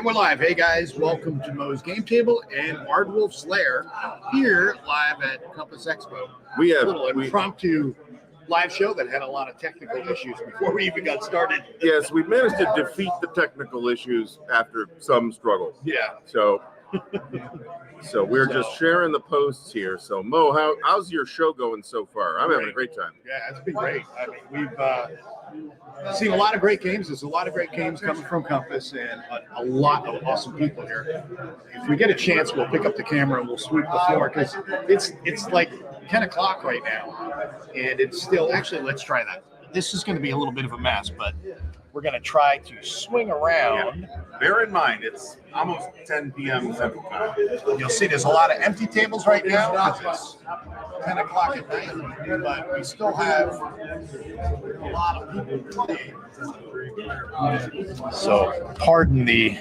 we're live. Hey guys, welcome to Moe's Game Table and Ardwolf's Lair here live at Compass Expo. We have a little impromptu live show that had a lot of technical issues before we even got started. Yes, we managed to defeat the technical issues after some struggle. Yeah. So we're just sharing the posts here. So Mo, how's your show going so far? I'm having a great time. Yeah, it's been great. I mean, we've seen a lot of great games. There's a lot of great games coming from Compass and a lot of awesome people here. If we get a chance, we'll pick up the camera and we'll sweep the floor because it's like 10 o'clock right now. And it's still, actually, let's try that. This is going to be a little bit of a mess, but we're going to try to swing around. Yeah. Bear in mind, it's almost 10 p.m. Central Time. You'll see there's a lot of empty tables right now because it's 10 o'clock at night, but we still have a lot of people playing. So pardon the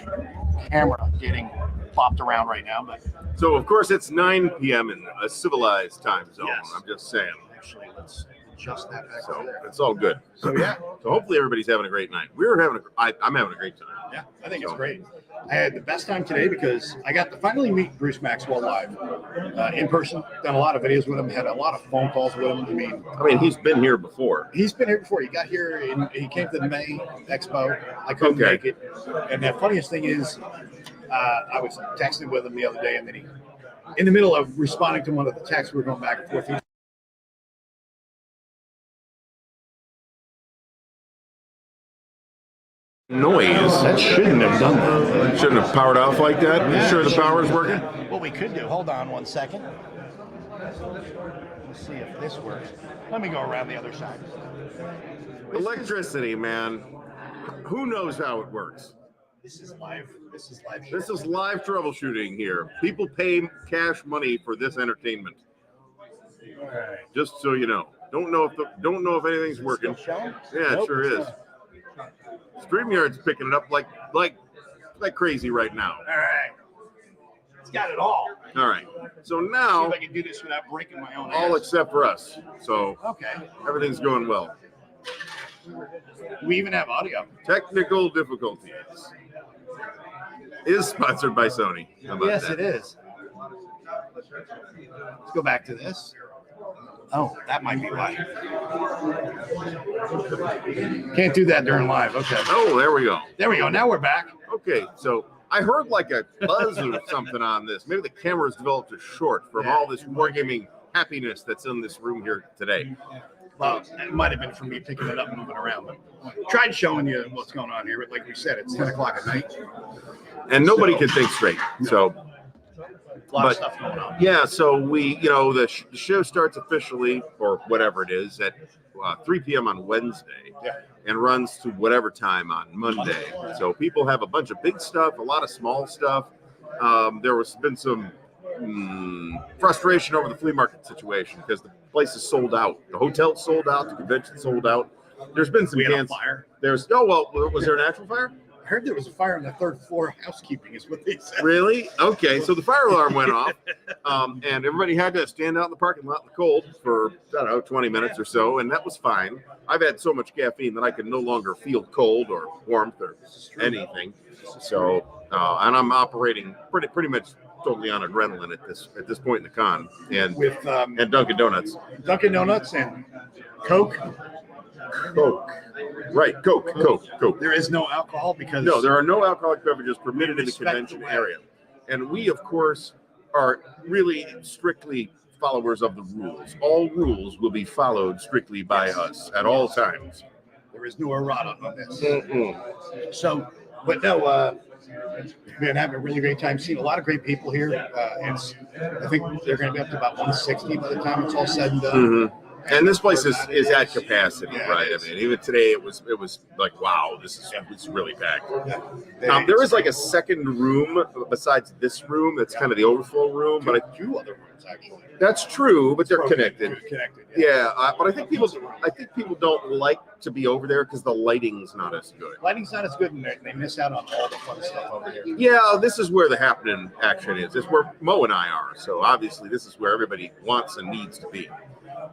camera getting plopped around right now. But so, of course, it's 9 p.m. in a civilized time zone. Yes. I'm just saying. Actually, let's adjust that back So over there. it's all good. So, yeah. So hopefully everybody's having a great night. I'm having a great time. Yeah, I think it's great. I had the best time today because I got to finally meet Bruce Maxwell live in person. Done a lot of videos with him. Had a lot of phone calls with him. I mean, he's been here before. He's been here before. He got here and he came to the May Expo. I couldn't make it. And the funniest thing is, I was texting with him the other day, and then he, in the middle of responding to one of the texts, we were going back and forth. Noise. That shouldn't have done that. Shouldn't have powered off like that. You sure the power's working? What we could do, hold on one second. Let's see if this works. Let me go around the other side. Electricity, man. Who knows how it works? This is live. This is live. This is live troubleshooting here. People pay cash money for this entertainment. All right. Just so you know. Don't know if anything's working. Yeah, it sure is. StreamYard's picking it up like crazy right now. All right. It's got it all. All right. So See now, if I can do this without breaking my own all ass. except for us. So Okay. everything's going well. We even have audio. Technical difficulties is sponsored by Sony. How about Yes, that? it is. Let's go back to this. Oh, that might be why. Can't do that during live. Okay. Oh, there we go. There we go. Now we're back. Okay, so I heard like a buzz or something on this. Maybe the camera's developed a short from all this wargaming happiness that's in this room here today. Well, it might have been for me picking it up and moving around, but tried showing you what's going on here. But like we said, it's 10 o'clock at night. And nobody can think straight. So, A lot of stuff going on. yeah, so we, the show starts officially, or whatever it is, at 3 p.m. on Wednesday. Yeah. And runs to whatever time on Monday. So people have a bunch of big stuff, a lot of small stuff. There was been some frustration over the flea market situation because the place is sold out. The hotel's sold out. The convention's sold out. There's been some Fire. Was there an actual fire? I heard there was a fire on the third floor of housekeeping is what they said. Really? Okay, so the fire alarm went off, and everybody had to stand out in the parking lot in the cold for, 20 minutes or so, and that was fine. I've had so much caffeine that I can no longer feel cold or warmth or anything. So, and I'm operating pretty much totally on adrenaline at this point in the con, and With and Dunkin' Donuts. Dunkin' Donuts and Coke. Right, Coke. There is no alcohol because No, there are no alcoholic beverages permitted in the convention area. And we, of course, are really strictly followers of the rules. All rules will be followed strictly by us at all times. there is no errata on this. Mm-mm. So, but no, we've been having a really great time. Seeing a lot of great people here. I think they're going to be up to about 160 by the time it's all said and done. Mm-hmm. And this place is at capacity, Yeah, right? I mean, even today it was like, wow, it's really packed. Yeah. There is like a second room besides this room that's kind of the overflow room, but two other rooms actually. that's true, but they're connected. Connected. Yeah, but I think people don't like to be over there because the lighting's not as good. Lighting's not as good, and they miss out on all the fun stuff over here. Yeah, this is where the happening action is. It's where Mo and I are. So obviously, this is where everybody wants and needs to be.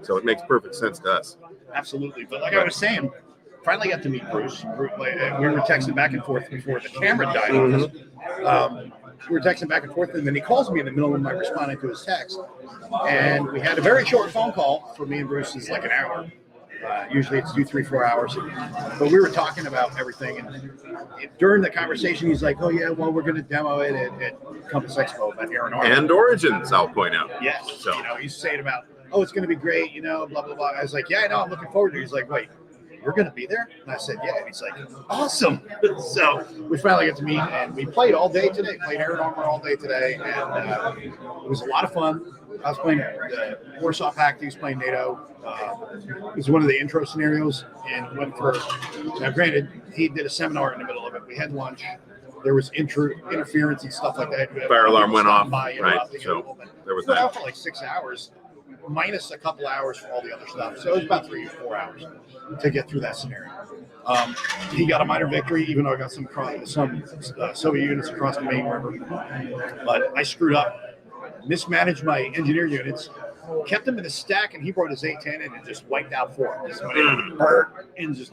So it makes perfect sense to us. Absolutely. But like I was saying, finally got to meet Bruce. We were texting back and forth before the camera died. Mm-hmm. we were texting back and forth, and then he calls me in the middle of my responding to his text, and we had a very short phone call. For me and Bruce is like an hour. Usually it's 2, 3, 4 hours, but we were talking about everything. And during the conversation, he's like, "Oh yeah, well we're going to demo it at Compass Expo at Art and Origins." I'll point out. Yes. So he's saying about, "Oh, it's going to be great," blah blah blah. I was like, "Yeah, I know. I'm looking forward to it." He's like, "Wait, you're going to be there?" And I said, "Yeah." And he's like, "Awesome." So we finally got to meet, and we played all day today. Played Air Armor all day today, and it was a lot of fun. I was playing Warsaw Pact. He was playing NATO. It was one of the intro scenarios, and went for. Now, granted, he did a seminar in the middle of it. We had lunch. There was interference and stuff like that. Fire alarm went off. Right. So there was that. that. For like 6 hours, minus a couple hours for all the other stuff. So it was about 3 or 4 hours to get through that scenario. He got a minor victory, even though I got some Soviet units across the main river. But I screwed up, mismanaged my engineer units, kept him in the stack, and he brought his A10 in and just wiped out 4. Just went in, and just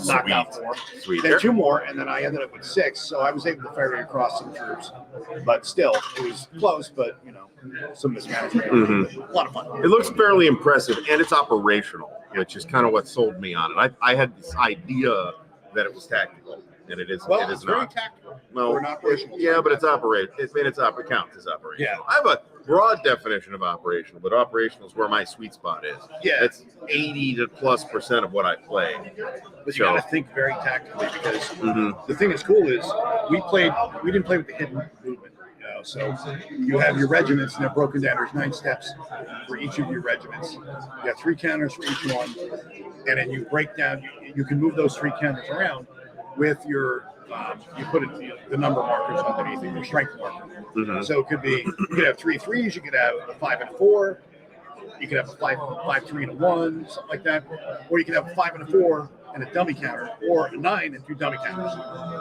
knocked out 4. Sweet. Then 2 more, and then I ended up with 6. So I was able to ferry across some troops. But still, it was close, but, some mismanagement. A lot of fun. It looks fairly impressive, and it's operational, which is kind of what sold me on it. I had this idea that it was tactical, and it is. Well, it is it's very not. tactical. Well, yeah, but it's operational. It counts as operational. Yeah. I have a broad definition of operational, but operational is where my sweet spot is. Yeah. It's 80% to plus of what I play. But you got to think very tactically, because the thing that's cool is we didn't play with the hidden movement. So you have your regiments, and they're broken down. There's 9 steps for each of your regiments. You have 3 counters for each one, and then you break down. You can move those 3 counters around with your. You put the number markers underneath it, your strength marker. So it could be you could have 3 3s, you could have a 5 and a 4, you could have a 5 3 and a 1, something like that, or you could have a 5 and a 4 and a dummy counter, or a 9 and 2 dummy counters,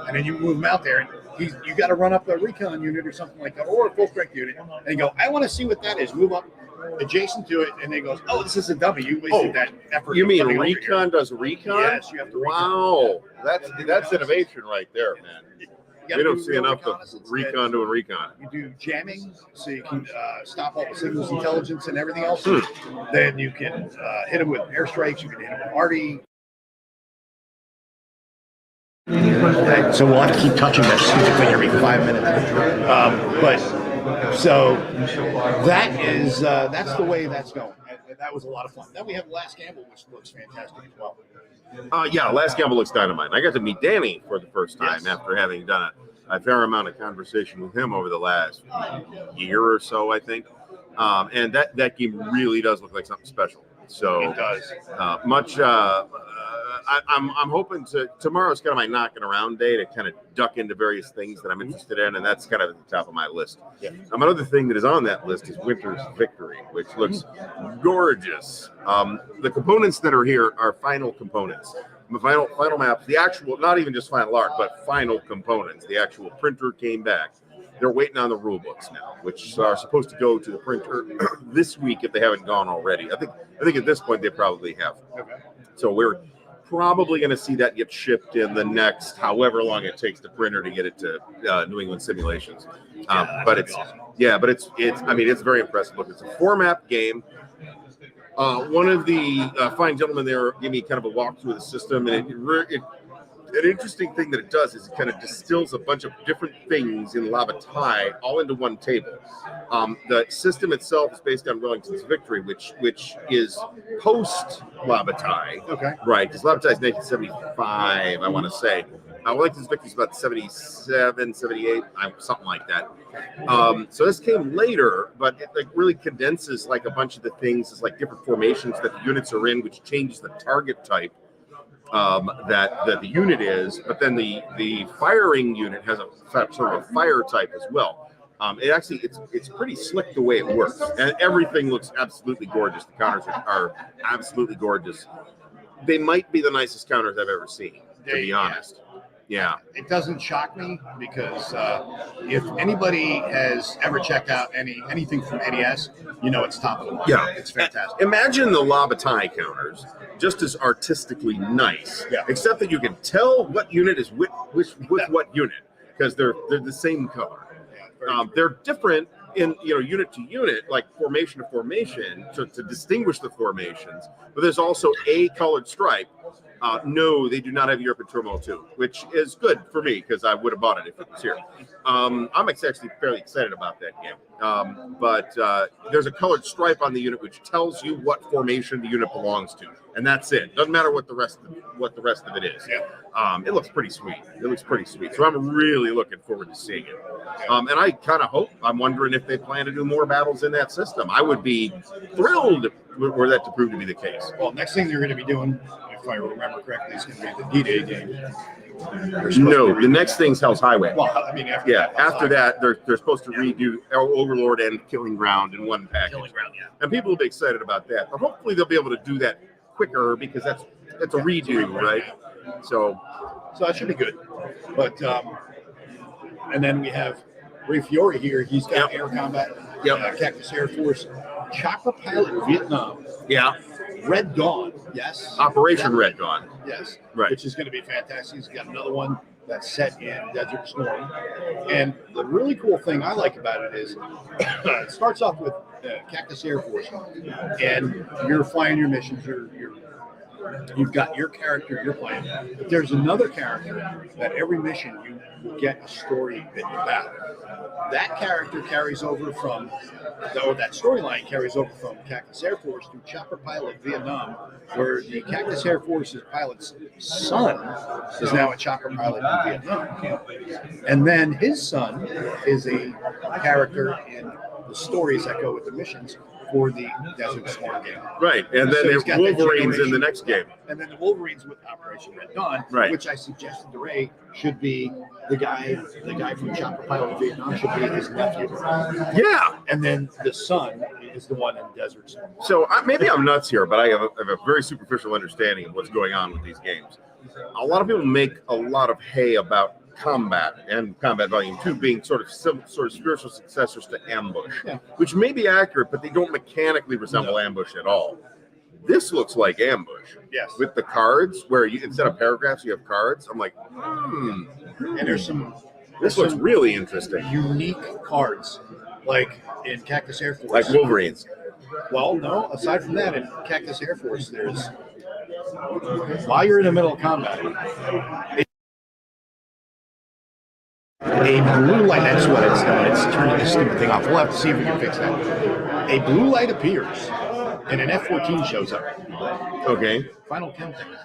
and then you move them out there, and you got to run up a recon unit or something like that, or a full strength unit, and go, I want to see what that is. Move up adjacent to it, and then goes, oh, this is a dummy. You wasted that effort. You mean recon does recon? Yes, you have to. Wow, that's innovation right there, man. We don't see enough of recon doing recon. You do jamming, so you can stop all the signals intelligence and everything else. Then you can hit them with airstrikes. You can hit them with Ardy. So we'll have to keep touching that stupid thing every 5 minutes. So that's the way that's going. And that was a lot of fun. Then we have Last Gamble, which looks fantastic as well. Yeah, Last Gamble looks dynamite. I got to meet Danny for the first time after having done a fair amount of conversation with him over the last year or so, I think. And that game really does look like something special. So it does. I'm hoping tomorrow's kind of my knocking around day to kind of duck into various things that I'm interested in, and that's kind of at the top of my list. Yeah. Another thing that is on that list is Winter's Victory, which looks gorgeous. The components that are here are final components. The final map, the actual, not even just final art, but final components. The actual printer came back. They're waiting on the rule books now, which are supposed to go to the printer this week if they haven't gone already. I think at this point they probably have. Okay. So we're probably going to see that get shipped in the next however long it takes the printer to get it to New England Simulations. But it's very impressive. Look, it's a 4-map game. One of the fine gentlemen there gave me kind of a walk through the system, and an interesting thing that it does is it kind of distills a bunch of different things in Labatai all into one table. The system itself is based on Wellington's Victory, which is post Labatai. Okay. Right, because Labatai is 1975, I want to say. Wellington's Victory is about 77, 78, something like that. So this came later, but it really condenses a bunch of the things as different formations that the units are in, which changes the target type that the unit is, but then the firing unit has a sort of a fire type as well. It's pretty slick the way it works, and everything looks absolutely gorgeous. The counters are absolutely gorgeous. They might be the nicest counters I've ever seen, to be honest. Yeah. It doesn't shock me because if anybody has ever checked out anything from NES, it's top of the line. Yeah, it's fantastic. Imagine the Labatai counters just as artistically nice, except that you can tell what unit is with what unit. because they're the same color. Yeah, They're different in unit to unit, like formation to formation, to distinguish the formations. But there's also a colored stripe. No, they do not have Europe and Turmoil 2, which is good for me because I would have bought it if it was here. I'm actually fairly excited about that game. But there's a colored stripe on the unit which tells you what formation the unit belongs to, and that's it. Doesn't matter what the rest of it is. It looks pretty sweet. So I'm really looking forward to seeing it. And I kind of I'm wondering if they plan to do more battles in that system. I would be thrilled were that to prove to be the case. Well, next thing they're going to be doing, if I remember correctly, is going to be the D-Day game. No, the next thing's Hell's Highway. Well, I mean, after that, they're supposed to redo Overlord and Killing Ground in one package. Killing Ground, yeah. And people will be excited about that. But hopefully they'll be able to do that quicker because that's a redo, right? So that should be good. But and then we have Ray Fiore here. He's got air combat, Cactus Air Force, Chopper Pilot Vietnam. Yeah. Red Dawn, yes. Operation Red Dawn. Yes. Right. Which is going to be fantastic. He's got another one that's set in Desert Storm. And the really cool thing I like about it is it starts off with Cactus Air Force, and you're flying your missions. You've got your character you're playing. But there's another character that every mission you get a story bit about. That character carries over from, or that storyline carries over from Cactus Air Force to Chopper Pilot Vietnam, where the Cactus Air Force's pilot's son is now a chopper pilot in Vietnam. And then his son is a character in the stories that go with the missions for the Desert Storm game. Right, and then there's Wolverines in the next game. And then the Wolverines with Operation Red Dawn, which I suggested to Ray should be the guy from Chopper Pilot Vietnam should be his nephew. Yeah. And then the son is the one in Desert Storm. So maybe I'm nuts here, but I have a very superficial understanding of what's going on with these games. A lot of people make a lot of hay about Combat and Combat Volume 2 being sort of spiritual successors to Ambush, which may be accurate, but they don't mechanically resemble Ambush at all. This looks like Ambush. Yes. With the cards, where you instead of paragraphs, you have cards. I'm like, And this looks really interesting. Unique cards, like in Cactus Air Force. Like Wolverines. Well, no, aside from that, in Cactus Air Force, there's, while you're in the middle of combat, a blue light, that's what it's doing. It's turning this stupid thing off. We'll have to see if we can fix that. A blue light appears, and an F-14 shows up. Okay. Final countdown.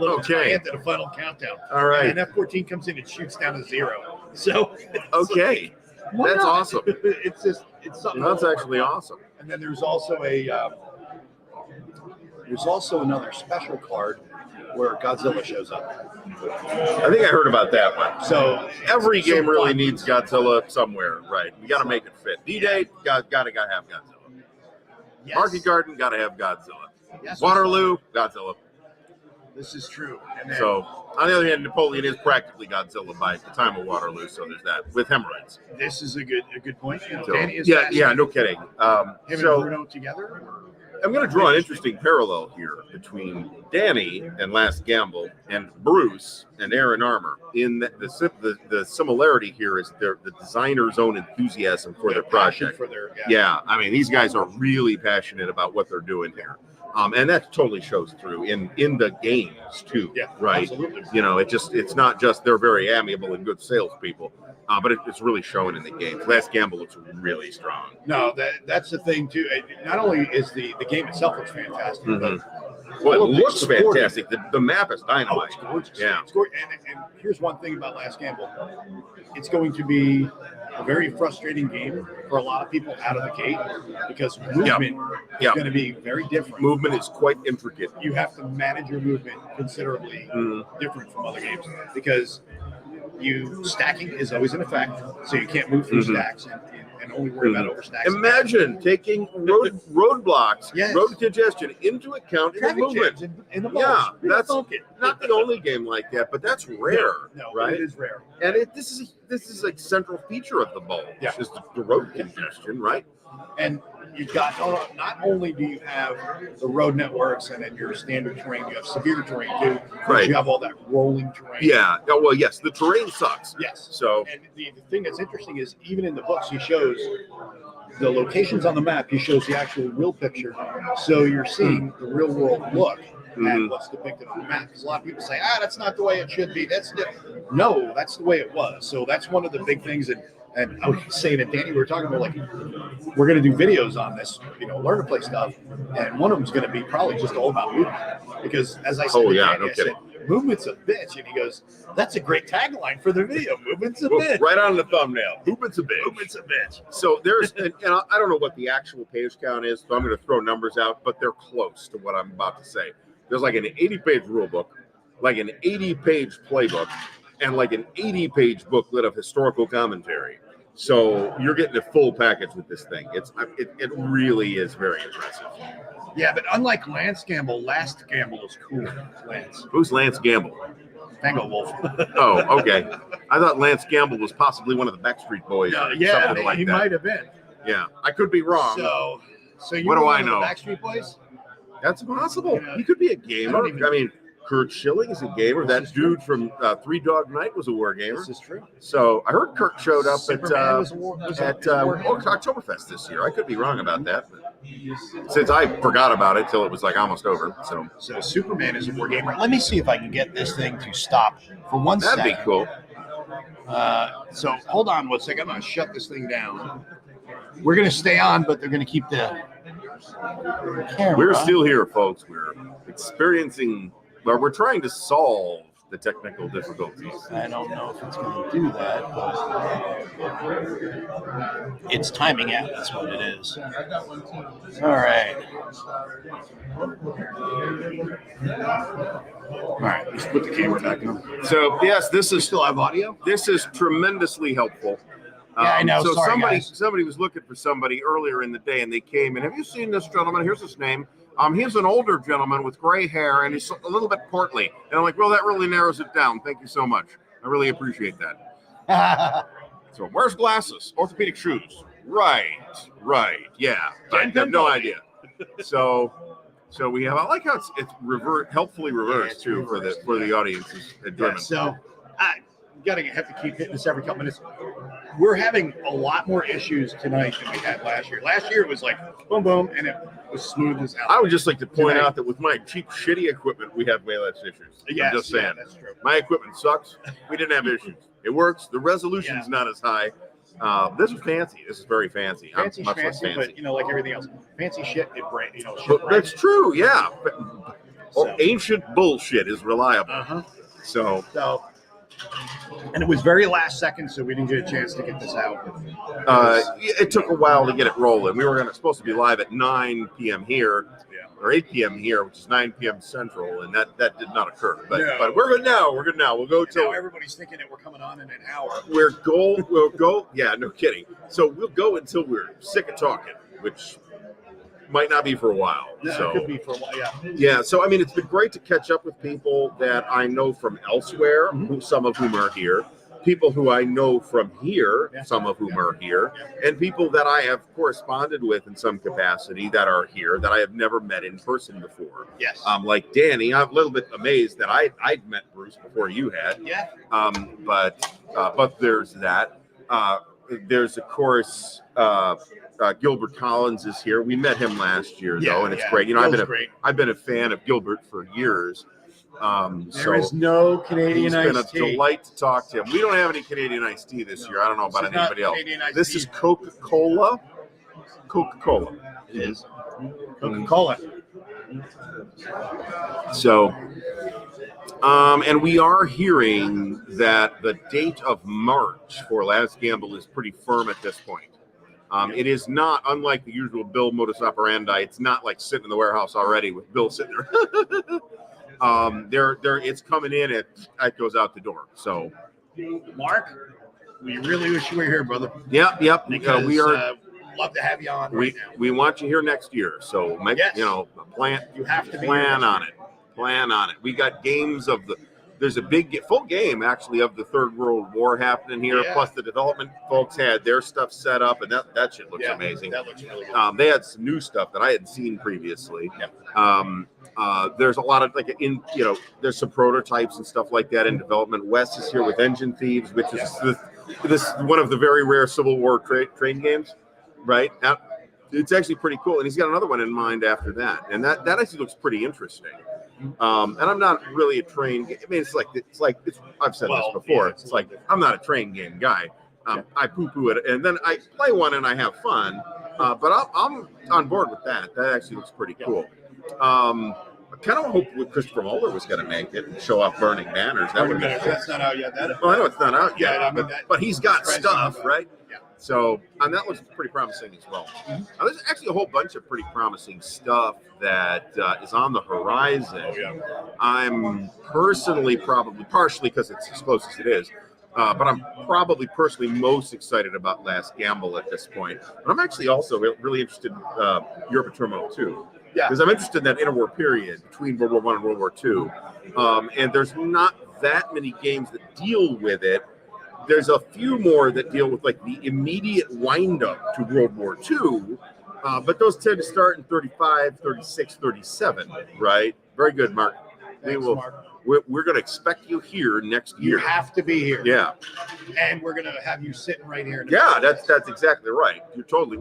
Okay. Into the final countdown. All right. And an F-14 comes in and shoots down to 0. So. Okay. Like, that's awesome. It's something. That's actually awesome. And then there's also another special card where Godzilla shows up. I think I heard about that one. So every game really needs Godzilla somewhere, right? We got to make it fit. D-Day, gotta have Godzilla. Yes. Market Garden, got to have Godzilla. Yes, Waterloo, Godzilla. This is true. And then, so, on the other hand, Napoleon is practically Godzilla by the time of Waterloo, so there's that, with hemorrhoids. This is a good point. So, Danny is no kidding. Him and Bruno together? I'm going to draw an interesting parallel here between Danny and Last Gamble and Bruce and Aaron Armour. In the similarity here is the designer's own enthusiasm for their project. I mean, these guys are really passionate about what they're doing here. And that totally shows through in the games too, right? Absolutely. It's not just they're very amiable and good salespeople, but it's really showing in the games. Last Gamble looks really strong. No, that's the thing too. Not only is the game itself looks fantastic, but well, it looks fantastic. The map is dynamite. Oh, it's gorgeous. Yeah. It's gorgeous. And here's one thing about Last Gamble. It's going to be a very frustrating game for a lot of people out of the gate because movement is going to be very different. Movement is quite intricate. You have to manage your movement considerably different from other games because stacking is always in effect, so you can't move through stacks and only worry about overstacks. Imagine taking roadblocks, road congestion into account in the movement. In the that's not the only game like that, but that's rare, right? It is rare. And this is a central feature of the bulge, is the road congestion, right? And you've got not only do you have the road networks and then your standard terrain, you have severe terrain too. Right. You have all that rolling terrain. Yeah. Oh, well, yes, the terrain sucks. Yes. So, and the thing that's interesting is even in the books he shows the locations on the map. He shows the actual real picture, so you're seeing the real world look at what's depicted on the map. Because a lot of people say, that's not the way it should be. No, that's the way it was. So that's one of the big things. And I was saying to Danny, we were talking about, like, we're going to do videos on this, learn to play stuff. And one of them's going to be probably just all about movement. Because as I said to Danny, I said, movement's a bitch. And he goes, that's a great tagline for the video. Movement's a bitch. Right on the thumbnail. Movement's a bitch. Movement's a bitch. So there's, and I don't know what the actual page count is, so I'm going to throw numbers out, but they're close to what I'm about to say. There's like an 80-page rule book, like an 80-page playbook, and like an 80-page booklet of historical commentary. So you're getting a full package with this thing. It really is very impressive. Yeah, but unlike Lance Gamble, Last Gamble is cool. Lance. Who's Lance Gamble? Tango Wolf. Oh, okay. I thought Lance Gamble was possibly one of the Backstreet Boys. Yeah, something like he that. might have been. Yeah, I could be wrong. So you what do I know? know? Backstreet Boys? That's possible. He could be a gamer. I mean, Kurt Schilling is a gamer. That dude from Three Dog Night was a Wargamer. This is true. So I heard Kurt showed up at Wargamer. Oktoberfest this year. I could be wrong about that, but since I forgot about it till it was like almost over. So Superman is a Wargamer. Let me see if I can get this thing to stop for 1 second. That'd be cool. So hold on 1 second. I'm going to shut this thing down. We're going to stay on, but they're going to keep the camera. We're still here, folks. We're experiencing, or we're trying to solve the technical difficulties. I don't know if it's going to do that, but it's timing out. That's what it is. All right. All right, let's put the camera back on. So, yes, this is still have audio. This is tremendously helpful. Yeah, I know. So Sorry, somebody was looking for somebody earlier in the day, and they came and have you seen this gentleman? Here's his name. He's an older gentleman with gray hair, and he's a little bit portly. And I'm like, well, that really narrows it down. Thank you so much. I really appreciate that. So, wears glasses, orthopedic shoes. Right. Yeah, I have no idea. So we have. I like how it's helpfully reversed too for the audience's enjoyment. Yeah, so I have to keep hitting this every couple minutes. We're having a lot more issues tonight than we had last year. Last year it was like boom, boom, and it was smooth as hell. I would just like to point out that with my cheap, shitty equipment, we have way less issues. Yes, I'm just saying. Yeah, that's true. My equipment sucks. We didn't have issues. It works. The resolution's not as high. This is fancy. This is very fancy. Fancy, much less fancy. But like everything else, fancy shit, That's true. Yeah. Ancient bullshit is reliable. So, and it was very last second, so we didn't get a chance to get this out. It took a while to get it rolling. We were supposed to be live at 9 p.m. here, or 8 p.m. here, which is 9 p.m. Central, and that did not occur. But we're good now. We're good now. We'll go till everybody's thinking that we're coming on in an hour. We'll go. Yeah, no kidding. So we'll go until we're sick of talking, which might not be for a while. Yeah, so it could be for a while. Yeah. So I mean, it's been great to catch up with people that I know from elsewhere, some of whom are here. People who I know from here, some of whom are here, and people that I have corresponded with in some capacity that are here that I have never met in person before. Yes. Like Danny, I'm a little bit amazed that I'd met Bruce before you had. Yeah. But there's that. There's of course Gilbert Collins is here. We met him last year though, and it's great. I've been a fan of Gilbert for years. There is no Canadian iced tea. It's been a delight to talk to him. We don't have any Canadian iced tea this year. I don't know about anybody else. This is Coca-Cola. Coca-Cola. It is. Coca-Cola. So, and we are hearing that the date of March for Last Gamble is pretty firm at this point. It is not, unlike the usual Bill modus operandi, it's not like sitting in the warehouse already with Bill sitting there. It's coming in, it goes out the door. So, Mark, we really wish you were here, brother. Yep. Because, we are love to have you on right now. We want you here next year. So Yes. plan. You have to be plan on it. Plan on it. We got games of There's a big full game actually of the Third World War happening here. Yeah. Plus the development folks had their stuff set up, and that shit looks amazing. That looks really good. They had some new stuff that I hadn't seen previously. Yeah. There's a lot of there's some prototypes and stuff like that in development. Wes is here with Engine Thieves, which is this one of the very rare Civil War train games, right? It's actually pretty cool, and he's got another one in mind after that, and that actually looks pretty interesting. And I'm not really a train. I mean, I've said this before. Yeah, it's like I'm not a train game guy. I poo-poo it, and then I play one and I have fun. But I'm on board with that. That actually looks pretty cool. I kind of hope Christopher Mulder was going to make it and show off Burning Banners. That would have been. That's not out yet. Well, I know it's not out yet, I mean, but he's got stuff, right? Yeah. So, and that looks pretty promising as well. There's actually a whole bunch of pretty promising stuff that is on the horizon. Oh, yeah. I'm personally partially because it's as close as it is, but I'm probably personally most excited about Last Gamble at this point. But I'm actually also really interested in Europe of Turmoil 2. Yeah. Because I'm interested in that interwar period between World War I and World War II. And there's not that many games that deal with it. There's a few more that deal with like the immediate wind up to World War II, but those tend to start in 35, 36, 37, right? Very good, Mark. Thanks, Mark. We're going to expect you here next year. You have to be here. Yeah. And we're going to have you sitting right here. Yeah, that's exactly right. We're totally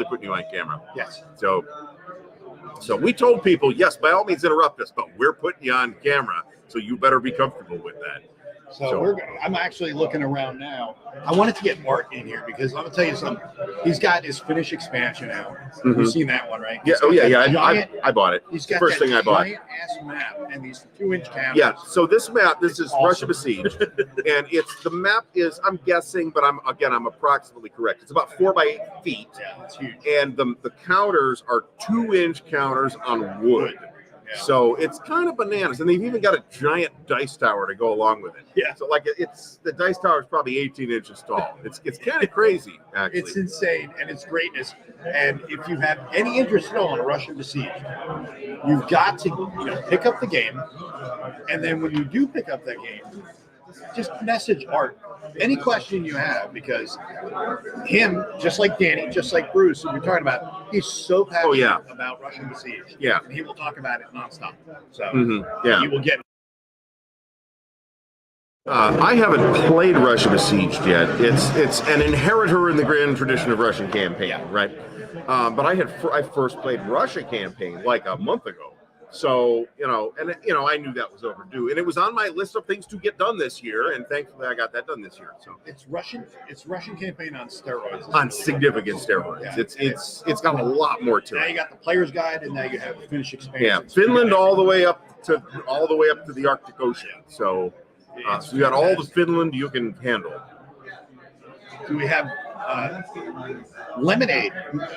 putting you on camera. Yes. So we told people, yes, by all means interrupt us, but we're putting you on camera, so you better be comfortable with that. So I'm actually looking around now. I wanted to get Mark in here because I'm gonna tell you something. He's got his Finnish expansion out. You've seen that one, right? Yeah. I bought it. He's got first that thing I bought. giant ass map and these 2-inch cameras. Yeah. So this map, this is awesome. Russia besieged, and the map is, I'm guessing, but I'm approximately correct. It's about 4 by 8 feet. Yeah, that's huge. And the counters are 2-inch counters on wood. Yeah. So it's kind of bananas, and they've even got a giant dice tower to go along with it. Yeah. So like the dice tower is probably 18 inches tall. It's kind of crazy, actually. It's insane, and it's greatness. And if you have any interest at all in Russian Besieged, you've got to pick up the game, and then when you do pick up that game, just message Art any question you have, because him, just like Danny, just like Bruce, who we're talking about, he's so passionate about Russian Besieged. Yeah. And he will talk about it nonstop. So you will get. I haven't played Russia Besieged yet. It's an inheritor in the grand tradition of Russian campaign, right? But I first played Russia campaign like a month ago. So, I knew that was overdue, and it was on my list of things to get done this year, and thankfully I got that done this year. So it's Russian campaign on steroids. On significant steroids. Yeah. It's got a lot more to it. Now you got the player's guide, and now you have the Finnish expansion. Yeah, Finland all the way up to the Arctic Ocean. So you got all the Finland you can handle. Do we have lemonade?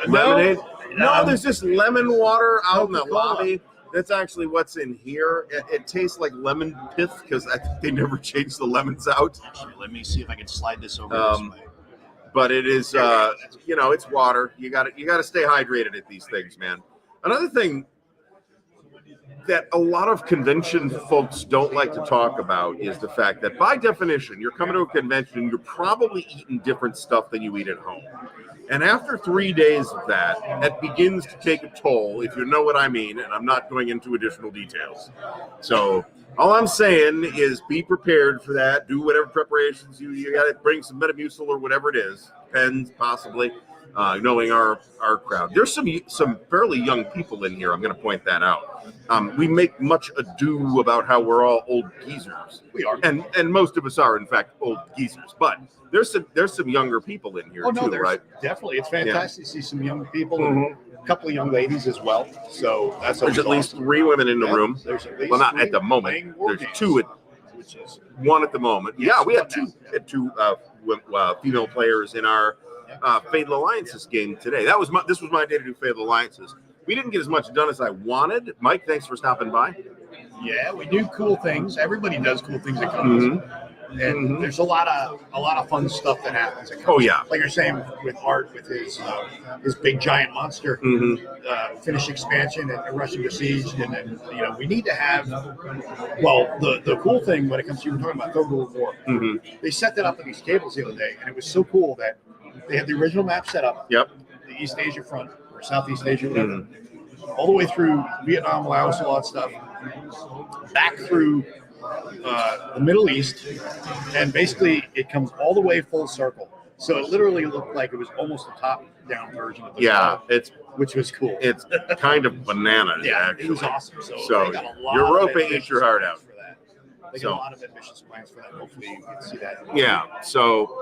Lemonade? No, there's just lemon water out in the lobby. That's actually what's in here. It tastes like lemon pith because I think they never changed the lemons out. Actually, let me see if I can slide this over this way. But it is, it's water. You got to stay hydrated at these things, man. Another thing that a lot of convention folks don't like to talk about is the fact that by definition, you're coming to a convention, you're probably eating different stuff than you eat at home. And after 3 days of that begins to take a toll, if you know what I mean, and I'm not going into additional details. So all I'm saying is be prepared for that. Do whatever preparations you got to bring, some Metamucil or whatever it is, pens possibly, knowing our crowd. There's some fairly young people in here. I'm going to point that out. We make much ado about how we're all old geezers. We are. And most of us are, in fact, old geezers. But there's some younger people in here too, right? Definitely. It's fantastic to see some young people and a couple of young ladies as well. So there's at least 3 women in the room. There's at least not 3 at the moment. There's Wargames, 2 one at the moment. Yes, We had two female players in our Fatal Alliances game today. This was my day to do Fatal Alliances. We didn't get as much done as I wanted. Mike, thanks for stopping by. Yeah, we do cool things. Everybody does cool things at Compass. And there's a lot of fun stuff that happens. Oh yeah, like you're saying with Art, with his big giant monster, finished expansion and Russian besieged, and then we need to have. Well, the cool thing when it comes to, you were talking about Third World War, they set that up in these tables the other day, and it was so cool that they had the original map set up. Yep. The East Asia front or Southeast Asia, whatever, all the way through Vietnam, Laos, a lot of stuff, back through the Middle East, and basically it comes all the way full circle. So it literally looked like it was almost a top-down version of the show, which was cool. It's kind of bananas. Yeah, actually. it was awesome. So they got a lot Europa of ate your heart out. for that. They got a lot of ambitious plans for that. Hopefully you can see that. Yeah. So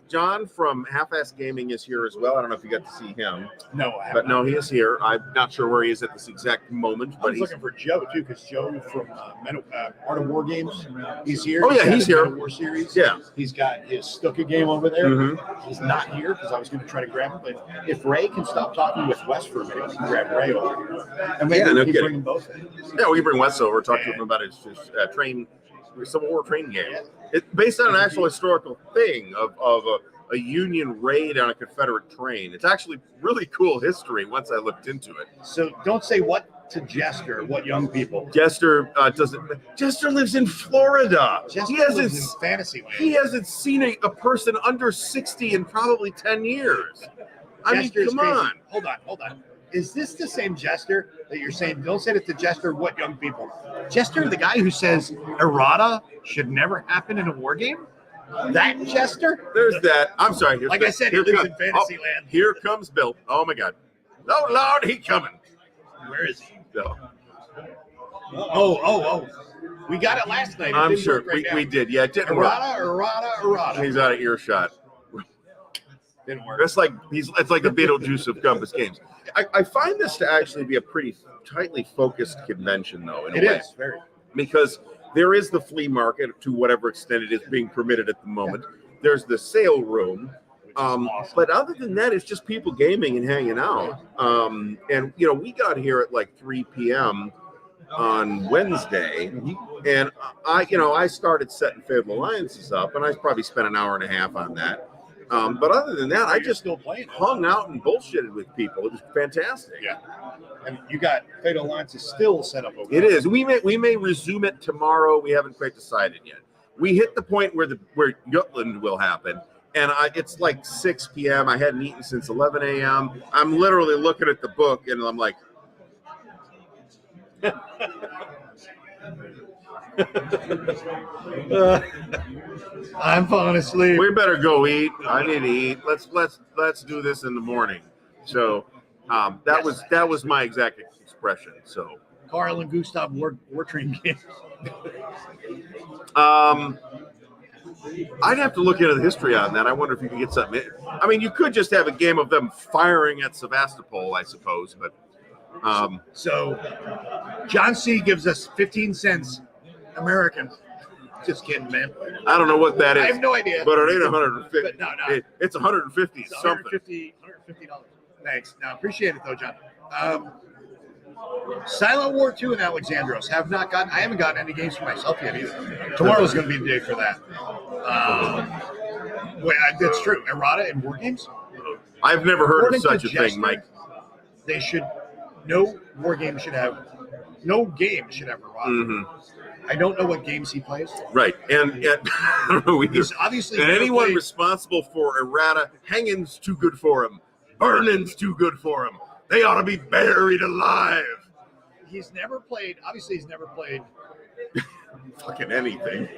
John from Half-Ass Gaming is here as well. I don't know if you got to see him. No, I haven't. But no, he is here. I'm not sure where he is at this exact moment. I But was he's looking for Joe too, because Joe from Art of Wargames, he's here. Oh, yeah, got he's his here. War series. Yeah. He's got his Stuka game over there. He's not here because I was going to try to grab him. But if Ray can stop talking with Wes for a minute, we can grab Ray over. And maybe we can bring them both in. Yeah, we can bring Wes over, talk to him about his Civil War train game. It's based on an actual historical thing of a Union raid on a Confederate train. It's actually really cool history once I looked into it. So don't say what to Jester, what young people. Jester Jester lives in Florida. Jester He hasn't lives in Fantasyland. He hasn't seen a person under 60 in probably 10 years. I mean, Jester's come crazy. on. Hold on. Is this the same Jester that you're saying? Don't say it to Jester, what young people? Jester, the guy who says errata should never happen in a war game? That Jester? There's that. I'm sorry. Like I said, he lives in Fantasyland. Here comes Bill. Oh my God. Oh Lord, he coming. Where is he? So, Oh. We got it last night. I'm sure we did. Yeah, it didn't work. Errata. He's out of earshot. Didn't work. It's like the Beetlejuice of Compass Games. I find this to actually be a pretty tightly focused convention, though. In a way. It is very. Because there is the flea market to whatever extent it is being permitted at the moment. There's the sale room. Awesome. But other than that, it's just people gaming and hanging out. And we got here at like 3 p.m. on Wednesday, and I started setting Fatal Alliances up, and I probably spent an hour and a half on that. But other than that, I just still playing. hung out and bullshitted with people. It was fantastic. Yeah, and you got Fatal Alliances still set up over It is. We may resume it tomorrow. We haven't quite decided yet. We hit the point where Jutland will happen, and it's like 6 p.m. I hadn't eaten since 11 a.m. I'm literally looking at the book, and I'm like. I'm falling asleep. We better go eat. I need to eat. Let's do this in the morning. So that was my exact expression. So Carl and Gustav war train game. I'd have to look into the history on that. I wonder if you could get something. I mean, you could just have a game of them firing at Sevastopol, I suppose. But so John C. gives us 15 cents American. Just kidding, man. I don't know what that is. I have no idea. But it ain't 150. But no. It's 150 It's something. $150. Thanks. No, appreciate it though, John. Silent War 2 and Alexandros I haven't gotten any games for myself yet either. Tomorrow's going to be the day for that. That's true. Errata and Wargames? I've never heard According of such to a Jester, thing, Mike. No game should have errata. Mm-hmm. I don't know what games he plays. Right, and I don't know either. He's obviously and never anyone played- responsible for errata, hanging's too good for him. Burning's too good for him. They ought to be buried alive. He's never played. Obviously, he's never played. Fucking anything.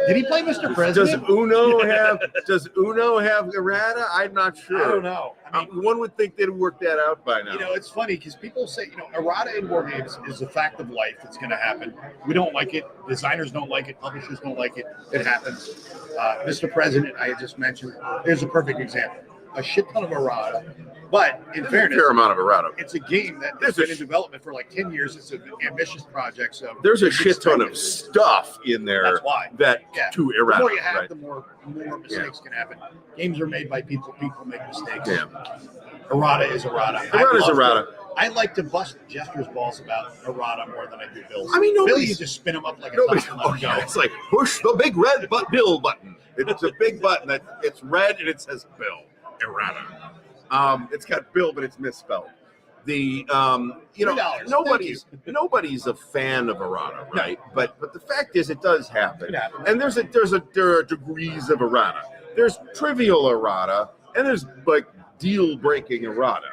Did he play Mr. President? Does Uno have errata? I'm not sure. I don't know. I mean, one would think they'd work that out by now. it's funny because people say, errata in war games is a fact of life that's going to happen. We don't like it. Designers don't like it. Publishers don't like it. It happens. Mr. President, I just mentioned, there's a perfect example. A shit ton of errata. But in fairness, a fair amount of errata. It's a game that has been in development for like 10 years. It's an ambitious project. So there's a shit ton of stuff in there. That's why. To errata. The more you have, right? the more mistakes can happen. Games are made by people. People make mistakes. Yeah. Errata is errata. Errata is errata. I like to bust Jester's balls about errata more than I do Bill's. I mean, Bill, you just spin them up like a top and let them go. It's like push the big red Bill button. It's a big button that it's red and it says Bill. Errata. It's got Bill, but it's misspelled. The nobody's a fan of errata, right? No. But the fact is, it does happen, and there are degrees of errata. There's trivial errata, and there's like deal-breaking errata.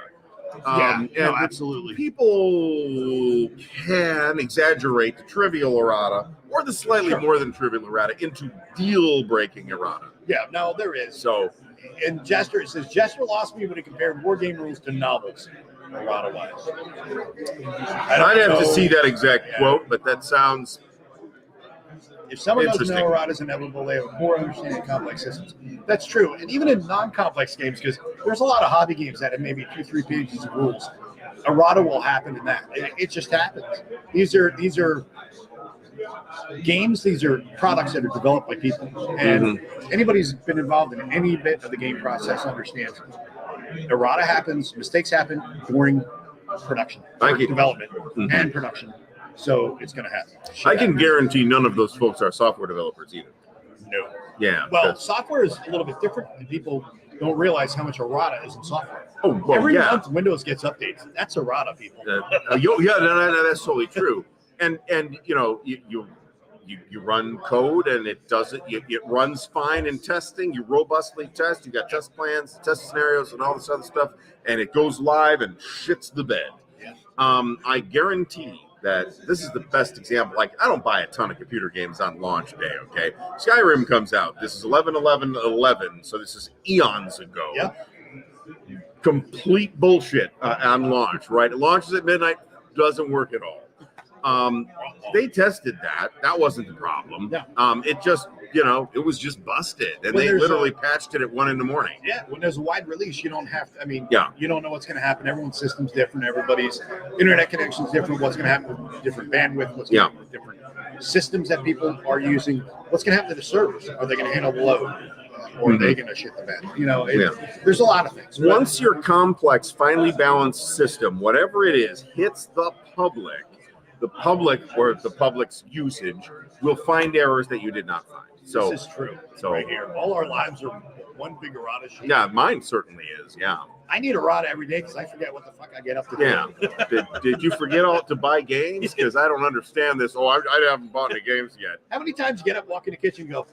Absolutely. People can exaggerate the trivial errata or the slightly more than trivial errata into deal-breaking errata. Yeah, no, there is. So, and Jester says Jester lost me when he compared Wargame rules to novels, errata-wise. I'd have to see that exact quote, but that sounds. If someone doesn't know errata is inevitable, they have a poor understanding of complex systems. That's true. And even in non-complex games, because there's a lot of hobby games that have maybe 2-3 pages of rules, errata will happen in that. It just happens. These are games, these are products that are developed by people. And anybody who's been involved in any bit of the game process understands errata happens, mistakes happen during production, development, and production. So it's going to happen. I can guarantee none of those folks are software developers either. No. Yeah. Well, software is a little bit different, and people don't realize how much errata is in software. Oh, well, every month Windows gets updates. That's errata, people. That's totally true. And you run code and it does it. It runs fine in testing. You robustly test. You got test plans, test scenarios, and all this other stuff, and it goes live and shits the bed. Yeah. I guarantee that this is the best example. Like, I don't buy a ton of computer games on launch day, okay? Skyrim comes out. This is 11/11/11, so this is eons ago. Yeah. Complete bullshit on launch, right? It launches at midnight, doesn't work at all. They tested that. That wasn't the problem. Yeah. It just, it was just busted. And they literally patched it at 1 a.m. Yeah. When there's a wide release, you don't have to, you don't know what's going to happen. Everyone's system's different. Everybody's internet connection's different. What's going to happen with different bandwidth? What's going to happen with different systems that people are using? What's going to happen to the servers? Are they going to handle the load? Or are they going to shit the bed? There's a lot of things. Once your complex, finely balanced system, whatever it is, hits the public or the public's usage will find errors that you did not find. So this is true. So right here, all our lives are one big errata sheet. Yeah, mine certainly is. Yeah. I need errata every day because I forget what the fuck I get up to. Yeah. Did you forget to buy games? Because I don't understand this. I haven't bought any games yet. How many times you get up, walk in the kitchen, and go,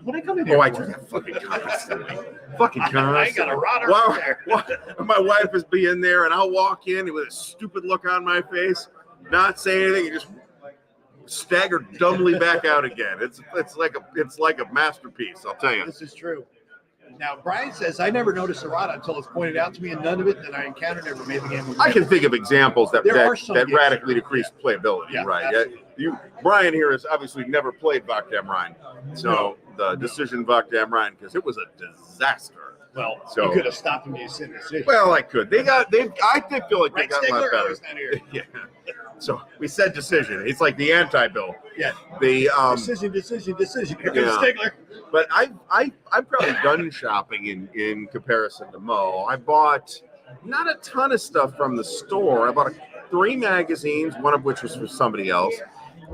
"What I come in here?" I do that fucking constantly. I got errata right there. My wife is being there, and I'll walk in with a stupid look on my face, not say anything, and just stagger dumbly back out again. It's like a masterpiece, I'll tell you. This is true. Now, Brian says, I never noticed errata until it's pointed out to me, and none of it that I encountered ever made the game. I can think of examples that radically decrease playability, right? Brian here has obviously never played Vakdam Rhein, so the decision Vakdam Rhein, because it was a disaster. Well, you could have stopped him to send the decision. Well, I could. I feel like they got a lot better. Yeah. So we said decision. It's like the anti-bill. Yeah. The decision. Yeah. Stigler. But I'm probably done shopping in comparison to Moe. I bought not a ton of stuff from the store. I bought 3 magazines, one of which was for somebody else.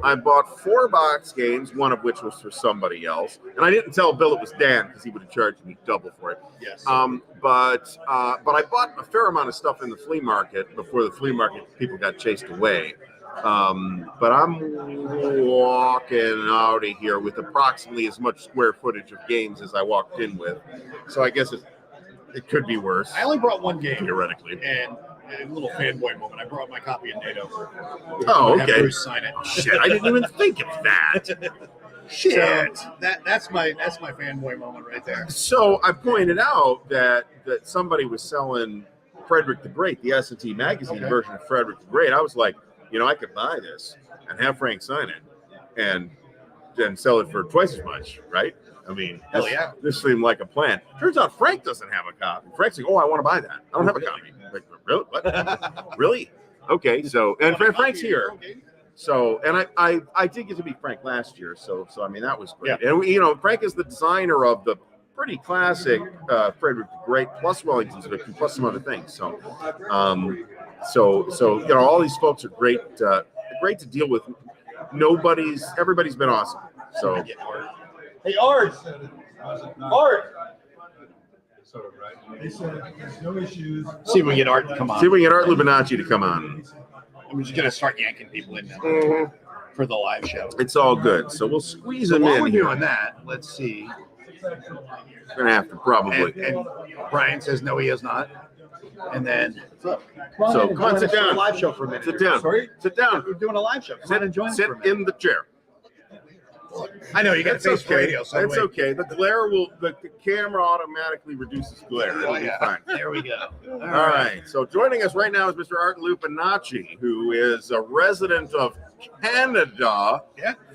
I bought 4 box games, one of which was for somebody else. And I didn't tell Bill it was Dan because he would have charged me double for it. Yes. But I bought a fair amount of stuff in the flea market before the flea market people got chased away. But I'm walking out of here with approximately as much square footage of games as I walked in with. So I guess it could be worse. I only brought 1 game. Theoretically. And a little fanboy moment. I brought my copy of NATO. Oh, okay. Bruce sign it. Shit, I didn't even think of that. Shit. So that's my fanboy moment right there. So I pointed out that somebody was selling Frederick the Great, the S&T magazine version of Frederick the Great. I was like, I could buy this and have Frank sign it and sell it for twice as much, right? I mean, this seemed like a plan. Turns out Frank doesn't have a copy. Frank's like, I want to buy that. I don't have a copy. Like, really? What? Really? Okay. So, and Frank's here. So, and I did get to meet Frank last year. So I mean, that was great. Yeah. And Frank is the designer of the pretty classic Frederick the Great plus Wellington's victory plus some other things. So, you know, all these folks are great, great to deal with. Everybody's been awesome. So, Hey, Art. They said there's no issues. See if we can get Art to come on. see if we can get Art Lupinacci to come on. I'm just gonna start yanking people in now for the live show. It's all good. So we'll squeeze him While in we're here. doing that, let's see. Gonna have to probably. And Brian says no, he is not. And then So come on, sit down. Live show for a minute. Sit down. Sorry, Sit down. we're doing a live show. Come on and join us Sit for a minute. in the chair. I know you got That's face okay. radio. So That's wait. okay. The glare the camera automatically reduces glare. It'll be fine. There we go. All right. So joining us right now is Mr. Art Lupinacci, who is a resident of Canada,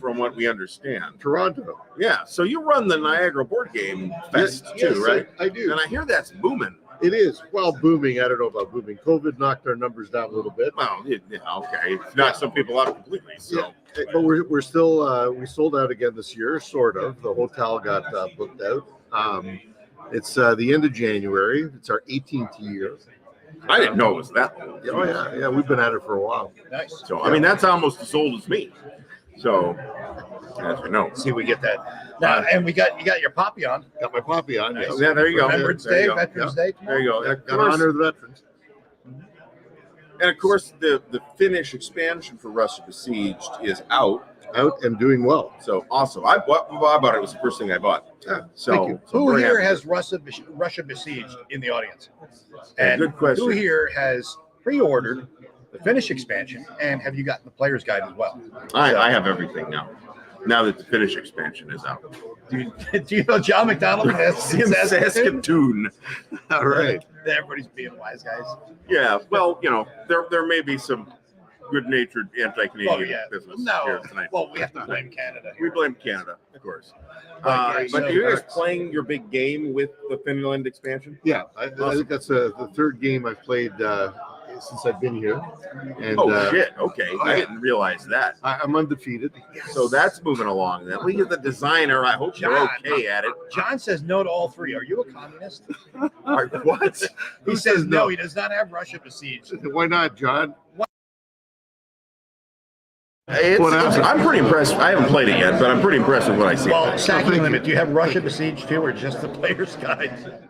from what we understand. Toronto. Yeah. So you run the Niagara Board Game Fest too, right? I do. And I hear that's booming. It is. Well, booming. I don't know about booming. COVID knocked our numbers down a little bit. Well, yeah, okay. It's not some people out completely. So But we're still, we sold out again this year, sort of. The hotel got booked out. It's the end of January. It's our 18th year. I didn't know it was that long. Oh, yeah. Yeah, we've been at it for a while. Nice. So I mean, that's almost as old as me. So as you know. See if we get that. Now, and you got your poppy on. Got my poppy on. Nice. Yeah, there you go. Remembrance There you Day, go. Veterans Day. There you go. And of Got to course, honor the veterans. and of course, the Finnish expansion for Russia Besieged is out. Out and doing well. So awesome. I bought it. It was the first thing I bought. Yeah, So thank you. so Who very here happy. has Russia besieged in the audience? Yeah, And good question. who here has pre-ordered the Finnish expansion? And have you gotten the player's guide as well? I have everything now. Now that the Finnish expansion is out. Do you know John McDonald has Saskatoon. All right. Everybody's being wise guys. Yeah. Well, you know, there may be some good-natured anti-Canadian Oh yeah. business No. here tonight. Well, we have to blame Canada. We blame Canada, of course. Okay, But so are you guys playing your big game with the Finland expansion? Yeah, I think that's the third game I've played since I've been here. And Shit. Okay. I didn't realize that. I'm undefeated. So that's moving along then. We get the designer. I hope you're John. okay at it. John says no to all three. Are you a communist? What? He says no. He does not have Russia besieged. Why not, John? I'm pretty impressed. I haven't played it yet, but I'm pretty impressed with what I see. Well, Sacking Limit, do you have Russia besieged too, or just the player's guide?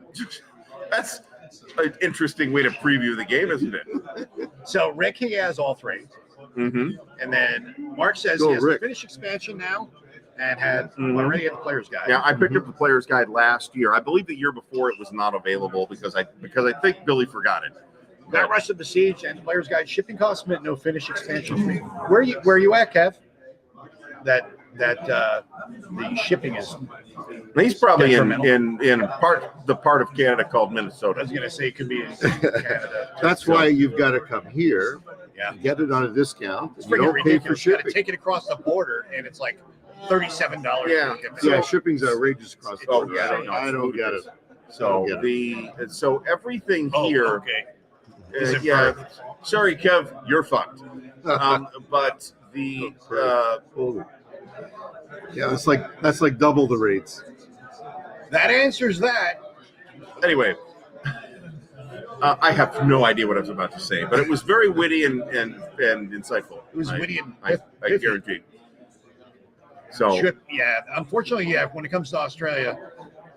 That's an interesting way to preview the game, isn't it? So Rick, he has all three. Mm-hmm. And then Mark says Go, he has Rick. the Finnish expansion now and had already had the player's guide. Yeah, I picked up the player's guide last year. I believe the year before it was not available because I think Billy forgot it. Got Russia besieged and the player's guide. Shipping costs meant no Finnish expansion fee. Where are you at, Kev? That the shipping is. He's probably in Detrimental. the part of Canada called I Minnesota. was gonna say it could be in Canada. That's why you've got to come here, Yeah. get it on a discount. It's You freaking don't pay for ridiculous. You gotta shipping. take it across the border and it's like $37. Yeah. Yeah, shipping's outrageous across the Oh, border. yeah, I don't get it. So Yeah. so everything Oh, here. okay. Is it Yeah. for- Sorry, Kev, you're fucked. But the Yeah, that's like double the rates. That answers that. anyway. I have no idea what I was about to say, but it was very witty and insightful. It was witty and I pithy. guarantee. So Yeah, unfortunately, when it comes to Australia,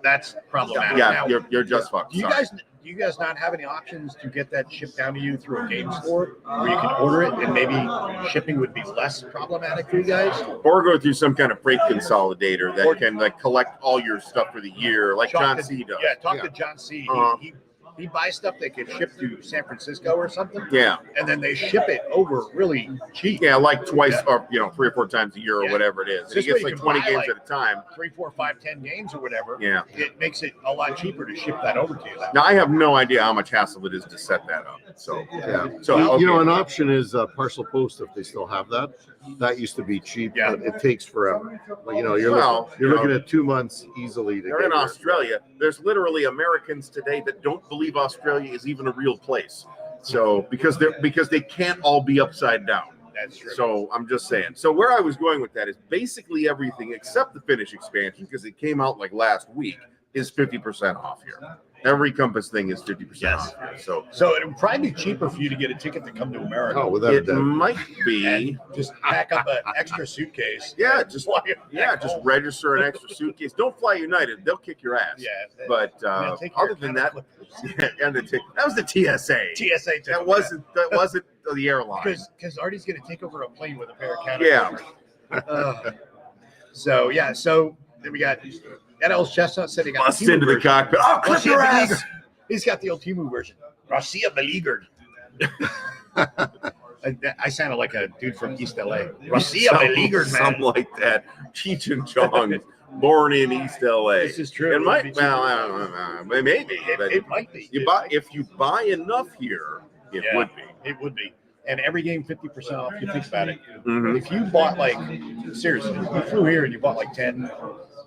that's problematic. yeah, Now, you're just fucked. do you Sorry. guys not have any options to get that shipped down to you through a game store where you can order it and maybe shipping would be less problematic for you guys? Or go through some kind of freight consolidator that can like collect all your stuff for the year, like John C does. Yeah, talk Yeah. to John C. Uh-huh. He buys stuff that gets shipped to San Francisco or something, Yeah, and then they ship it over really cheap. yeah, like twice Yeah. or 3 or 4 times a year or Yeah. whatever it is. And This he way gets you like can 20 buy, games like- at a time. 3, 4, 5, 10 games or whatever. Yeah. It makes it a lot cheaper to ship that over to you. Now I have no idea how much hassle it is to set that up. So Yeah. So You know, okay. an option is parcel post if they still have that. That used to be cheap, Yeah. but it takes forever. But, you're Well, you're you looking know, at 2 months easily to They're get in there. Australia. There's literally Americans today that don't believe Australia is even a real place. So because they can't all be upside down. That's true. So I'm just saying. So where I was going with that is basically everything except the Finnish expansion because it came out like last week. is 50% off here. Every Compass thing is 50% off here. So it would probably be cheaper for you to get a ticket to come to America. Oh, without a It doubt. might be. And just pack up an extra suitcase. Yeah, just Fly it back just home. register an extra suitcase. Don't fly United; they'll kick your ass. Yeah, but they'll take your other than that, counterclippers. and that was the TSA. TSA took That wasn't the airline. because Artie's going to take over a plane with a pair of Yeah. counterclippers. So then we got El's Chestnut said he got Bust the into the version. cockpit. Oh, clip Russia your beleaguered. ass! He's got the old Timu version. Russia beleaguered. I sounded like a dude from East LA. Russia beleaguered, man. Something like that. Cheech and Chong, born in East LA. This is true. It might. Well, I don't know. Maybe. But It might be. if you buy enough here, it Yeah. would be. It would be. And every game 50% off. You think about it. Mhm. If you bought seriously, you flew here and you bought 10,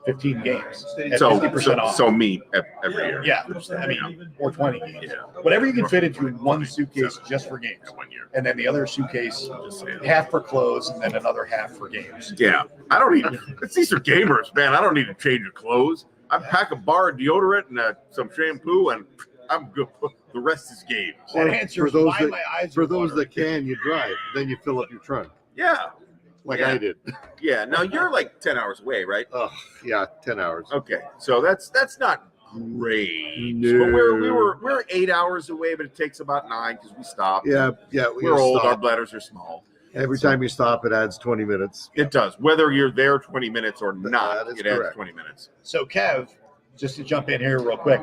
15 games at So 50% off. so meat every year. Yeah, I mean, or 20 games. Yeah. Whatever you can fit into one suitcase just for games. 1 year. And then the other suitcase, Just saying. half for clothes and then another half for games. Yeah, I don't need. These are gamers, man. I don't need to change of clothes. I pack a bar of deodorant and some shampoo, and I'm good. The rest is games. That Or answers for those why that- my eyes For are those watering. that can, you drive. Then you fill up your trunk, Yeah, like Yeah. I did. yeah. Now you're like 10 hours away, right? Oh, yeah, 10 hours. Okay, so that's not great. No. But we're 8 hours away, but it takes about 9 because we stop. Yeah. We're old. Our Stop. bladders are small. Every time you stop, it adds 20 minutes. It does. Whether you're there 20 minutes or not, That is it adds correct. 20 minutes. So, Kev, just to jump in here real quick,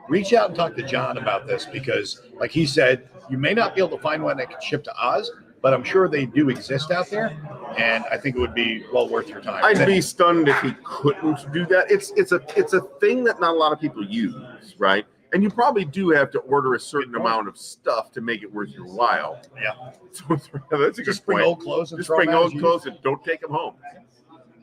reach out and talk to John about this because, like he said, you may not be able to find one that can ship to Oz, but I'm sure they do exist out there, and I think it would be well worth your time. I'd be stunned if he couldn't do that. It's a thing that not a lot of people use, right? And you probably do have to order a certain amount of stuff to make it worth your while. Yeah. So that's a Just good bring point. old clothes and Just throw bring them out old as clothes and don't take them home.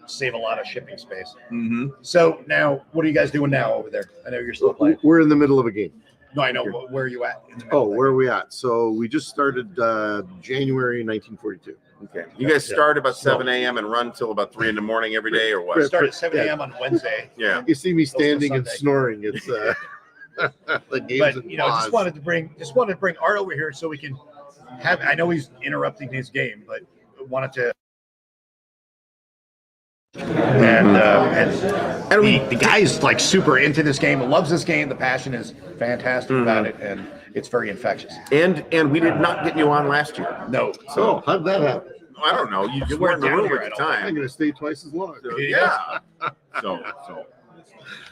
save a lot of shipping space. Mm-hmm. So now, what are you guys doing now over there? I know you're still playing. We're in the middle of a game. No, I know. Where are you at? in the middle Oh, of that? where are we at? So we just started January 1942. Okay. You guys Yeah. start about 7 a.m. and run till about 3 in the morning every day, or what? We start at 7 a.m. on Wednesday. Yeah. You see me standing and Sunday. snoring. It's the game's But in you know, pause. just wanted to bring Art over here so we can have. I know he's interrupting his game, but wanted to. And the guy's like super into this game, loves this game. The passion is fantastic about it, and it's very infectious. And we did not get you on last year. No, So how did that happen? I don't know. You just You weren't in the weren't room down at here, the I don't I'm time. going to stay twice as long. So, Yeah. yeah.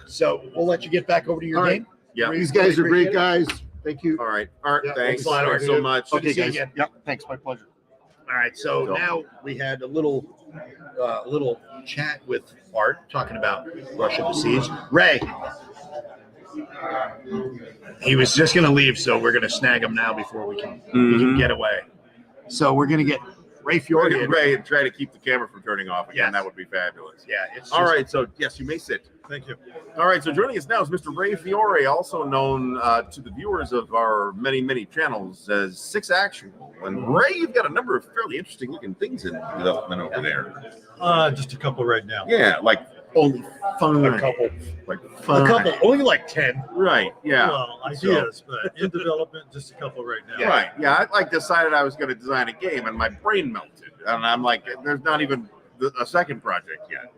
so we'll let you get back over to your All right. game. Yeah. Really These guys are great appreciate it. guys. Thank you. All right. Art, Yeah, thanks thanks a lot, Art. so much. Good to see you again. Yep. Thanks. My pleasure. All right, so So- now we had a little chat with Art talking about Russia besieged. Ray, he was just going to leave, so we're going to snag him now before we can get away. So we're going to get Ray Fiore. Ray, try to keep the camera from turning off again. Yes. That would be fabulous. Yeah, it's All right. So, yes, you may sit. Thank you. All right, so joining us now is Mr. Ray Fiore, also known to the viewers of our many channels as Six Actual. And Ray, you've got a number of fairly interesting looking things in development over there. Just a couple right now. Yeah, like only fun. A couple. Like A fun. couple, only like 10. Right, yeah. Well, ideas, but in development, just a couple right now. Yeah. Right, yeah. I decided I was going to design a game and my brain melted. And I'm like, there's not even a second project yet.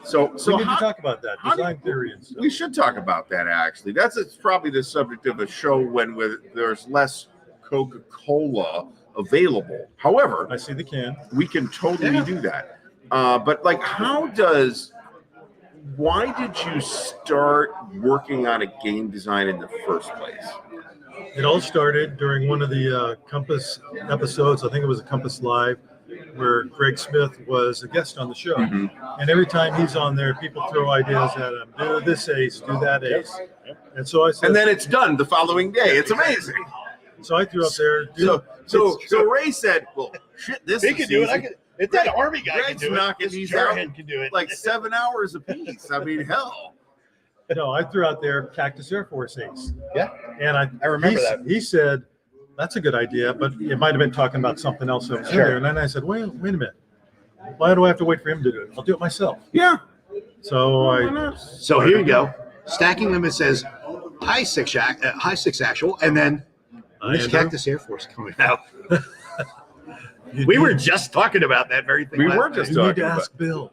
So We need to how, talk about that, how do design you- theory and stuff. we should talk about that actually. It's probably the subject of a show when there's less Coca-Cola available. However, I see the can. we can totally do that. But like, why did you start working on a game design in the first place? It all started during one of the Compass episodes. I think it was a Compass Live, where Greg Smith was a guest on the show. Mhm. And every time he's on there, people throw ideas at him. Do this ace, do that ace. And so I said, And then it's done the following day. It's amazing. so I threw up there. So Ray said, "Well, shit, this He is can do it. easy. If that army guy can Greg's do it, knocking this these jarhead out can do it. like 7 hours apiece. I mean, hell." No, I threw out there Cactus Air Force ace. Yeah. And I remember that. He said, that's a good idea, but it might have been talking about something else over Sure. there. And then I said, wait a minute. Why do I have to wait for him to do it? I'll do it myself. Yeah. So So here you go. Stacking them, it says high six actual, and then there's Andrew? Cactus Air Force coming out. We were just talking about that very thing. We last were night. just You need talking to about. ask Bill.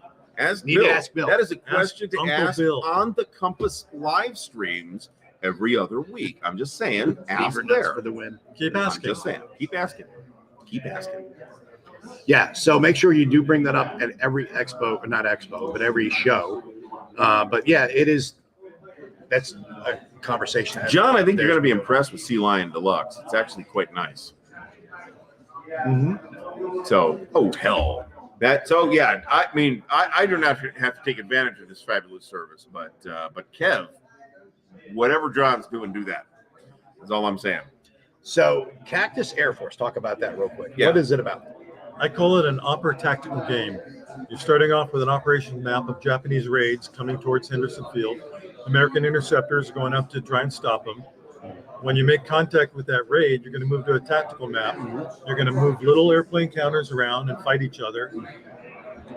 Need to ask Bill. That is a question to Uncle ask Bill. on the Compass live streams every other week. I'm just saying, ask Beaver nuts there. for the win. Keep I'm asking. just saying, keep asking. Keep asking. Yeah, so make sure you do bring that up at every expo, or not expo, but every show. But yeah, it is. That's a conversation. John, I think you're going to be impressed with Sea Lion Deluxe. It's actually quite nice. Mm-hmm. So, oh hell, yeah. I mean, I do not have to take advantage of this fabulous service, but Kev, whatever John's doing, do that. That's all I'm saying. So Cactus Air Force, talk about that real quick. Yeah. What is it about? I call it an opera tactical game. You're starting off with an operation map of Japanese raids coming towards Henderson Field. American interceptors going up to try and stop them. When you make contact with that raid, you're going to move to a tactical map. You're going to move little airplane counters around and fight each other,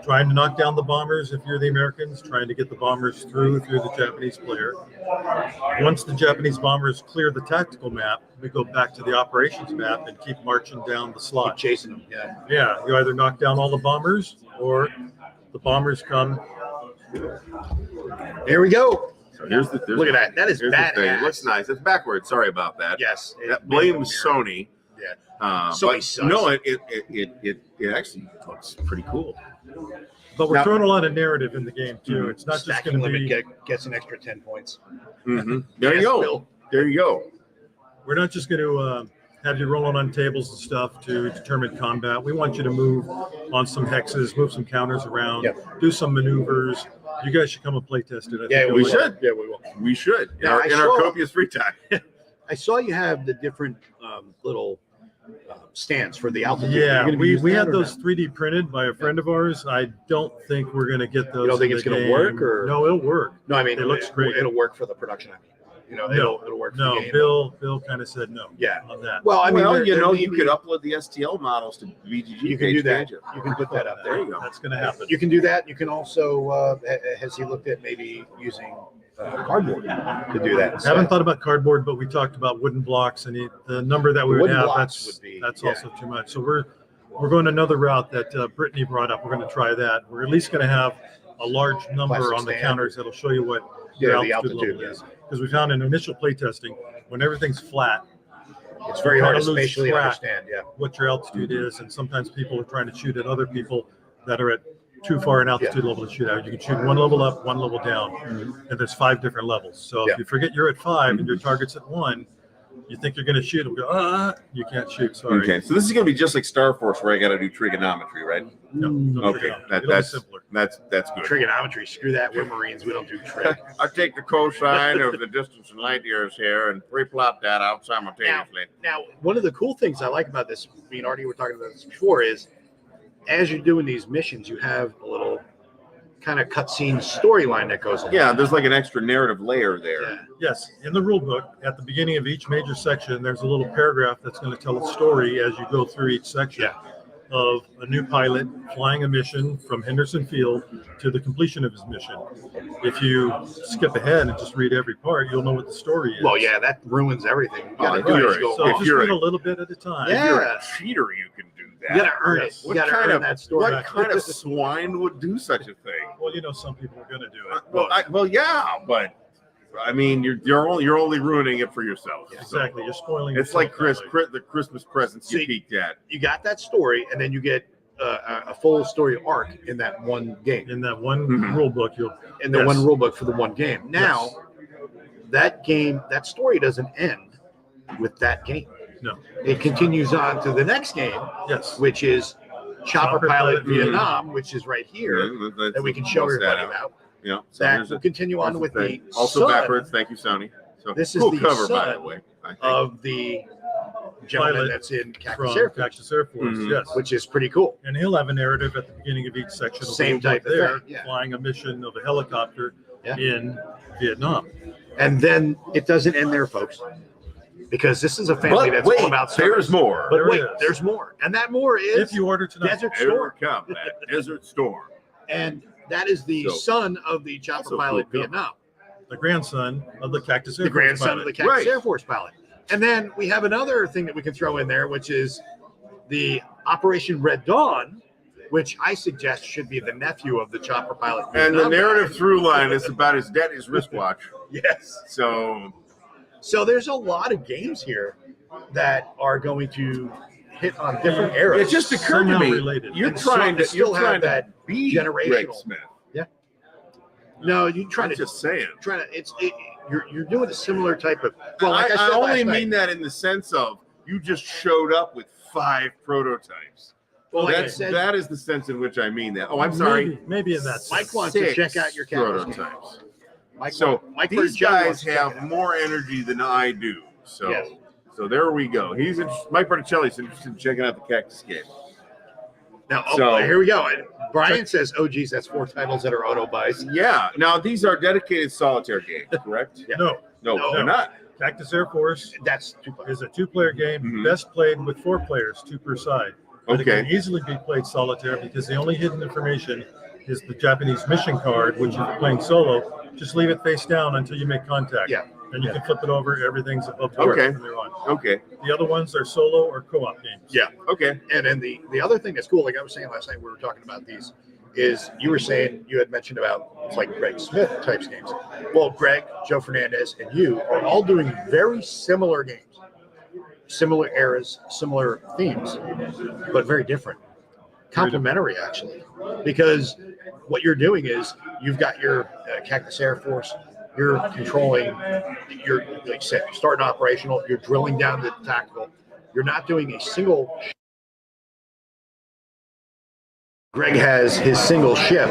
trying to knock down the bombers if you're the Americans, trying to get the bombers through if you're the Japanese player. Once the Japanese bombers clear the tactical map, we go back to the operations map and keep marching down the Keep slot. chasing them. Yeah. Yeah, you either knock down all the bombers or the bombers come. Here we go. So here's the Look at that. That is here's the thing. badass. It looks nice. It's backwards. Sorry about that. Yes. That blames Sony. Yeah. Sony But sucks. no, it actually looks pretty cool. But we're Now- throwing a lot of narrative in the game too. It's not just Stacking going to limit be. gets an extra 10 points. Mm-hmm. There Yes, you go. Bill. There you go. We're not just going to have you rolling on tables and stuff to determine combat. We want you to move on some hexes, move some counters around, Yep. do some maneuvers. You guys should come and play test it. I Yeah, think we you'll like should. Yeah, we will. We should in Now, our, I in our saw- copious free time. I saw you have the different little stands for the it. altitude. Are you Yeah, gonna be we using that had or those no? 3D printed by a friend of ours. I don't think we're going to get those. You don't think in it's the gonna game. work, or- No, it'll work. No, I mean, It looks great. It'll work for the production. I mean, you know, No, it'll work for No, the game. Bill kind of said no. Yeah. On that. Well, I mean, Well, there- you there know, may you be- could upload the STL models to VGG. You can page, do that. can't you? You can put that up There there. you go. That's going to happen. You can do that. You can also, has he looked at maybe using cardboard to do that? instead? Haven't thought about cardboard, but we talked about wooden blocks, and the number that we would Wooden have, blocks that's would be- that's yeah. also too much. So we're going another route that Brittany brought up. We're going to try that. We're at least going to have a large number Plastic on the stand. counters that'll show you what Yeah, your the altitude altitude, level is. Because we found in initial play testing, when everything's flat, It's very hard to Kinda lose spatially track. understand. Yeah. what your altitude is, and sometimes people are trying to shoot at other people that are at too far an altitude level to shoot out. You can shoot one level up, one level down, and there's 5 different levels. So Yeah. if you forget you're at 5 and your target's at 1, you think you're going to shoot and go, you can't shoot. Sorry. Okay, so this is going to be just like Star Force, where I got to do trigonometry, right? No, Okay, that's simpler. that's good. Trigonometry. Screw that. We're Marines. We don't do trig. I take the cosine of the distance in light years here and pre-plot that out simultaneously. Now, one of the cool things I like about this, me and Artie were talking about this before, is as you're doing these missions, you have a little kind of cutscene storyline that goes along. Yeah, there's like an extra narrative layer there. Yeah. Yes, in the rule book, at the beginning of each major section, there's a little paragraph that's going to tell a story as you go through each section of a new pilot flying a mission from Henderson Field to the completion of his mission. If you skip ahead and just read every part, you'll know what the story is. Well, yeah, that ruins everything. You gotta if do you're is go So if on. just you're read a- a little bit at a time. Yeah. If you're a cheater, you can do that. You gotta earn it. Yes. You What gotta kind earn of that story. what kind of swine would do such a thing? Well, you know, some people are going to do it. Well, yeah, but I mean, you're only ruining it for yourself. So Exactly. You're spoiling it's like yourself that way. the Christmas presents you See, peeked at. You got that story, and then you get a full story arc in that one game, In that one Mhm. rule book, you'll in the Yes. one rule book for the one game. Now, that game, that story doesn't end with that game. No. It continues on to the next game, yes. which is Chopper Chopper Pilot Pilot, Vietnam, which is right here that we can show Bust that everybody out. about. Yeah, so That here's will a- continue on here's with thing. the also son backwards. Thank you, Sony. So This is cool the cover, by son the way. I think. of the gentleman Pilot that's in Cactus From Air Force, Cactus Air Force, Mhm. yes. which is pretty cool. And he'll have a narrative at the beginning of each section. Same type of there, thing, yeah. flying a mission of a helicopter Yeah. in Vietnam. And then it doesn't end there, folks, because this is a family But that's wait, all about there's service. more. But There wait, is. there's more, and that more is If you order tonight, Desert Here Storm. come that Desert Storm. And That is the So- son of the chopper Also pilot cool. Vietnam. The grandson of the Cactus Air The Force grandson pilot. of the Cactus Right. Air Force pilot. And then we have another thing that we can throw in there, which is the Operation Red Dawn, which I suggest should be the nephew of the chopper pilot. And the Vietnam narrative guy. through line is about his daddy's wristwatch. Yes. So there's a lot of games here that are going to hit on different eras. it just occurred to Somehow me, related. you're And trying to still you're have trying to that be Greg generational. Smith. No, you try I'm to just saying. you're doing a similar type of. Well, like I, I said only last mean night, that in the sense of you just showed up with 5 prototypes. well, like I That's, said, that is the sense in which I mean that. Oh, I'm sorry. Maybe in that sense. Mike wants to 6 check out your Capitals game. prototypes. Mike, So Mike these Bergello guys wants to check have it out. more energy than I do. So Yes. so there we go. Mike Berticelli's interested in checking out the Cactus game. Now, So- here we go. Brian says, "Oh, geez, that's 4 titles that are auto buys." Yeah. Now these are dedicated solitaire games, correct? Yeah. No, No, No. they're not. Cactus Air Force That's 2 players. is a 2-player game, Mhm. best played with 4 players, 2 per side. But it Okay. can easily be played solitaire because the only hidden information is the Japanese mission card, which if you're playing solo, just leave it face down until you make contact. Yeah. And you can flip it over, everything's above board Okay. from there on. Okay. The other ones are solo or co-op games. Yeah. Okay. And then the other thing that's cool, like I was saying last night, we were talking about these, is you were saying you had mentioned about it's like Greg Smith types games. Well, Greg, Joe Fernandez, and you are all doing very similar games, similar eras, similar themes, but very different. Complementary, actually, because what you're doing is you've got your Cactus Air Force. You're controlling, you're like you said, you're starting operational, you're drilling down to the tactical. You're not doing a single. Greg has his single ship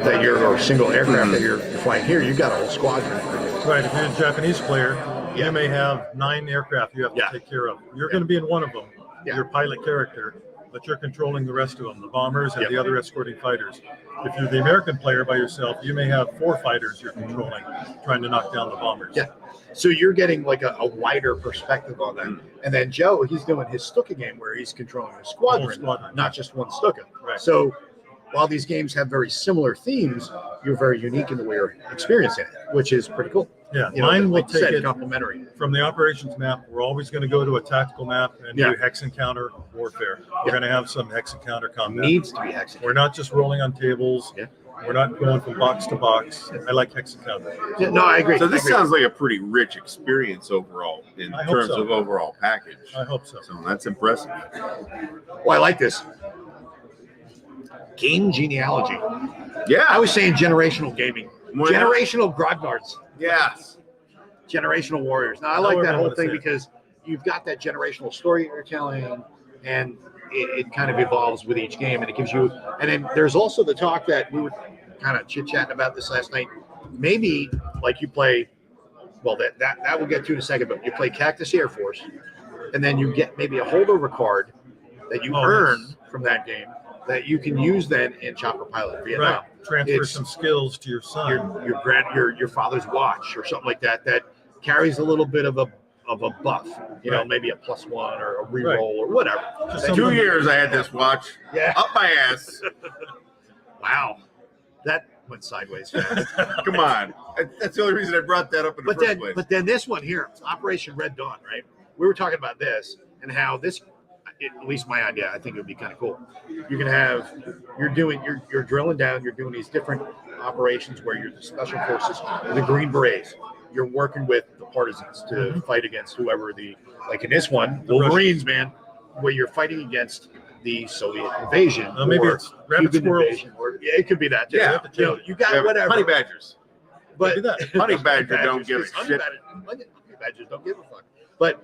that you're, or single aircraft that you're flying here. You've got a whole squadron. Right, if you're a Japanese player, Yeah. you may have 9 aircraft you have to Yeah. take care of. You're going to be in one of them, Yeah. your pilot character, but you're controlling the rest of them, the bombers and Yep. the other escorting fighters. If you're the American player by yourself, you may have 4 fighters you're controlling, trying to knock down the bombers. Yeah. So you're getting like a wider perspective on that. And then Joe, he's doing his Stuka game where he's controlling a Whole squadron, squadron. not just one Stuka. Right. So while these games have very similar themes, you're very unique in the way you're experiencing it, which is pretty cool. Yeah, You know, mine will like you take said, it complementary. from the operations map. We're always going to go to a tactical map and Yeah. do hex encounter warfare. We're Yeah. going to have some hex encounter combat. Needs to be hexagon. We're not just rolling on tables. Yeah. We're not going from box to box. I like hex encounter. Yeah, no, I agree. So this I agree. sounds like a pretty rich experience overall in I hope terms so. of overall package. I hope so. So that's impressive. Well, I like this. Game genealogy. Yeah. I was saying generational gaming. Well, Generational grognards. Yes. Generational warriors. Now, I like However that you whole wanna thing say it. because you've got that generational story you're telling, and it kind of evolves with each game, and it gives you. And then there's also the talk that we were kind of chit-chatting about this last night. Maybe like you play, well, that we'll get to in a second, but you play Cactus Air Force, and then you get maybe a holdover card that you earn from that game that you can use then in Chopper Pilot Vietnam. Right. Transfer It's- some skills to your son. Your father's watch or something like that carries a little bit of a buff, you know, Right. maybe a +1 or a reroll Right. or whatever. Just That- 2 years I had this watch Yeah. up my ass. Wow. That went sideways fast. Come on. That's the only reason I brought that up in the first place. But then this one here, Operation Red Dawn, right? We were talking about this and how this, at least my idea, I think it would be kind of cool. You can have, you're drilling down, you're doing these different operations where you're the special forces, the Green Berets. You're working with the partisans to fight against whoever like in this one, The Wolverines, man, where you're fighting against the Soviet invasion. Maybe or it's rabbit Cuban squirrels. invasion, or yeah, it could be that too. Yeah. You know, you got Yeah, whatever. Honey badgers. But Maybe that. Honey badger don't give a honey shit. badgers don't give a fuck. But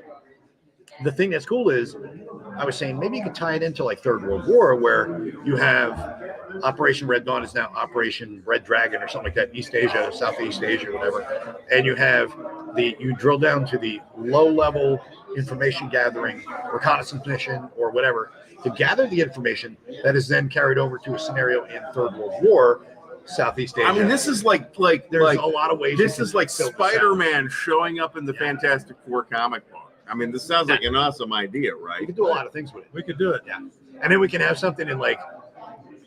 the thing that's cool is, I was saying maybe you could tie it into like Third World War, where you have Operation Red Dawn is now Operation Red Dragon or something like that in East Asia, Southeast Asia, whatever. And you have you drill down to the low level information gathering, reconnaissance mission, or whatever, to gather the information that is then carried over to a scenario in Third World War, Southeast Asia. I mean, this is like there's a lot of ways. this you is can like build this out. Spider-Man showing up in the Fantastic Four comic book. I mean, this sounds like Yeah. an awesome idea, You right? can do a lot of things with it. We could do it. Yeah. And then we can have something in like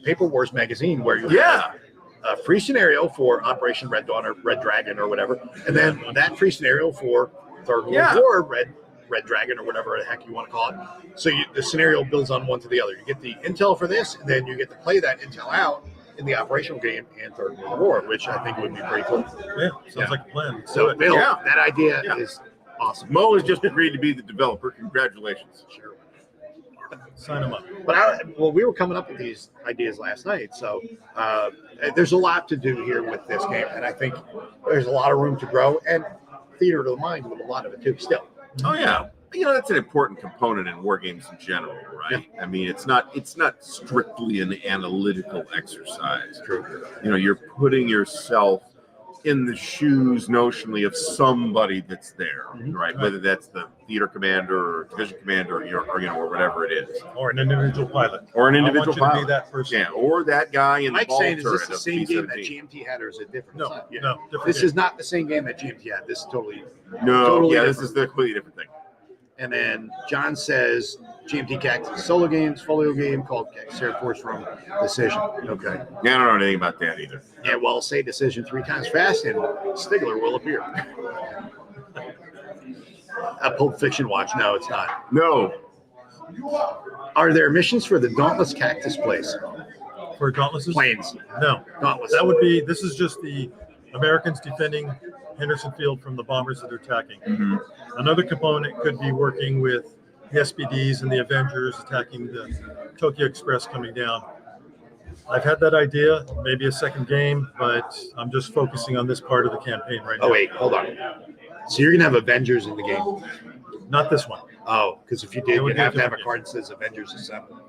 Paper Wars magazine where you Yeah. have a free scenario for Operation Red Dawn or Red Dragon or whatever, and then that free scenario for Third World War Red Dragon or whatever the heck you want to call it. So the scenario builds on one to the other. You get the intel for this, and then you get to play that intel out in the operational game and Third World War, which I think would be pretty cool. Yeah, sounds like a plan. So, Bill, that idea is awesome. Mo has just agreed to be the developer. Congratulations. Sure. Sign them up. But we were coming up with these ideas last night, so there's a lot to do here with this game, and I think there's a lot of room to grow, and theater of the mind with a lot of it too. Still, Oh yeah, that's an important component in war games in general, right? I mean, it's not strictly an analytical exercise. True. You're putting yourself in the shoes notionally of somebody that's there, right? Whether that's the theater commander or division commander or whatever it is, Or an individual pilot. or an individual I want you to pilot. be that person. Yeah, or that guy in the Mike's ball saying, is turret this the of same game that B-17. GMT had, or is it different? No, Yeah. no, different This game. is not the same game that GMT had. This is totally. No, Totally yeah, this different. is the completely different thing. And then John says GMT Cactus solo games, folio game called Cactus Air Force from Decision. Okay. Yeah, I don't know anything about that either. Yeah, well, say Decision 3 times fast, and Stigler will appear. A Pulp Fiction watch. No, it's not. No, Are there missions for the Dauntless Cactus Place? For Dauntlesses? Planes. No. Dauntless. That would be, this is just the Americans defending Henderson Field from the bombers that are attacking. Another component could be working with the SPDs and the Avengers attacking the Tokyo Express coming down. I've had that idea, maybe a second game, but I'm just focusing on this part of the campaign right now. Oh, wait, hold on. So you're going to have Avengers in the game? Not this one. Oh, because if you It did, would you'd be a have to have a different card that says Avengers Assemble.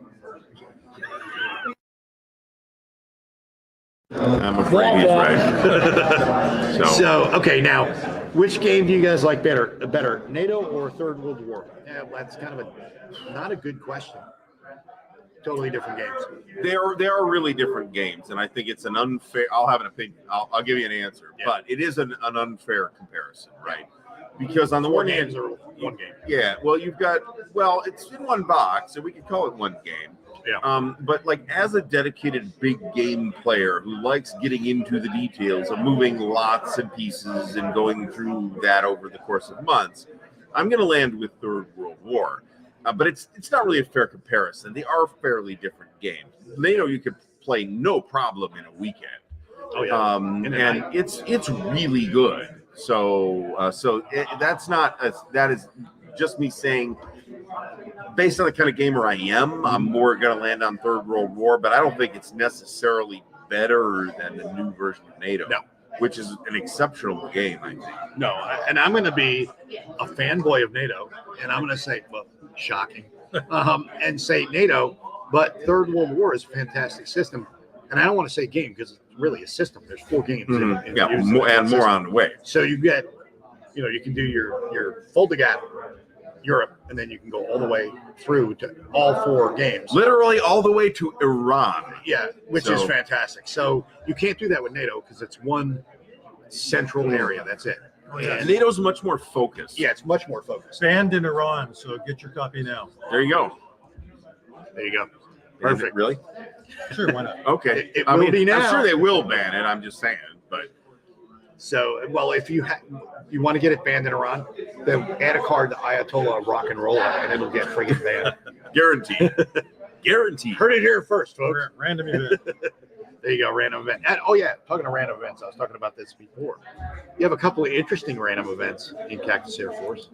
I'm afraid he's right. So, okay, now, which game do you guys like better, NATO or Third World War? Yeah, well, that's kind of not a good question. Totally different games. They are really different games, and I think it's an unfair. I'll have an opinion. I'll give you an answer, but it is an unfair comparison, right? Because on the Four one hand, games or one game. yeah, it's in one box, so we could call it one game. Yeah. But like as a dedicated big game player who likes getting into the details of moving lots and pieces and going through that over the course of months, I'm going to land with Third World War. But it's not really a fair comparison. They are fairly different games. NATO you could play no problem in a weekend. Oh, yeah. And it's really good. So that is just me saying, based on the kind of gamer I am, I'm more going to land on Third World War, but I don't think it's necessarily better than the new version of NATO, which is an exceptional game, I think. No, and I'm going to be a fanboy of NATO, and I'm going to say, well, shocking, and say NATO, but Third World War is a fantastic system. And I don't want to say game because it's really a system. There's 4 games. More on the way. So you get, you can do your Fold-A-Gap Europe, and then you can go all the way through to all 4 games. Literally all the way to Iran. Yeah, which is fantastic. So you can't do that with NATO because it's one central area. That's it. Yeah, and NATO's much more focused. Yeah, it's much more focused. Banned in Iran, so get your copy now. There you go. There you go. Perfect. Really? Sure, why not? Okay. It will be now. I'm sure they will ban it. I'm just saying. But so, well, if you want to get it banned in Iran, then add a card to Ayatollah Rock and Roll, and it'll get friggin' banned. guaranteed. Guaranteed. Heard it here first, folks. Random event. There you go, random event. And, oh, yeah, talking to random events, I was talking about this before. You have a couple of interesting random events in Cactus Air Force.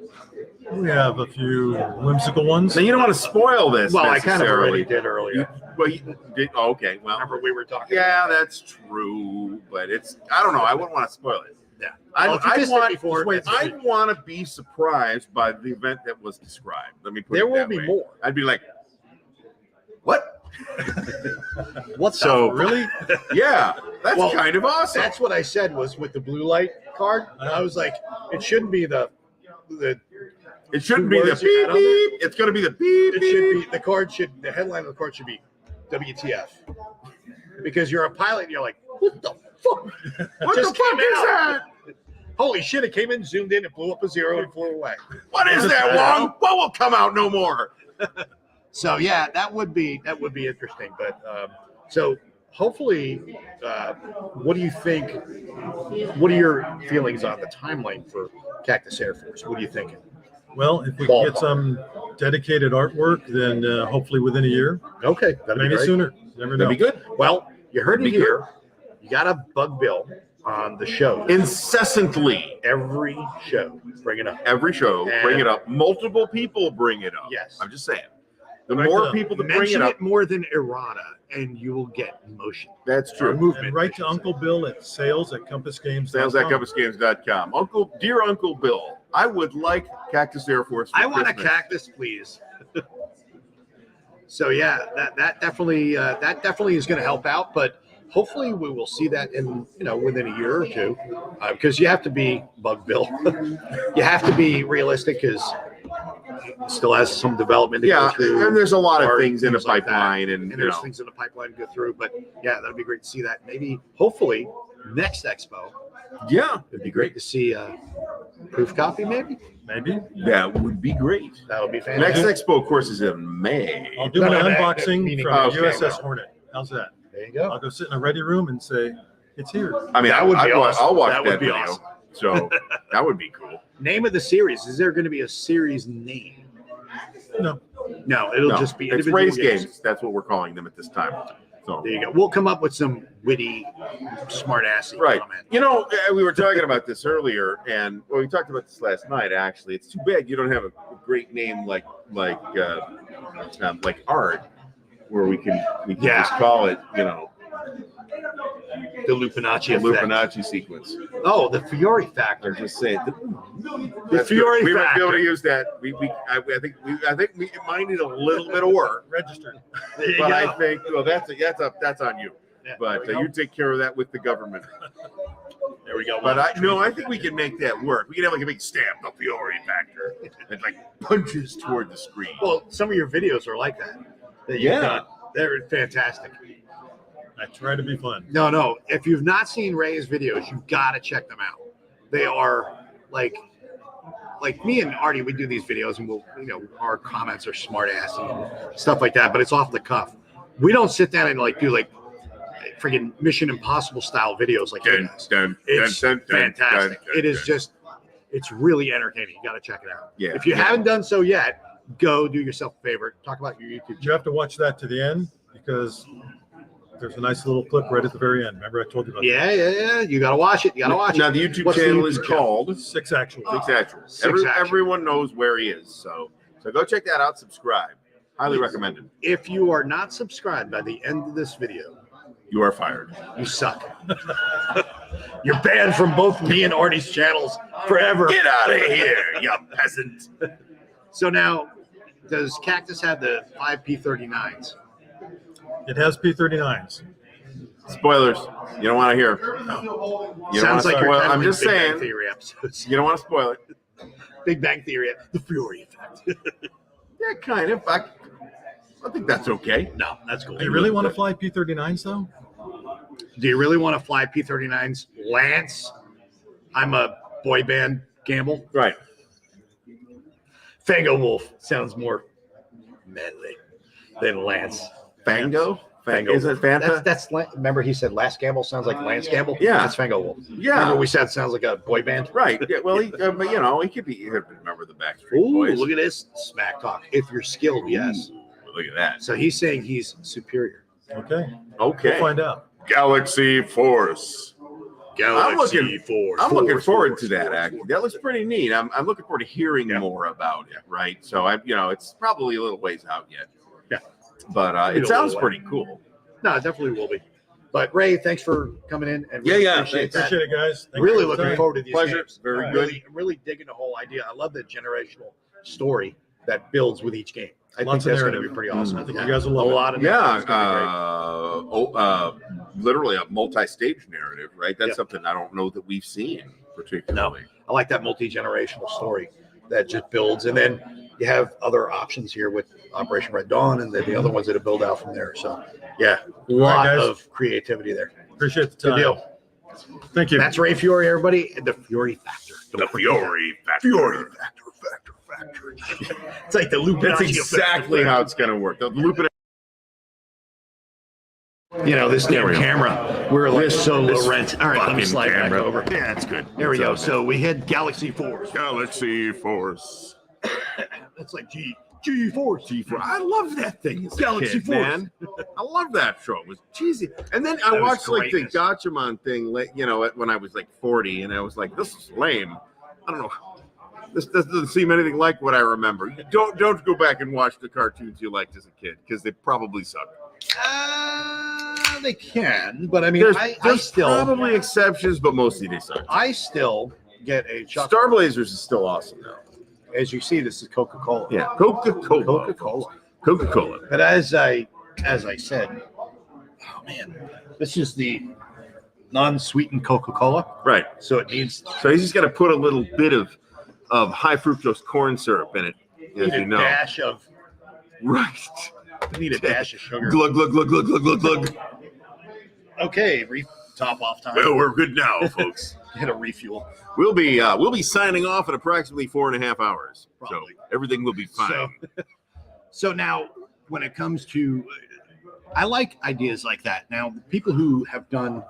We have a few whimsical ones. Now, you don't want to spoil this. Well, I kind of necessarily. already did earlier. You did. Oh, okay. Well, Remember we were talking. yeah, that's true. But I don't know. I wouldn't want to spoil it. Yeah. I Well, if you missed it before, I want to be surprised by the event that was described. Let me put there it will that be way. more. I'd be like, what? What's So Really? Yeah, that's Well, kind of awesome. That's what I said was with the blue light card. I was like, it shouldn't be the It shouldn't be the words you beep add on there. beep. It's going to be the beep it beep. should be the headline of the card should be WTF, because you're a pilot and you're like, what the fuck? What just the fuck came is out. that? Holy shit! It came in, zoomed in, it blew up a 0 and flew away. What is that, Wong? What will come out no more? So yeah, that would be interesting. But so hopefully, what do you think? What are your feelings on the timeline for Cactus Air Force? What are you thinking? Well, if we can get some dedicated artwork, then hopefully within a year. Okay, that'd Maybe be great. sooner. Never know. That'd be good. Well, you heard That'd it be here. You got to bug Bill on the show. Incessantly. Every show, bring it up. Every show, And- bring it up. Multiple people bring it up. Yes. I'm just saying. The Right more up. people that bring Mention it it up, more than errata, and you will get motion. that's Or true. movement. And write to Uncle Bill at sales@compassgames.com. Sales@compassgames.com. Dear Uncle Bill, I would like Cactus Air Force for I want Christmas. a cactus, please. So yeah, that definitely is going to help out, but hopefully we will see that in within a year or two, because you have to be bug Bill. You have to be realistic because he still has some development to Yeah, go through. and there's a lot of art, things in the things like that. pipeline, and And there's things in the pipeline to go through, but yeah, that'd be great to see that. Maybe, hopefully, next expo, yeah, it'd be great to see a proof copy. Maybe Maybe. that would be great. that would be Next fantastic. expo, of course, is in May. I'll do No, my no, that unboxing meaning- from Okay, USS well. Hornet. How's that? There you go. I'll go sit in a ready room and say, it's here. I mean, That would be I'll awesome. watch That that, would be video. awesome. So that would be cool. Name of the series? Is there going to be a series name? No. No, it'll No, just be it's individual race games. That's what we're calling them at this time. So There you go. We'll come up with some witty, smart-assy right. comment. You know, we were talking about this earlier, and well, we talked about this last night. Actually, it's too bad you don't have a great name like Art, where we can Yeah. just call it, The Lupinacci the effect. Lupinacci sequence. Oh, the Fiore factor. Or just say it. The Fiore We might be factor. able to use that. I think it might need a little bit of work, Registered. There you but go. I think that's on you. Yeah, But there we you go. take care of that with the government. There we go. But I think we can make that work. We can have like a big stamp, the Fiore factor, that like punches toward the screen. Well, some of your videos are like that. That you've Yeah. done. They're fantastic. I try to be fun. No. If you've not seen Ray's videos, you've got to check them out. They are like me and Ardy, we do these videos and our comments are smart assy and stuff like that, but it's off the cuff. We don't sit down and do freaking Mission Impossible style videos like he does. It's fantastic. It is just, it's really entertaining. You got to check it out. Yeah. If you haven't done so yet, go do yourself a favor. Talk about your YouTube You channel. have to watch that to the end because there's a nice little clip right at the very end. Remember I told you about Yeah. You got to watch it. You got to watch Now it. the YouTube What's the channel is YouTube channel? called that? 6 actual. Six Actual. Six Actual. Everyone knows where he is, so go check that out. Subscribe. Highly recommended. If you are not subscribed by the end of this video, You are fired. you suck. You're banned from both me and Artie's channels forever. Get out of here, you peasant. So now, does Cactus have the 5P39s? It has P39s. Spoilers. You don't want to hear. You don't Sounds wanna like you're spoil- kind I'm of just Big Bang saying. Theory episodes. You don't want to spoil it. Big Bang Theory, the Fury effect. Yeah, kind of. I think that's okay. No, that's cool. Do you really want to fly P39s though? Do you really want to fly P39s? Lance, I'm a boy band gamble. Right. Fango Wolf sounds more manly than Lance. Fango? Fango. Is it Fanta? That's remember he said Last Gamble sounds like Lance Gamble? Yeah. That's Fango Wolf. Yeah. Remember we said sounds like a boy band? Right. Yeah, well, he could be. He could remember the Backstreet Ooh, Boys. look at this smack talk. If you're skilled, yes. Look at that. So he's saying he's superior. Okay. Okay. We'll find out. Galaxy Force. Galaxy Force. I'm looking Force, forward Force, to that. Force, Actually, Force. that looks pretty neat. I'm looking forward to hearing Yeah. more about it. Right. So it's probably a little ways out yet. Yeah. But Maybe it a sounds little pretty cool. No, it definitely will be. But Ray, thanks for coming in. And Yeah, really yeah, appreciate that. Appreciate it, guys. Thank Really you for the looking time. forward to these Pleasure. games. Very I'm good. really digging the whole idea. I love the generational story that builds with each game. I Lots think of that's going to narrative. be pretty awesome. I think you guys will love a it. lot of Yeah. narrative is gonna be great. Literally a multi-stage narrative. Right. That's Yeah. something I don't know that we've seen particularly. I like that multi-generational story that just builds, and then you have other options here with Operation Red Dawn, and then the other ones that build out from there. So, yeah, a lot guys. of creativity there. Appreciate the Good time. deal. Thank you. That's Ray Fury, everybody. And the Fury Factor. The Fiore factor. Fury Factor. It's like the Lupinacci That's effect. exactly how it's going to work. The Lupin You know, this damn camera. We're like so this low rent. All right, let me fucking slide back camera. over. Yeah, that's good. There we go. So we had Galaxy Force. Galaxy Force. That's like G Force. G4. I love that thing. As a Galaxy kid, Force. man. I love that show. It was cheesy. And then I That was watched like the greatness. Gachamon thing, like, you know, when I was like 40, and I was like, this is lame. I don't know. This doesn't seem anything like what I remember. Don't go back and watch the cartoons you liked as a kid, because they probably suck. They can, but I mean, There's still probably exceptions, but mostly they suck. I still get a chocolate. Star Blazers is still awesome though. As you see, this is Coca-Cola. Yeah, Coca-Cola. Coca-Cola. But as I said, oh man, this is the non-sweetened Coca-Cola. Right. So it needs So he's just got to put a little bit of high fructose corn syrup in it, as a you know. dash of Right. need a dash of sugar. Glug glug glug glug glug glug glug. Okay, top off time. Well, we're good now, folks. Get a refuel. We'll be signing off in approximately 4.5 hours. Probably. So everything will be fine. So now, when it comes to, I like ideas like that. Now, the people who have done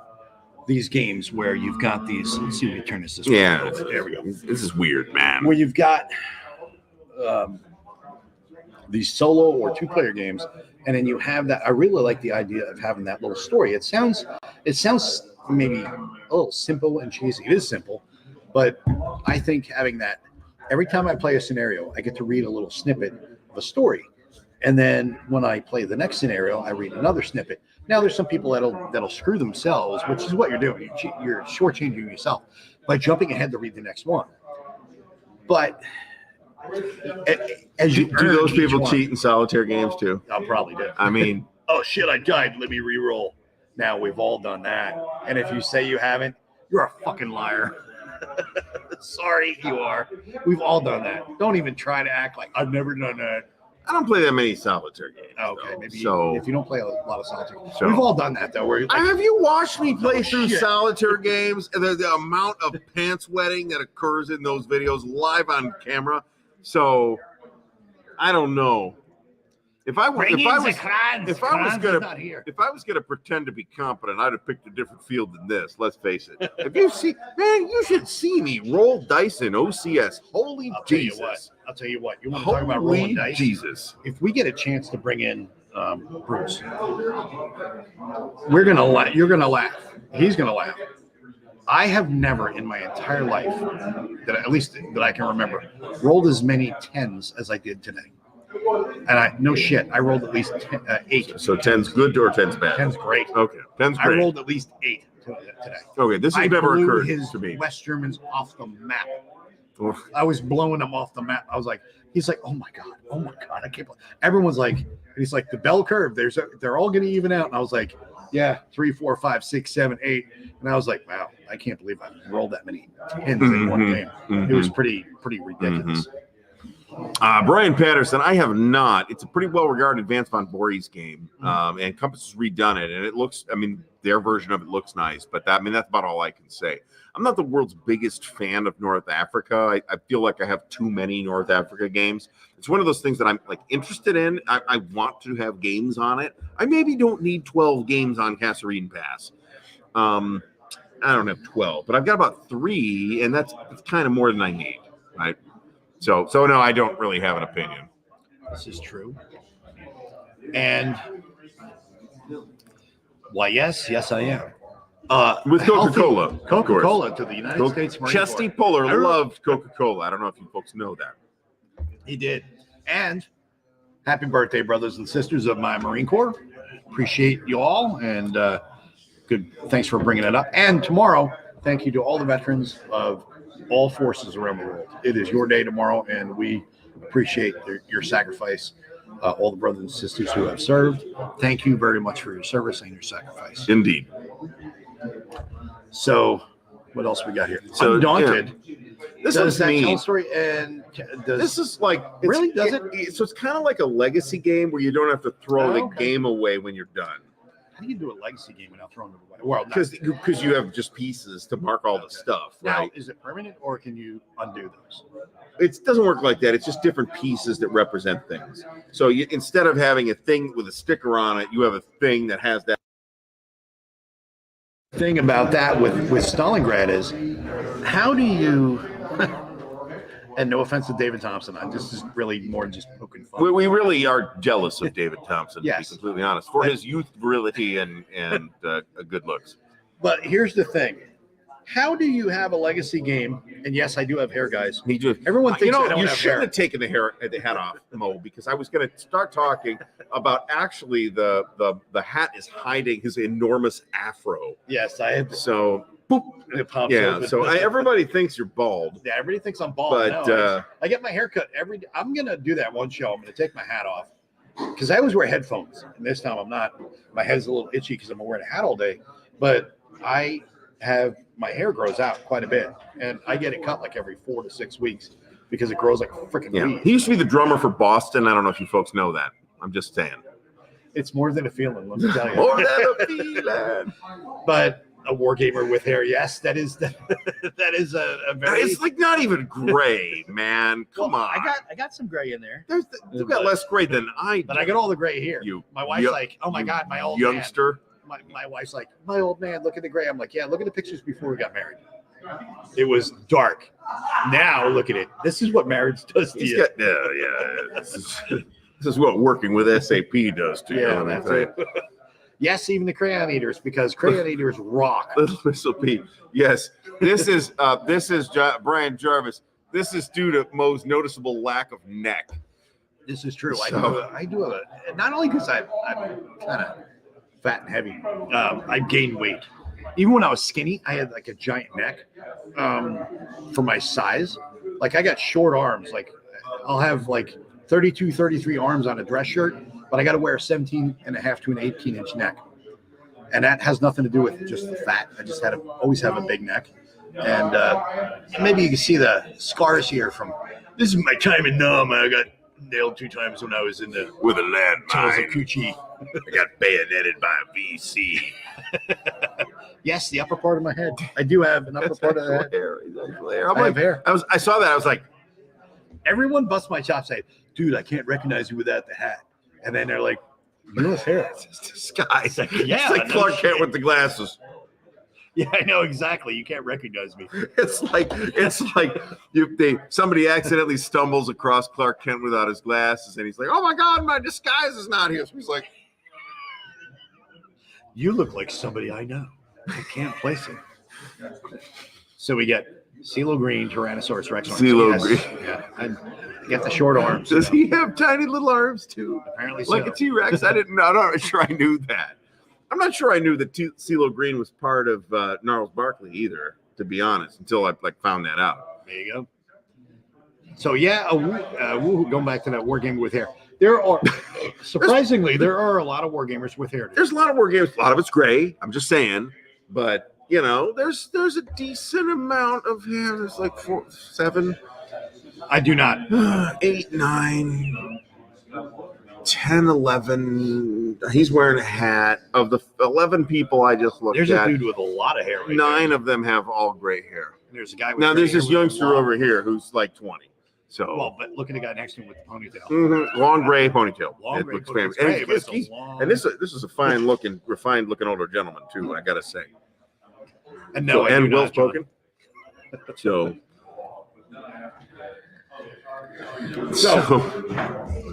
these games where you've got these. Let's see if we turn this way. Yeah. There we go. This is weird, man. Where you've got these solo or two-player games, and then you have that. I really like the idea of having that little story. It sounds maybe a little simple and cheesy. It is simple, but I think having that every time I play a scenario, I get to read a little snippet of a story, and then when I play the next scenario, I read another snippet. Now, there's some people that'll screw themselves, which is what you're doing. You're shortchanging yourself by jumping ahead to read the next one. But as you do those people cheat in solitaire games too? I'll probably do. I mean, Oh shit, I died. Let me re-roll. Now we've all done that. And if you say you haven't, you're a fucking liar. Sorry, you are. We've all done that. Don't even try to act like I've never done that. I don't play that many solitaire games. Okay, though. maybe So if you don't play a lot of solitaire. So- We've all done that though. Where have you watched me play through shit. solitaire games and the amount of pants wetting that occurs in those videos live on camera? So I don't know. If I was gonna pretend to be competent, I'd have picked a different field than this. Let's face it. If you see, man, you should see me roll dice in OCS. Holy Jesus! I'll tell you what. You want to talk about rolling dice? Jesus! If we get a chance to bring in Bruce, we're gonna laugh. You're gonna laugh. He's gonna laugh. I have never in my entire life, that I can remember, rolled as many 10s as I did today. And I rolled at least 8. So 10's good or 10's bad? 10's great. Okay, 10's I great. rolled at least 8 today. Okay, this has I never blew occurred his to me. West Germans off the map. Oof. I was blowing them off the map. I was like, he's like, oh my god, I can't believe. Everyone's like, and he's like, the bell curve. They're all going to even out. And I was like, yeah, 3, 4, 5, 6, 7, 8. And I was like, wow, I can't believe I rolled that many 10s in one game. It was pretty ridiculous. Brian Patterson, I have not. It's a pretty well-regarded Advanced von Voorhees game, and Compass has redone it, and it looks. I mean, their version of it looks nice, but that's about all I can say. I'm not the world's biggest fan of North Africa. I feel like I have too many North Africa games. It's one of those things that I'm like interested in. I want to have games on it. I maybe don't need 12 games on Kasserine Pass. I don't have 12, but I've got about 3, and that's kind of more than I need, right? So no, I don't really have an opinion. This is true. And why, yes, I am. With Coca-Cola. of course. Coca-Cola to the United States Marine Chesty Corps. Puller loved Coca-Cola. I don't know if you folks know that. He did. And happy birthday, brothers and sisters of my Marine Corps. Appreciate you all, and good. Thanks for bringing it up. And tomorrow, thank you to all the veterans of all forces around the world. It is your day tomorrow, and we appreciate your sacrifice. All the brothers and sisters who have served, thank you very much for your service and your sacrifice. Indeed. So, what else we got here? So, Undaunted. Yeah. This Does one's that neat. tell a story? And This is like Really? Does it? So it's kind of like a legacy game where you don't have to throw the Okay. game away when you're done. How do you do a legacy game without throwing it away? Well, Because you have just pieces to mark all the stuff, now, right? is it permanent or can you undo those? It doesn't work like that. It's just different pieces that represent things. So instead of having a thing with a sticker on it, you have a thing that has that thing about that with Stalingrad is, how do you? And no offense to David Thompson, this is really more just poking fun. We really are jealous of David Thompson, Yes. to be completely honest, for his youth, virility, and good looks. But here's the thing: how do you have a legacy game? And yes, I do have hair, guys. He just, Everyone thinks I don't you have shouldn't hair. have taken the hat off, Mo, because I was going to start talking about actually the hat is hiding his enormous afro. Yes, I have. So Boop, and it pops yeah, open. so everybody thinks you're bald. Yeah, everybody thinks I'm bald. But, No, I get my hair cut every day. I'm gonna do that one show. I'm gonna take my hat off because I always wear headphones, and this time I'm not. My head's a little itchy because I'm wearing a hat all day. But I have my hair grows out quite a bit, and I get it cut like every 4 to 6 weeks because it grows like a freaking weed. He used to be the drummer for Boston. I don't know if you folks know that. I'm just saying. It's more than a feeling, let me tell you. More than a feeling. But a wargamer with hair, yes, that is that is a very. It's like not even gray, man. Come on. I got some gray in there. You got less gray than I do. But I got all the gray here. My wife's like, oh my God, my old youngster. Man. My wife's like, my old man, look at the gray. I'm like, yeah, look at the pictures before we got married. It was dark. Now look at it. This is what marriage does to you. This is what working with SAP does to you. Yeah, that's it. Yes, even the crayon eaters, because crayon eaters rock. Little Missile P. Yes, this is Brian Jarvis. This is due to Mo's noticeable lack of neck. This is true. So- I do have a, not only because I'm kind of fat and heavy, I gained weight. Even when I was skinny, I had like a giant neck for my size. Like I got short arms. Like I'll have like 32, 33 arms on a dress shirt, but I got to wear a 17 and a half to an 18-inch neck. And that has nothing to do with just the fat. I just always have a big neck. And maybe you can see the scars here from, this is my time in Nam. I got nailed 2 times when I was in the With a landmine. Coochie. I got bayoneted by a VC. Yes, the upper part of my head. I do have an upper part of the head. Hair. I have hair. I saw that. I was like, Everyone busts my chops saying, dude, I can't recognize you without the hat. And then they're like, you have hair. it's disguise. Yeah, It's like no Clark shit. Kent with the glasses. Yeah, I know exactly. You can't recognize me. It's like somebody accidentally stumbles across Clark Kent without his glasses, and he's like, "Oh my God, my disguise is not here." So he's like, You look like somebody I know. I can't place it. So we get CeeLo Green, Tyrannosaurus Rex. CeeLo Green. Yeah, I get the short arms. "Does he have tiny little arms too, Apparently like so. a T-Rex?" I'm not sure I knew that. I'm not sure I knew that CeeLo Green was part of Gnarls Barkley either, to be honest, until I found that out. There you go. So yeah, going back to that wargaming with hair. There are surprisingly there are a lot of wargamers with hair. There's a lot of war games. A lot of it's gray. I'm just saying, but there's a decent amount of hair. There's like 4, 7, I do not. 8, 9, 10, 11. He's wearing a hat. Of the 11 people I just looked There's at, a dude with a lot of hair. Right 9 of them have all gray hair. There's a guy. With Now gray there's hair this with a youngster long- over here who's like 20. So Well, but look at the guy next to him with the ponytail. long gray ponytail. Long It gray looks ponytail. It's fantastic. gray, but it's a He's- long- and this is a fine looking, refined looking older gentleman too. I gotta say. And no, I do and well not, John. spoken. So So,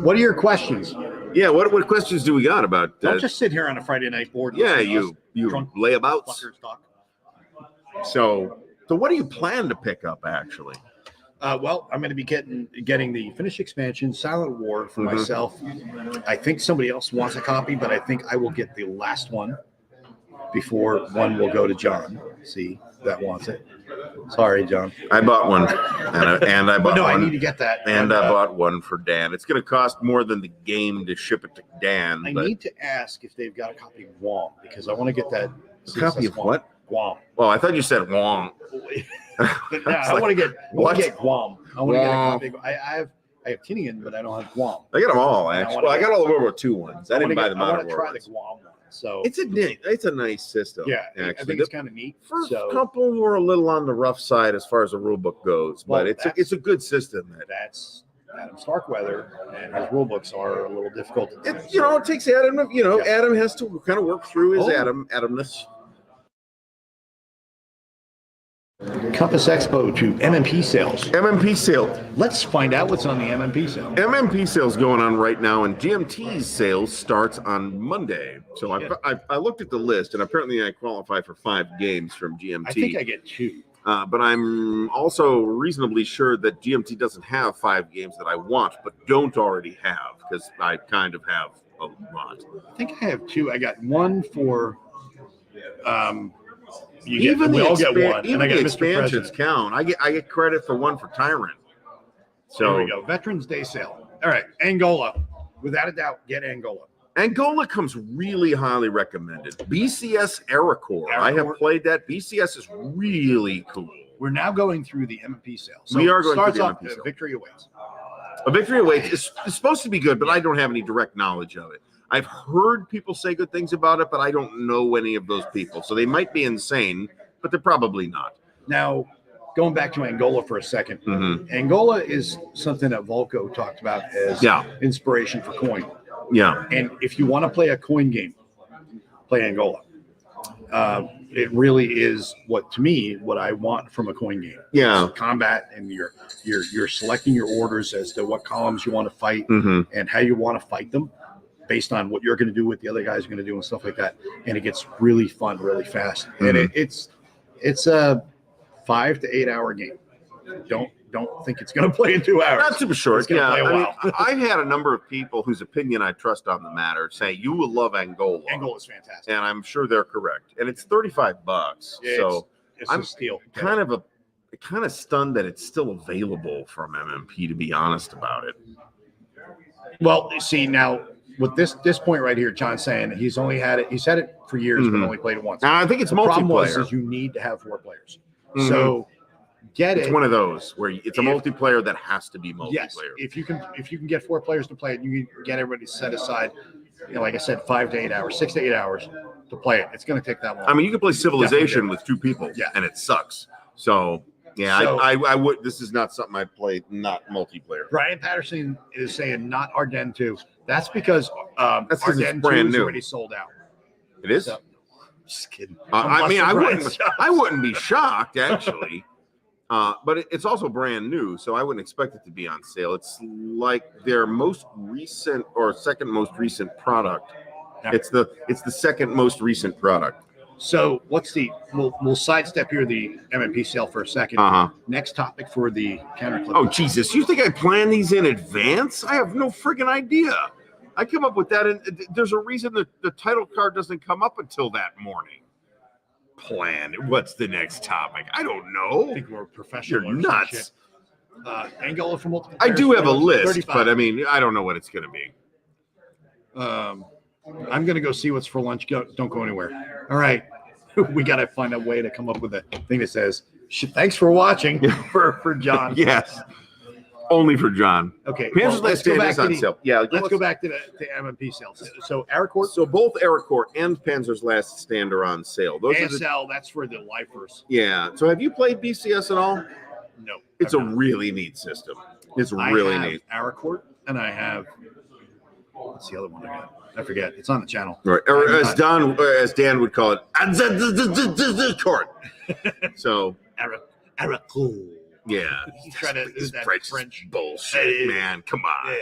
what are your questions? yeah, what questions do we got about? Don't just sit here on a Friday night board. Yeah, listening to us you drunk layabouts. fuckers talk. So what do you plan to pick up actually? Well, I'm going to be getting the finished expansion, Silent War, for Mhm. myself. I think somebody else wants a copy, but I think I will get the last one before one will go to John. See, that wants it. Sorry, John. I bought one, and I But bought no, I one, need to get that. and I bought one for Dan. It's going to cost more than the game to ship it to Dan. I but need to ask if they've got a copy of Guam because I want to get that. a copy of what? Guam. Well, I thought you said Wong. But no, I was I like, want to get what? Guam. I want to get a Guam. copy. I have Tinian, but I don't have Guam. I got them all I actually. wanna Well, I get- got all the World War II ones. I didn't buy the I Modern want to War try the ones. Guam one. So It's a nice system. yeah, I actually. think it's kind of neat. First So couple were a little on the rough side as far as the rule book goes, but Well, it's a good system. that's Adam Starkweather, and his rule books are a little difficult. It takes Adam. Yeah. Adam has to kind of work through his Oh. Adamness. Compass Expo to MMP sales. MMP sale. Let's find out what's on the MMP sale. MMP sales going on right now, and GMT's sales starts on Monday. So I looked at the list, and apparently I qualify for 5 games from GMT. I think I get 2. But I'm also reasonably sure that GMT doesn't have 5 games that I want, but don't already have, because I kind of have a lot. I think I have 2. I got 1 for. Even we the, all get 1, even and I the got Mr. expansions President. count. I get credit for 1 for Tyrant. So There we go. Veterans Day sale. All right, Angola. Without a doubt, get Angola. Angola comes really highly recommended. BCS Aracore. I have played that. BCS is really cool. We're now going through the MMP sale. So We are going starts through the off, MMP sale. Victory awaits. A Victory Awaits is supposed to be good, but I don't have any direct knowledge of it. I've heard people say good things about it, but I don't know any of those people. So they might be insane, but they're probably not. Now, going back to Angola for a second. Angola is something that Volko talked about as inspiration for coin. Yeah. And if you want to play a coin game, play Angola. It really is what I want from a coin game. Yeah. It's combat, and you're selecting your orders as to what columns you want to fight and how you want to fight them, based on what you're going to do, what the other guys are going to do, and stuff like that. And it gets really fun, really fast. And it's a 5 to 8 hour game. Don't think it's going to play in 2 hours. Not super short. It's going to play a while. I've had a number of people whose opinion I trust on the matter say you will love Angola. Angola's fantastic, and I'm sure they're correct. And it's $35, yeah, so it's I'm a steal. kind of stunned that it's still available from MMP. To be honest about it. Well, see now with this point right here, John's saying that he's had it for years, but only played it once. Now, I think it's the problem multiplayer. is you need to have 4 players. So get it's it. one of those where it's a multiplayer that has to be multiplayer. Yes, if you can get 4 players to play it, you can get everybody set aside. Like I said, 5 to 8 hours, 6 to 8 hours to play it. It's going to take that long. I mean, you can play Civilization with 2 people, and it sucks. So yeah, I would. This is not something I play. Not multiplayer. Brian Patterson is saying not Ardennes 2. That's because That's Ardennes 2 brand is new. already sold out. It is. So, just kidding. I mean, Brian's I wouldn't be shocked actually. But it's also brand new, so I wouldn't expect it to be on sale. It's like their most recent or second most recent product. Yeah. It's the second most recent product. So we'll sidestep here the MMP sale for a second. Next topic for the counterclip. Oh Jesus! You think I plan these in advance? I have no friggin' idea. I come up with that, and there's a reason that the title card doesn't come up until that morning. Plan. What's the next topic? I don't know. I think we're professional. You're nuts. Angola for multiple. I do have a list, 35. but I mean, I don't know what it's going to be. I'm going to go see what's for lunch. Don't go anywhere. All right. We got to find a way to come up with a thing that says, thanks for watching for John. Yes. Only for John. Okay. Panzer's Last Stand is on sale. Yeah. Let's go back to the MMP sales. So Aracore. So both Aracore and Panzer's Last Stand are on sale. Those are ASL, that's for the lifers. Yeah. So have you played BCS at all? No. It's a really neat system. It's really neat. Aracore, and I have, what's the other one I got? I forget. It's on the channel. Right. Or as Dan would call it, court. So Aracore. Yeah, He's trying to do that French bullshit, man. Come on.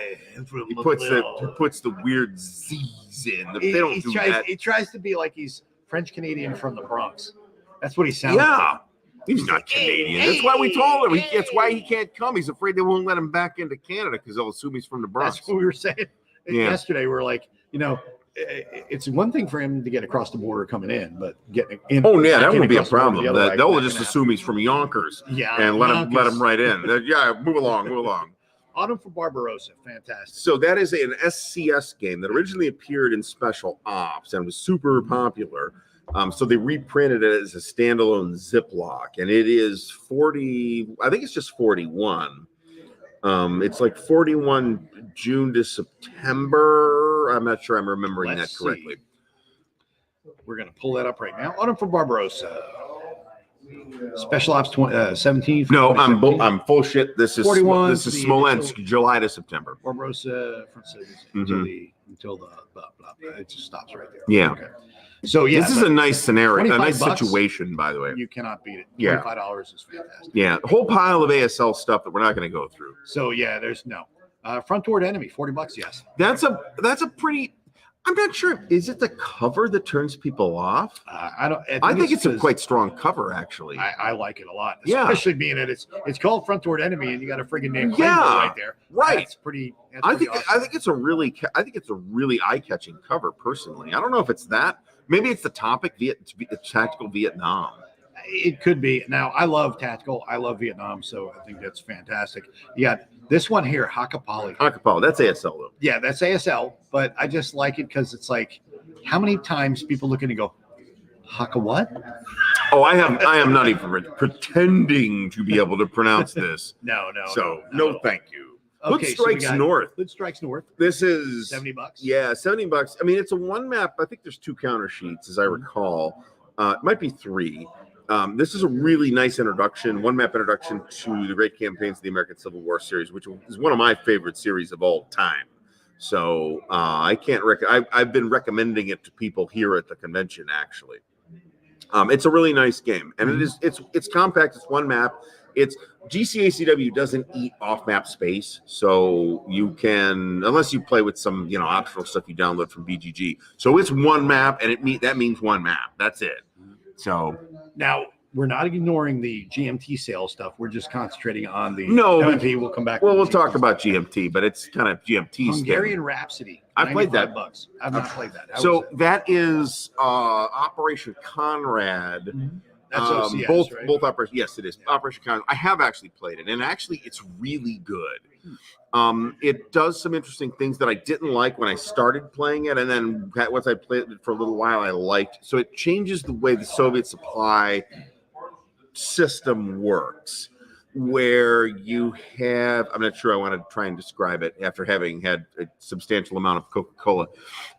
He puts the weird Z's in. They don't do that. He tries to be like he's French Canadian from the Bronx. That's what he sounds like. Yeah. He's not Canadian. That's why we told him. That's why he can't come. He's afraid they won't let him back into Canada because they'll assume he's from the Bronx. That's what we were saying yesterday. We were like, it's one thing for him to get across the border coming in, but getting in. Oh yeah, that wouldn't be a problem. They'll just happen. assume he's from Yonkers. Yeah, and let him right in. Yeah, move along. Autumn for Barbarossa, fantastic. So that is an SCS game that originally appeared in Special Ops and was super popular. So they reprinted it as a standalone Ziploc, and it is 40. I think it's just 41. It's like 41 June to September. I'm not sure I'm remembering that correctly. We're going to pull that up right now. Autumn for Barbarossa. Special Ops 17. No, 2017. I'm full shit. This is 41 this is the Smolensk, initial- July to September. Barbarossa front cities until the blah, blah, blah. It just stops right there. Yeah. Okay. So yeah, This is a nice scenario, a 25 nice bucks, situation, by the way. you cannot beat it. Yeah. $25 is fantastic. Yeah, a whole pile of ASL stuff that we're not going to go through. So yeah, there's no front toward enemy, $40. Yes. That's a pretty. I'm not sure. Is it the cover that turns people off? I think it's a 'cause quite strong cover, actually. I like it a lot, Yeah. especially being that it's called front toward enemy, and you got a friggin' name Yeah, right there. right. That's pretty. That's I pretty think awesome. it's a really eye-catching cover. Personally, I don't know if it's that. Maybe it's the topic, tactical Vietnam. It could be. Now, I love tactical. I love Vietnam, so I think that's fantastic. You got this one here, Hakapali. Acapella, that's ASL though. Yeah, that's ASL, but I just like it because it's like, how many times people look in and go, Haka what? Oh, I am not even pretending to be able to pronounce this. No. So no, thank you. Okay, Hood so we Strikes got North. Hood Strikes North. This is $70. Yeah, $70. I mean, it's a one map. I think there's 2 counter sheets, as I recall. It might be 3. This is a really nice introduction, one map introduction to the great campaigns of the American Civil War series, which is one of my favorite series of all time. So I can't I've been recommending it to people here at the convention. Actually, it's a really nice game, and it's compact. It's one map. It's GCACW doesn't eat off-map space, so you can, unless you play with some optional stuff you download from BGG. So it's one map, and that means one map. That's it. So Now, we're not ignoring the GMT sales stuff. We're just concentrating on the MMP. We'll come back. Well, to we'll the talk GMT. about GMT, but it's kind of GMT's Hungarian Rhapsody. I played that. $95. I've not played that. How So was it? that is Operation Conrad. That's OCS, right? Both operations. Yes, it is Operation Conrad. I have actually played it, and actually, it's really good. It does some interesting things that I didn't like when I started playing it, and then once I played it for a little while, I liked. So it changes the way the Soviet supply system works, where you have, I'm not sure I want to try and describe it after having had a substantial amount of Coca-Cola.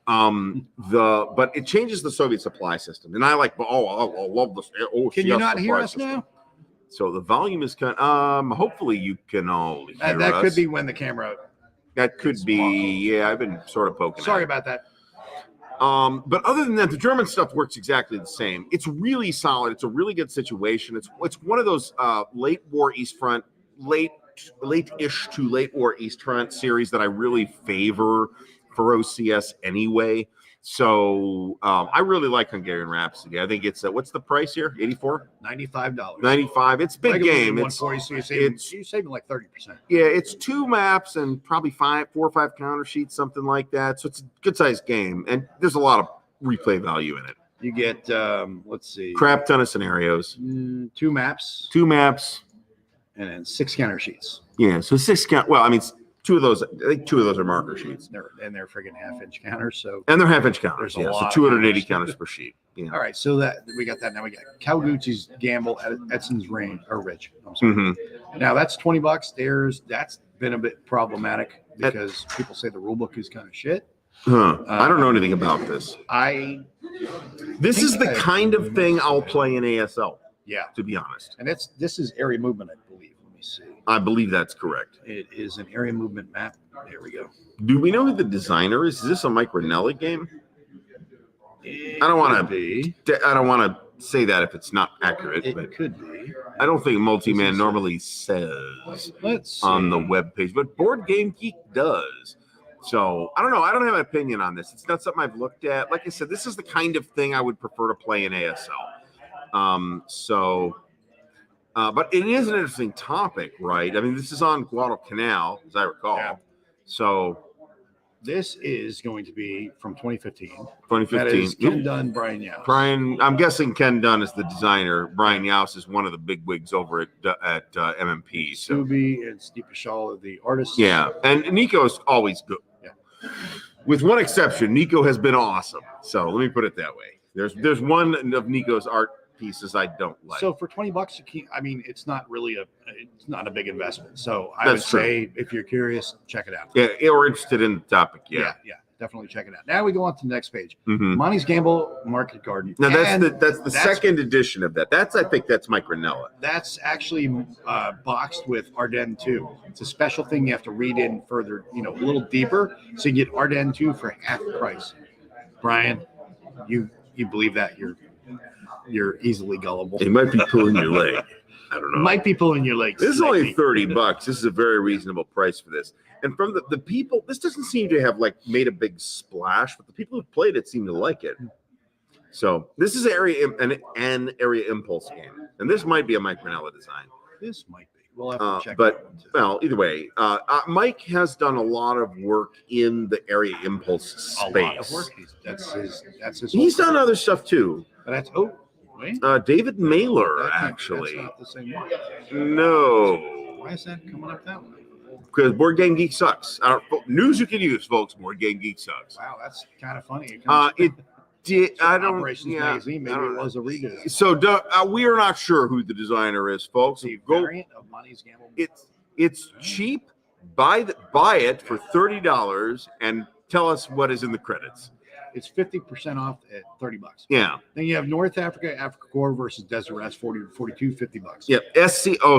But it changes the Soviet supply system, and I love this. Can you not hear us now? So the volume is hopefully you can all hear us. That could be when the camera. That could be. Yeah, I've been sort of poking. Sorry at it. about that. But other than that, the German stuff works exactly the same. It's really solid. It's a really good situation. It's one of those late war East Front, late-ish to late war East Front series that I really favor for OCS anyway. So I really like Hungarian Rhapsody. I think it's what's the price here? $84? $95. 95. It's a big game. It's 140, so you're saving like 30%. Yeah, it's 2 maps and probably 4 or 5 counter sheets, something like that. So it's a good sized game, and there's a lot of replay value in it. You get let's see, Crap ton of scenarios. 2 maps, 2 maps. and then 6 counter sheets. Yeah, so 6 count. Well, I mean, 2 of those. I think 2 of those are marker sheets, They're friggin' half-inch counters. So and they're half-inch counters. There's a Yeah, so lot of 280 counters. counters per sheet. Yeah. all right, so that we got that. Now we got Calgucci's Gamble, Edson's Range or Ridge. I'm sorry. Mm-hmm. Now that's $20. That's been a bit problematic because people say the rule book is kind of shit. I don't know anything about this. This is the kind of thing I'll play in ASL. Yeah, To be honest, and this is area movement, I believe. Let me see. I believe that's correct. It is an area movement map. There we go. Do we know who the designer is? Is this a Mike Ranelli game? I don't want to say that if it's not accurate, but It could be. I don't think Multiman normally says Let's see. on the webpage, but Board Game Geek does. So I don't know. I don't have an opinion on this. It's not something I've looked at. Like I said, this is the kind of thing I would prefer to play in ASL. But it is an interesting topic, right? I mean, this is on Guadalcanal, as I recall. Yeah. So This is going to be from 2015. 2015. That is Ken Dunn, Brian Yow. Brian, I'm guessing Ken Dunn is the designer. Brian Yaus is one of the big wigs over at MMP. So Subi and Steve Pashal are the artists. yeah, and Nico's always good. Yeah. With one exception, Nico has been awesome. So let me put it that way. There's one of Nico's art pieces I don't like. So for $20, you can't. I mean, it's not really it's not a big investment. So I That's would true. say if you're curious, check it out. Yeah, or interested in the topic. Yeah. Yeah, definitely check it out. Now we go on to the next page. Mhm. Monty's Gamble Market Garden. Now that's And the second edition of that. I think that's Mike Ranella. that's actually boxed with Ardennes 2. It's a special thing you have to read in further, a little deeper, so you get Ardennes 2 for half the price. Brian, you believe that you're easily gullible. He might be pulling your leg. I don't know. Might be pulling your legs. This is only slightly. $30. This is a very reasonable price for this. And from the people, this doesn't seem to have like made a big splash, but the people who played it seem to like it. So this is an area impulse game, and this might be a Mike Ranella design. This might be. We'll have to check. But that one too. well, either way, Mike has done a lot of work in the area impulse space. A lot of work. That's his. He's done other stuff too. But wait. David Mailer, That's actually. not the same one. No. Why is that coming up that way? Because Board Game Geek sucks. News you can use, folks. Board Game Geek sucks. Wow, that's kind of funny. It did. I don't. Operations Yeah, Magazine. Maybe I don't it was a redo. So we are not sure who the designer is, folks. The Go. variant of Monty's Gamble. It's cheap. Buy it for $30 and tell us what is in the credits. It's 50% off at $30. Yeah. Then you have North Africa, Africa Core versus Deseret, 42, $50. Yep.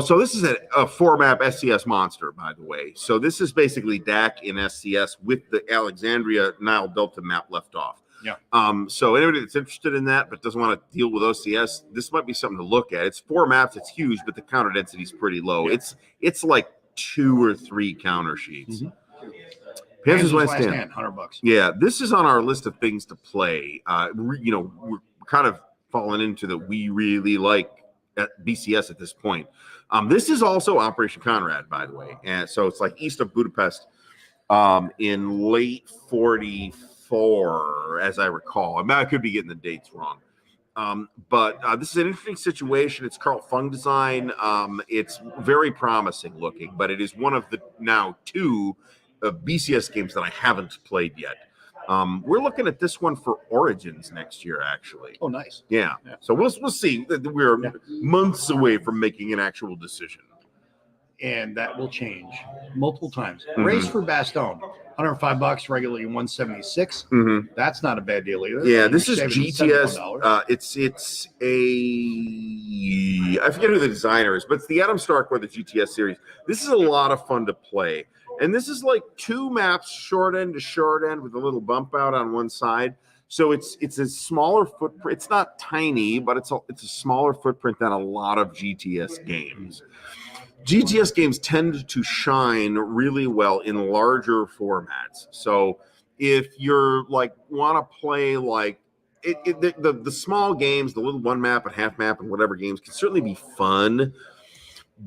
So this is a four-map SCS monster, by the way. So this is basically DAC in SCS with the Alexandria Nile Delta map left off. Yeah. So anybody that's interested in that but doesn't want to deal with OCS, this might be something to look at. It's 4 maps. It's huge, but the counter density is pretty low. Yeah. It's like 2 or 3 counter sheets. Mhm. Panzer's Last Last Stand. $100. Yeah, this is on our list of things to play. We're kind of falling into that we really like at BCS at this point. This is also Operation Conrad, by the way, and so it's like east of Budapest in late 44, as I recall. I could be getting the dates wrong. But this is an interesting situation. It's Carl Fung design. It's very promising looking, but it is one of the now 2 BCS games that I haven't played yet. We're looking at this one for Origins next year, actually. Oh, nice. Yeah. So we'll see. We're months away from making an actual decision. And that will change multiple times. Mhm. Race for Bastogne, $105, regularly $176. Mm-hmm. That's not a bad deal either. Yeah, You're this is saving GTS. $71. It's I forget who the designer is, but it's the Adam Starkweather the GTS series. This is a lot of fun to play. And this is like 2 maps, short end to short end, with a little bump out on one side. So it's a smaller footprint. It's not tiny, but it's a smaller footprint than a lot of GTS games. GTS games tend to shine really well in larger formats. So if you're like want to play like the small games, the little 1 map and half map and whatever games can certainly be fun,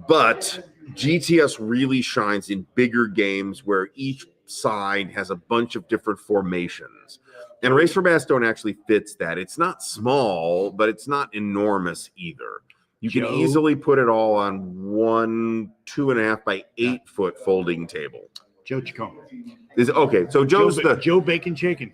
but GTS really shines in bigger games where each side has a bunch of different formations. And Race for Bastogne actually fits that. It's not small, but it's not enormous either. You can easily put it all on 1 2.5 by 8 foot folding table. Joe Chacon. So Joe's Joe Bacon Chicken.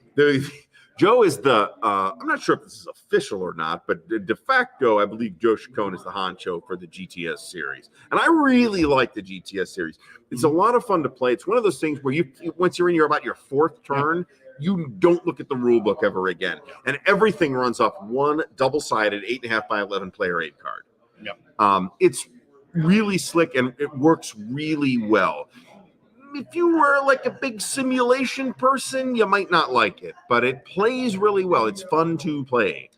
Joe is I'm not sure if this is official or not, but de facto, I believe Joe Chacon is the honcho for the GTS series. And I really like the GTS series. It's a lot of fun to play. It's one of those things where once you're in about your 4th turn, you don't look at the rule book ever again. And everything runs off 1 double-sided 8.5 by 11 player 8 card. Yep. It's really slick and it works really well. If you were like a big simulation person, you might not like it, but it plays really well. It's fun to play.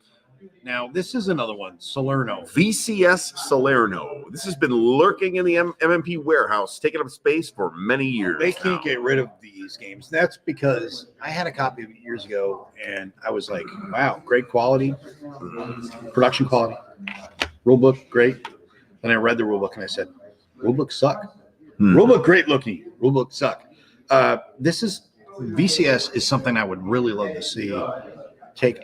Now, this is another one, Salerno. VCS Salerno. This has been lurking in the MMP warehouse, taking up space for many years. They can't now. get rid of these games. That's because I had a copy of it years ago, and I was like, wow, great quality, production quality, rulebook, great. Then I read the rulebook, and I said, rulebook suck. Rulebook great looking, rulebook suck. This is VCS is something I would really love to see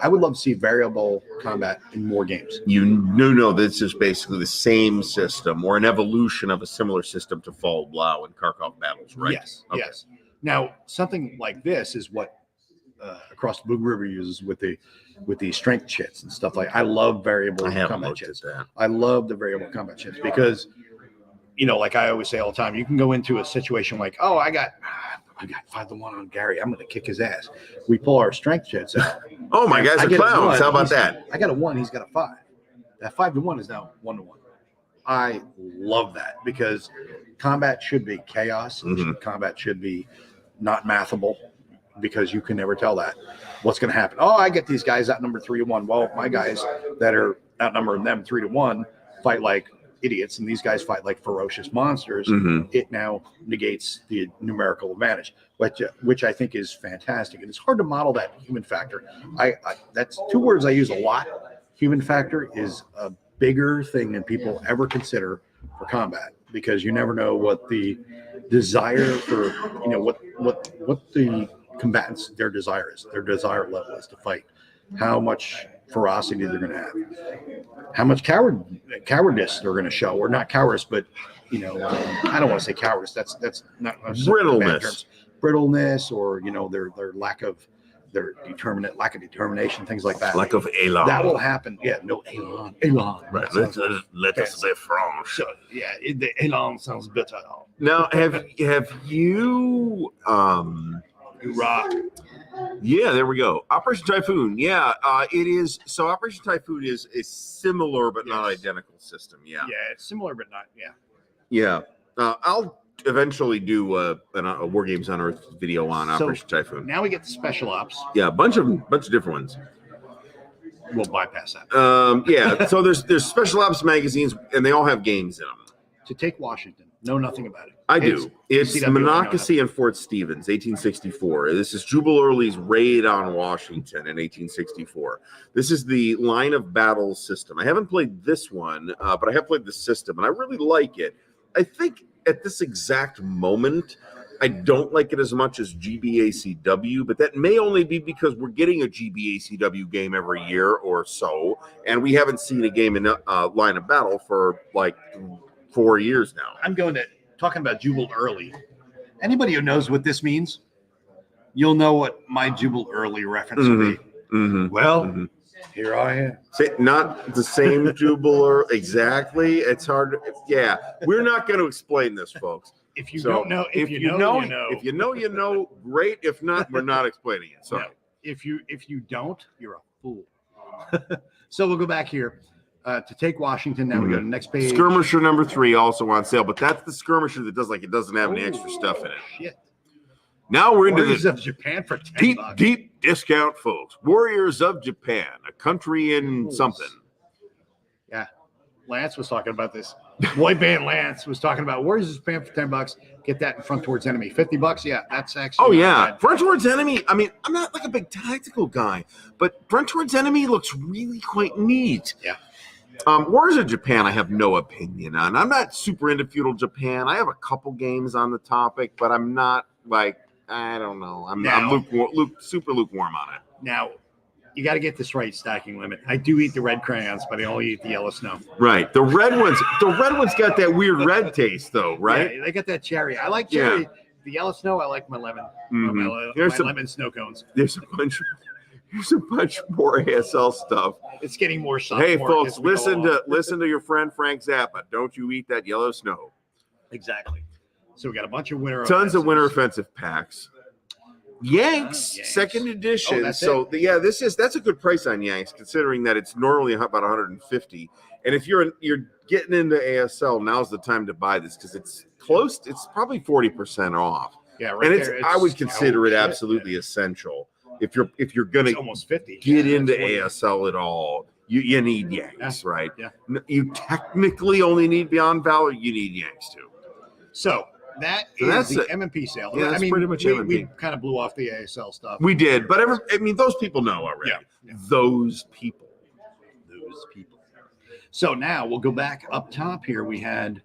I would love to see variable combat in more games. No, this is basically the same system or an evolution of a similar system to Fall Blau and Kharkov battles, right? Yes, yes. Now, something like this is what Across the Boog River uses with the strength chits and stuff like. I love variable combat chits. I love the variable combat chits because, like I always say all the time, you can go into a situation like, oh, I got I got 5-1 on Gary. I'm going to kick his ass. We pull our strength checks out. Oh, my guys I are get a clowns. 1, How about that? I got a 1. He's got a 5. That 5-1 is now 1-1. I love that because combat should be chaos. Combat should be not mathable because you can never tell that what's going to happen. Oh, I get these guys outnumbered 3-1. Well, my guys that are outnumbering them 3-1 fight like idiots, and these guys fight like ferocious monsters. It now negates the numerical advantage, which I think is fantastic. And it's hard to model that human factor. That's 2 words I use a lot. Human factor is a bigger thing than people ever consider for combat because you never know what the desire for, what the combatants, their desire is, their desire level is to fight, how much ferocity they're going to have, how much cowardice they're going to show, or not cowardice, but I don't want to say cowardice. That's not brittleness, or their lack of determination, things like that. Lack of elan. That will happen. Yeah, no elan. Right. Let us say French. So, yeah, the elan sounds better. Now, have you You rock. Yeah, there we go. Operation Typhoon. Yeah, it is. So Operation Typhoon is a similar but not identical system. Yeah. Yeah, it's similar but not. Yeah. Yeah. I'll eventually do a Wargames Unearthed video on Operation Typhoon. Now we get the special ops. Yeah, a bunch of different ones. We'll bypass that. Yeah. So there's special ops magazines, and they all have games in them. To take Washington. Know nothing about it. I do. It's Monocacy and Fort Stevens, 1864. This is Jubal Early's raid on Washington in 1864. This is the line of battle system. I haven't played this one, but I have played the system, and I really like it. I think at this exact moment, I don't like it as much as GBACW, but that may only be because we're getting a GBACW game every year or so, and we haven't seen a game in line of battle for like 4 years now. I'm going to talking about Jubal Early. Anybody who knows what this means, you'll know what my Jubal Early reference would be. Well, here I am. Not the same Jubal exactly. It's hard. Yeah, we're not going to explain this, folks. If you don't know, if you know, you know. If you know, you know. Great. If not, we're not explaining it. Sorry. No. If you don't, you're a fool. So we'll go back here. To take Washington, now we go to the next page. Skirmisher number 3 also on sale, but that's the skirmisher that doesn't have any extra stuff in it. Shit. Now we're into Warriors of Japan for $10. deep discount, folks. Warriors of Japan, a country in something. Yeah, Lance was talking about this. Boy band Lance was talking about Warriors of Japan for $10. Get that in front towards enemy. $50. Yeah, that's actually. Oh yeah, front towards enemy. I mean, I'm not like a big tactical guy, but front towards enemy looks really quite neat. Yeah. Warriors of Japan, I have no opinion on. I'm not super into feudal Japan. I have a couple games on the topic, but I'm not like, I don't know. I'm super lukewarm on it. Now, you got to get this right, stacking limit. I do eat the red crayons, but I only eat the yellow snow. Right. The red ones got that weird red taste, though, right? Yeah, they got that cherry. I like cherry. Yeah. The yellow snow, I like my lemon. My lemon snow cones. There's a bunch more ASL stuff. It's getting more soft. Hey, folks, listen to your friend Frank Zappa. Don't you eat that yellow snow. Exactly. So we got a bunch of tons of winter offensive packs. Yanks, second edition. That's a good price on Yanks, considering that it's normally about 150. And if you're getting into ASL, now's the time to buy this because it's close. It's probably 40% off. Yeah, right. And I would consider it absolutely essential. If you're gonna almost 50 get into ASL at all, you need Yanks, right? Yeah. You technically only need Beyond Valor. You need Yanks too. So that's the MMP sale. Yeah, that's pretty much MMP. We kind of blew off the ASL stuff. We did, but those people know already. Yeah. Those people. So now we'll go back up top here. We had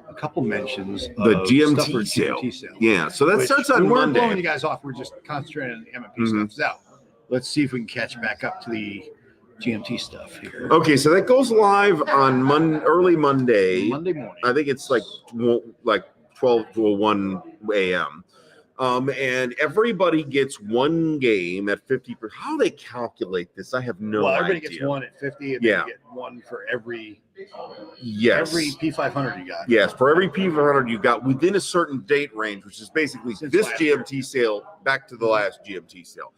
a couple mentions of the GMT sale. Yeah, so that starts on Monday. We're blowing you guys off. We're just concentrating on the MMP stuff. So let's see if we can catch back up to the GMT stuff here. Okay, so that goes live on early Monday. Monday morning. I think it's like 12 to 1 a.m. And everybody gets one game at 50%. How they calculate this, I have no idea. Everybody gets one at 50, and Yeah. then you get one for every P500 you got. Yes, for every P500 you got within a certain date range, which is basically Since this last GMT sale back to the last GMT sale.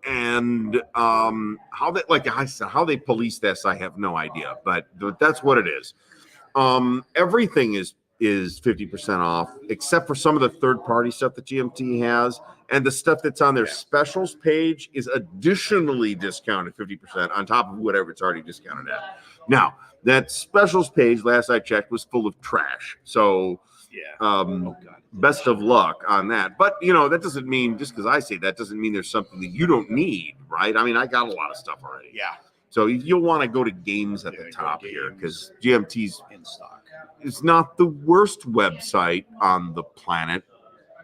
And how they, like I said, how they police this, I have no idea, but that's what it is. Everything is 50% off, except for some of the third-party stuff that GMT has, and the stuff that's on their specials page is additionally discounted 50% on top of whatever it's already discounted at. Now, that specials page, last I checked, was full of trash. So, best of luck on that. But, that doesn't mean, just because I say that, doesn't mean there's something that you don't need, right? I mean, I got a lot of stuff already. Yeah. So you'll want to go to games at the top here, because GMT's in stock. It's not the worst website on the planet,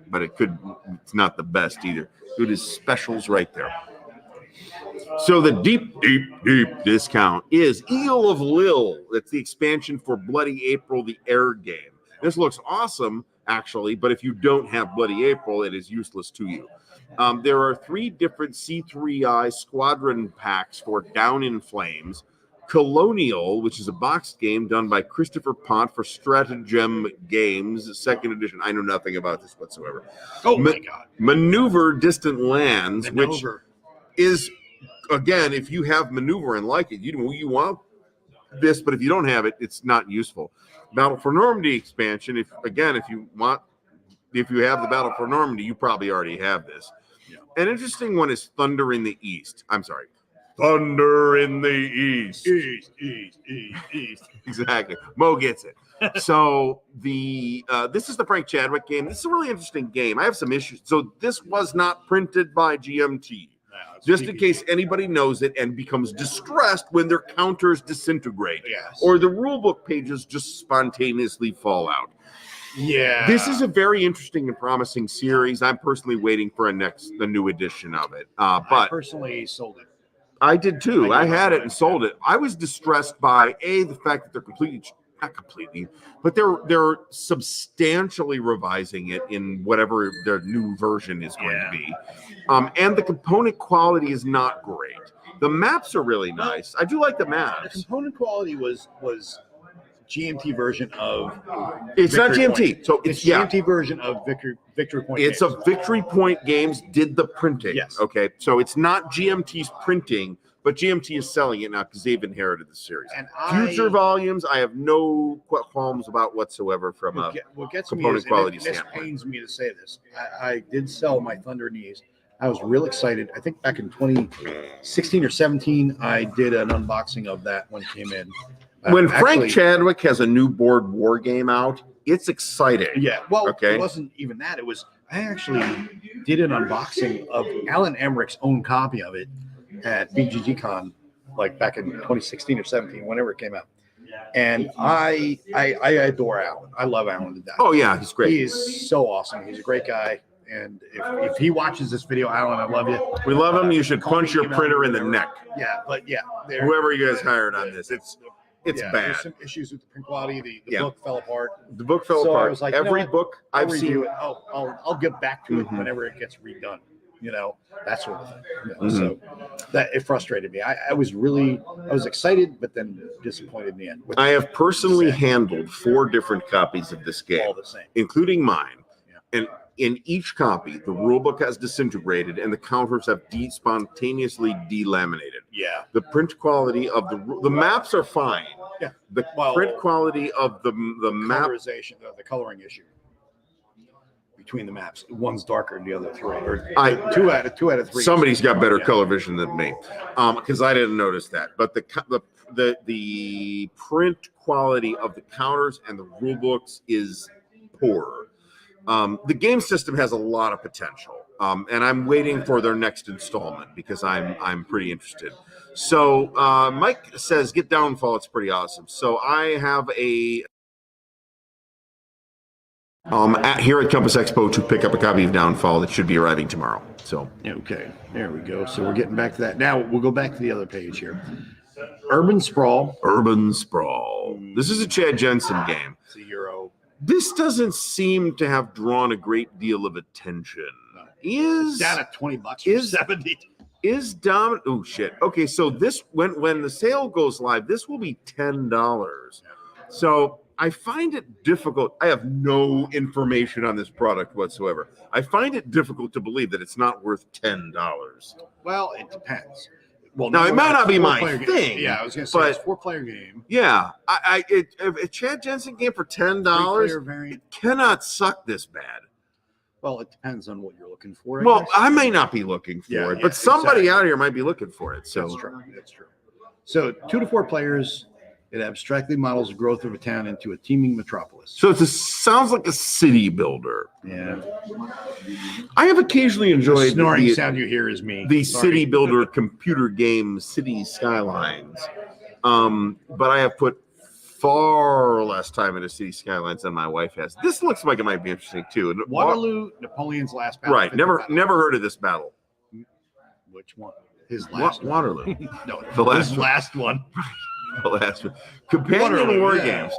but it's not the best either. It is specials right there. So the deep discount is Eel of Lil. That's the expansion for Bloody April, the air game. This looks awesome, actually, but if you don't have Bloody April, it is useless to you. There are 3 different C3I squadron packs for Down in Flames. Colonial, which is a boxed game done by Christopher Pont for Stratagem Games, 2nd edition. I know nothing about this whatsoever. Oh my God. Maneuver Distant Lands, which is, again, if you have Maneuver and like it, you want this, but if you don't have it, it's not useful. Battle for Normandy expansion, if you have the Battle for Normandy, you probably already have this. Yeah. An interesting one is Thunder in the East. I'm sorry. Thunder in the East. East. Exactly. Mo gets it. So this is the Frank Chadwick game. This is a really interesting game. I have some issues. So this was not printed by GMT. Just in case anybody knows it and becomes distressed when their counters disintegrate. Yes. Or the rulebook pages just spontaneously fall out. Yeah. This is a very interesting and promising series. I'm personally waiting for a new edition of it. But I personally sold it. I did too. I had it and sold it. I was distressed by the fact that they're not completely, but they're substantially revising it in whatever their new version is going to be. And the component quality is not great. The maps are really nice. I do like the maps. The component quality was GMT version of. It's not Victory GMT, Point. so it's GMT version of Victory Point. It's games. a Victory Point Games did the printing. Yes. Okay. So it's not GMT's printing, but GMT is selling it now because they've inherited the series. And Future volumes, I have no qualms about whatsoever from what gets component me quality is, and this standpoint. pains me to say this. I did sell my Thunder Knees. I was real excited. I think back in 2016 or 17, I did an unboxing of that when it came in. When Frank Chadwick has a new board war game out, it's exciting. Yeah. Well, okay. It wasn't even that. It was, I actually did an unboxing of Alan Emmerich's own copy of it at BGGCon, like back in 2016 or 17, whenever it came out. And I adore Alan. I love Alan to death. Oh, yeah. He's great. He is so awesome. He's a great guy. And if he watches this video, Alan, I love you. We love him. You should punch your printer in the neck. Yeah, but yeah. Whoever you guys hired on this, it's bad. There's some issues with the print quality. The book fell apart. The book fell So I apart. was like, Every you know book I've seen. I'll get back to it whenever it gets redone. That sort of thing. So that it frustrated me. I was excited, but then disappointed in the end. I have personally handled 4 different copies of this game, all the same, including mine. And in each copy, the rulebook has disintegrated and the counters have spontaneously delaminated. Yeah. The print quality of the maps are fine. Yeah. The print quality of the map, colorization, the coloring issue between the maps. One's darker than the other 3. Or two out of 3. Somebody's got better color vision than me, because I didn't notice that. But the print quality of the counters and the rulebooks is poor. The game system has a lot of potential, and I'm waiting for their next installment because I'm pretty interested. So Mike says, "Get Downfall." It's pretty awesome. So I have a here at Compass Expo to pick up a copy of Downfall that should be arriving tomorrow. So okay, there we go. So we're getting back to that. Now we'll go back to the other page here. Urban Sprawl. Urban Sprawl. This is a Chad Jensen game. It's a Euro. This doesn't seem to have drawn a great deal of attention. Is Down at $20 from is- 70. is dominant? Oh shit. Okay, so this when the sale goes live, this will be $10. So I find it difficult. I have no information on this product whatsoever. I find it difficult to believe that it's not worth $10. Well, it depends. Well, Now, it might not be my four-player game. thing, Yeah, I was going to say but- it's a 4-player game. Yeah, if a Chad Jensen game for $10 3-player variant. cannot suck this bad. Well, it depends on what you're looking for. Well, guess. I may not be looking for Yeah, it, yeah, but somebody exactly. out here might be looking for it. So That's true. That's true. So 2 to 4 players, it abstractly models the growth of a town into a teeming metropolis. So sounds like a city builder. Yeah. I have occasionally The enjoyed snoring the, sound you hear is me. the Sorry. city builder computer game City Skylines. But I have put far less time into City Skylines than my wife has. This looks like it might be interesting too. And Waterloo, Napoleon's last battle. Right. 50 Never battle. heard of this battle. Which one? His last one. Waterloo. No, The last his one. last one. The last one. Companion Waterloo, War yeah. Games.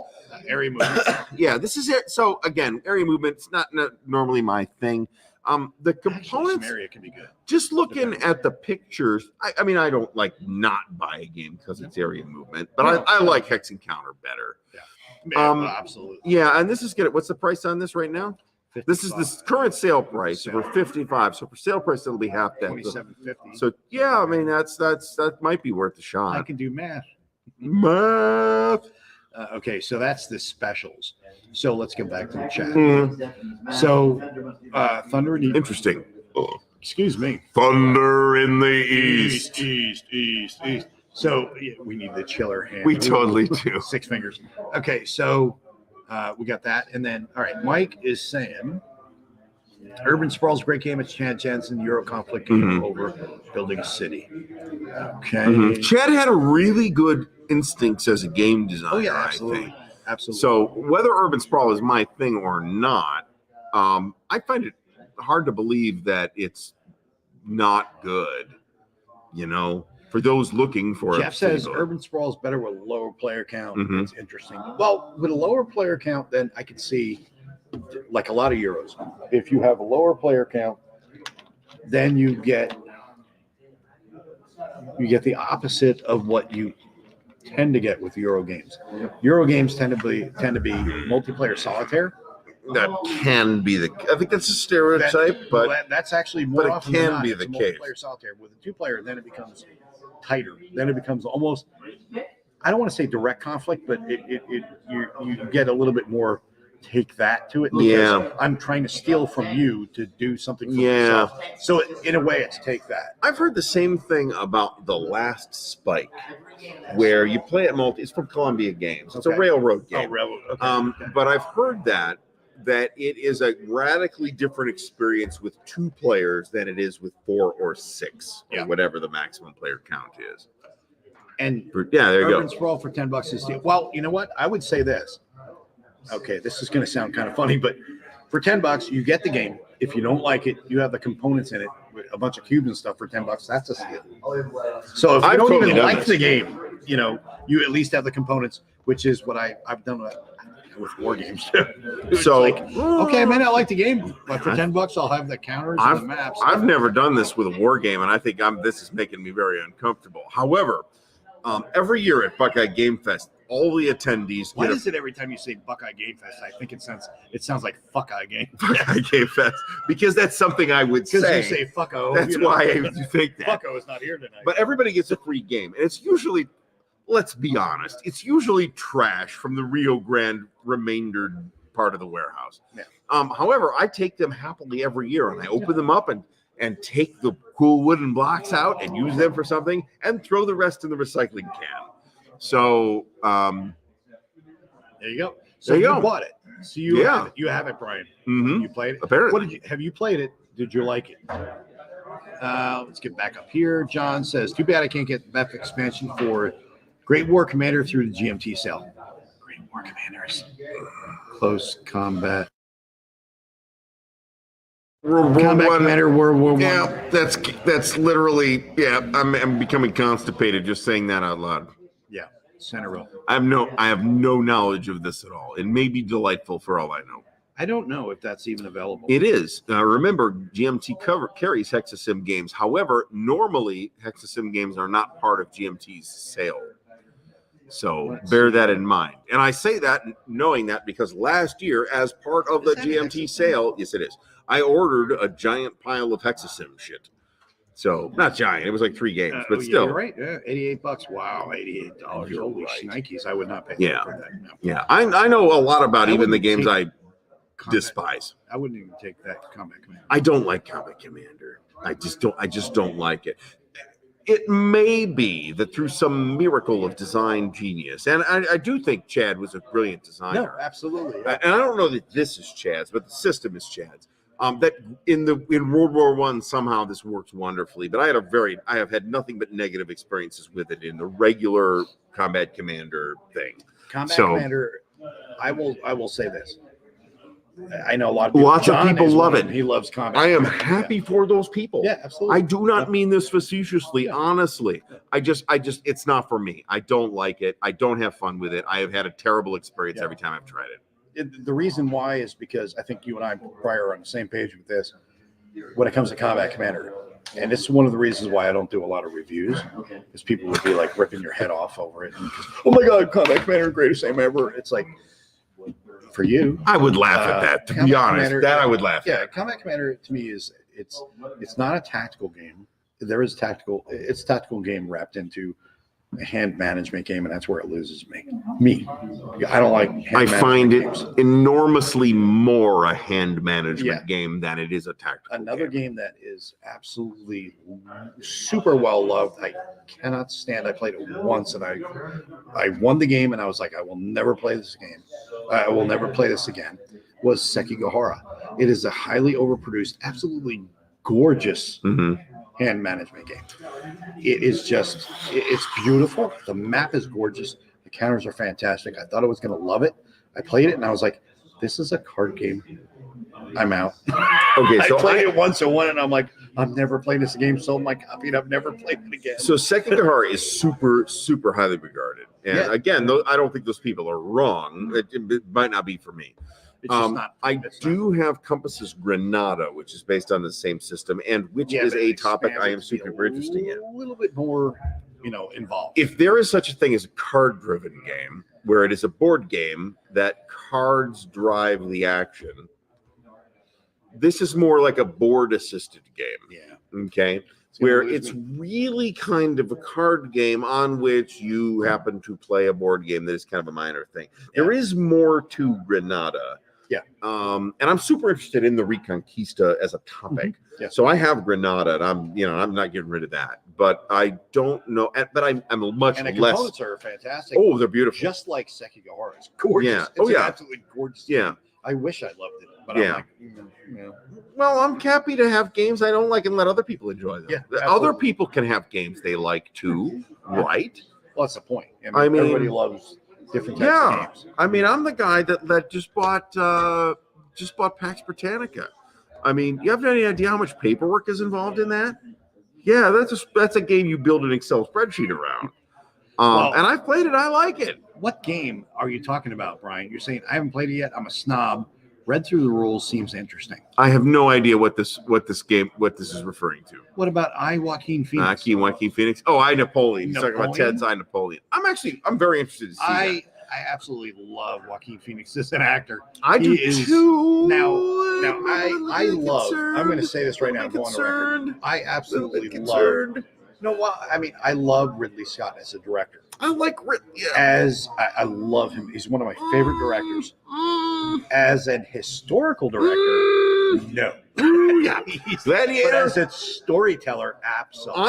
Area movement. Yeah, this is it. So again, area movement's not normally my thing. The Actually, components, some area can be good. just looking at the pictures, I mean, I don't like not buy a game because it's area movement, but I like Hex Encounter better. Yeah, absolutely. Yeah, and this is good. What's the price on this right now? This is the current sale price for 55. So for sale price, it'll be half that. $27.50. So yeah, I mean that might be worth a I shot. can do math. Math. Okay, so that's the specials. So let's get back to the chat. Mhm. So Thunder and Interesting. excuse me. Thunder in the east. East. So yeah, we need the chiller hand. We totally do. 6 fingers. Okay, so we got that, and then all right. Mike is saying, Urban Sprawl's a great game. It's Chad Jensen Euro conflict game Mhm. over building a city. Okay. Mhm. Chad had a really good instincts as a game designer. Oh yeah, I absolutely, think. absolutely. So whether urban sprawl is my thing or not, I find it hard to believe that it's not good. You know, for those looking for Jeff a says city Urban Sprawl is better with a lower player count. Mhm. It's interesting. Well, with a lower player count, then I could see like a lot of Euros. If you have a lower player count, then you get the opposite of what you tend to get with Euro games. Euro games tend to be multiplayer solitaire. that can be the. I think that's a stereotype, but that's actually more it often can than not, be it's the a case. multiplayer solitaire. With a 2-player, then it becomes tighter. Then it becomes almost. I don't want to say direct conflict, but you get a little bit more take that to it. Because Yeah. I'm trying to steal from you to do something for Yeah. myself. So in a way, it's take that. I've heard the same thing about The Last Spike, where you play it multi. It's from Columbia Games. It's a Okay. railroad Oh, game. railroad. Okay. But I've heard that it is a radically different experience with 2 players than it is with 4 or 6, Yeah. or whatever the maximum player count is. And Yeah, there you Urban go. Sprawl for $10 is steal. Well, you know what? I would say this. Okay, this is going to sound kind of funny, but for $10, you get the game. If you don't like it, you have the components in it with a bunch of cubes and stuff for $10. That's a steal. So if you I've don't totally even done like this. the game, you at least have the components, which is what I've done with Wargames too. It's So like, okay, I may not like the game, but for $10, I'll have the counters and the maps. I've never done this with a war game, and I think this is making me very uncomfortable. However, every year at Buckeye Game Fest, all the attendees Why get is it every time you say Buckeye Game Fest, I think it sounds like Fuckeye Game. Buckeye Game Fest because that's something I would Because say. you say fucko. That's why I think that. Fucko is not here tonight. But everybody gets a free game, and it's usually, let's be honest, it's usually trash from the Rio Grande remainder part of the warehouse. Yeah. However, I take them happily every year, and I open them up and take the cool wooden blocks out and use them for something, and throw the rest in the recycling can. So there you go. So There you you go. bought it. So you Yeah. have it. You have it, Brian. mhm, You played it. apparently. Have you played it? Did you like it? Let's get back up here. John says, "Too bad I can't get the BEF expansion for Great War Commander through the GMT sale." Great War Commanders, close combat. Combat Commander World War One. Yeah, that's literally, yeah, I'm becoming constipated just saying that out loud. Yeah. Centerville. I have no knowledge of this at all. It may be delightful for all I know. I don't know if that's even available. It is. Remember, GMT carries Hexasim games. However, normally Hexasim games are not part of GMT's sale. So bear that in mind. And I say that knowing that because last year, as part of the GMT sale, yes, it is. I ordered a giant pile of Hexasim shit. So not giant, it was like 3 games, but still. You're right. Yeah, $88. Wow, $88. Holy shnikes! I would not pay for that. No. Yeah, I know a lot about even the games I despise. I wouldn't even take that Combat Commander. I don't like Combat Commander. I just don't like it. It may be that through some miracle of design genius, and I do think Chad was a brilliant designer. No, absolutely. And I don't know that this is Chad's, but the system is Chad's. That in World War I somehow this works wonderfully, but I have had nothing but negative experiences with it in the regular Combat Commander thing. Commander, I will say this. I know a lot of people. Lots of people love it. He loves Combat. I am happy for those people. Yeah, absolutely. I do not mean this facetiously, honestly. I just, it's not for me. I don't like it. I don't have fun with it. I have had a terrible experience every time I've tried it. The reason why is because I think you and I probably are on the same page with this when it comes to Combat Commander. And it's one of the reasons why I don't do a lot of reviews, because people would be like ripping your head off over it. And oh my God, Combat Commander, greatest game ever. It's like, for you, I would laugh at that, to be honest. I would laugh at. Yeah, Combat Commander to me is it's not a tactical game. There is it's a tactical game wrapped into a hand management game, and that's where it loses me. I don't like hand I find it games. enormously more a hand management game than it is a tactical Another game that is absolutely super well loved. I cannot stand. I played it once, and I won the game, and I was like, I will never play this game. I will never play this again. Was Sekigahara. It is a highly overproduced, absolutely gorgeous hand management game. It is just, it's beautiful. The map is gorgeous. The counters are fantastic. I thought I was going to love it. I played it and I was like, this is a card game. I'm out. Okay, so I played it once and won it, and I'm like, I'm never playing this game. Sold my copy and I've never played it again. So Sekigahara is super, super highly regarded. And again, I don't think those people are wrong. It might not be for me. It's just not. I do have Compass's Granada, which is based on the same system, and which is a topic I am super interested in. A little bit more, involved. If there is such a thing as a card-driven game, where it is a board game that cards drive the action, this is more like a board-assisted game. Yeah. Okay. Where it's really kind of a card game on which you happen to play a board game that is kind of a minor thing. Yeah. There is more to Granada. Yeah. And I'm super interested in the Reconquista as a topic. Yeah. So I have Granada, and I'm not getting rid of that. But I don't know. But I'm much and the less. components are fantastic. Oh, they're beautiful. Just like Sekigahara. It's gorgeous. Yeah. It's an absolutely gorgeous game. I wish I loved it, but I'm like, Well, I'm happy to have games I don't like and let other people enjoy them. Yeah, other people can have games they like too, right? Well, that's the point. I mean, everybody loves different types of games. I mean, I'm the guy that just bought Pax Britannica. I mean, you have any idea how much paperwork is involved in that? Yeah, that's a game you build an Excel spreadsheet around. And I've played it. I like it. What game are you talking about, Brian? You're saying I haven't played it yet. I'm a snob. Read through the rules. Seems interesting. I have no idea what this is referring to. What about Joaquin Phoenix? Joaquin Phoenix. Oh, Napoleon. He's talking about Ted's Napoleon. I'm very interested to see that. I absolutely love Joaquin Phoenix as an actor. I do too. Now I love. I'm going to say this right now. Go on the record. I absolutely love. I love Ridley Scott as a director. I like Ridley. I love him. He's one of my favorite directors. As an historical director, no. Gladiator. But as a storyteller, absolutely.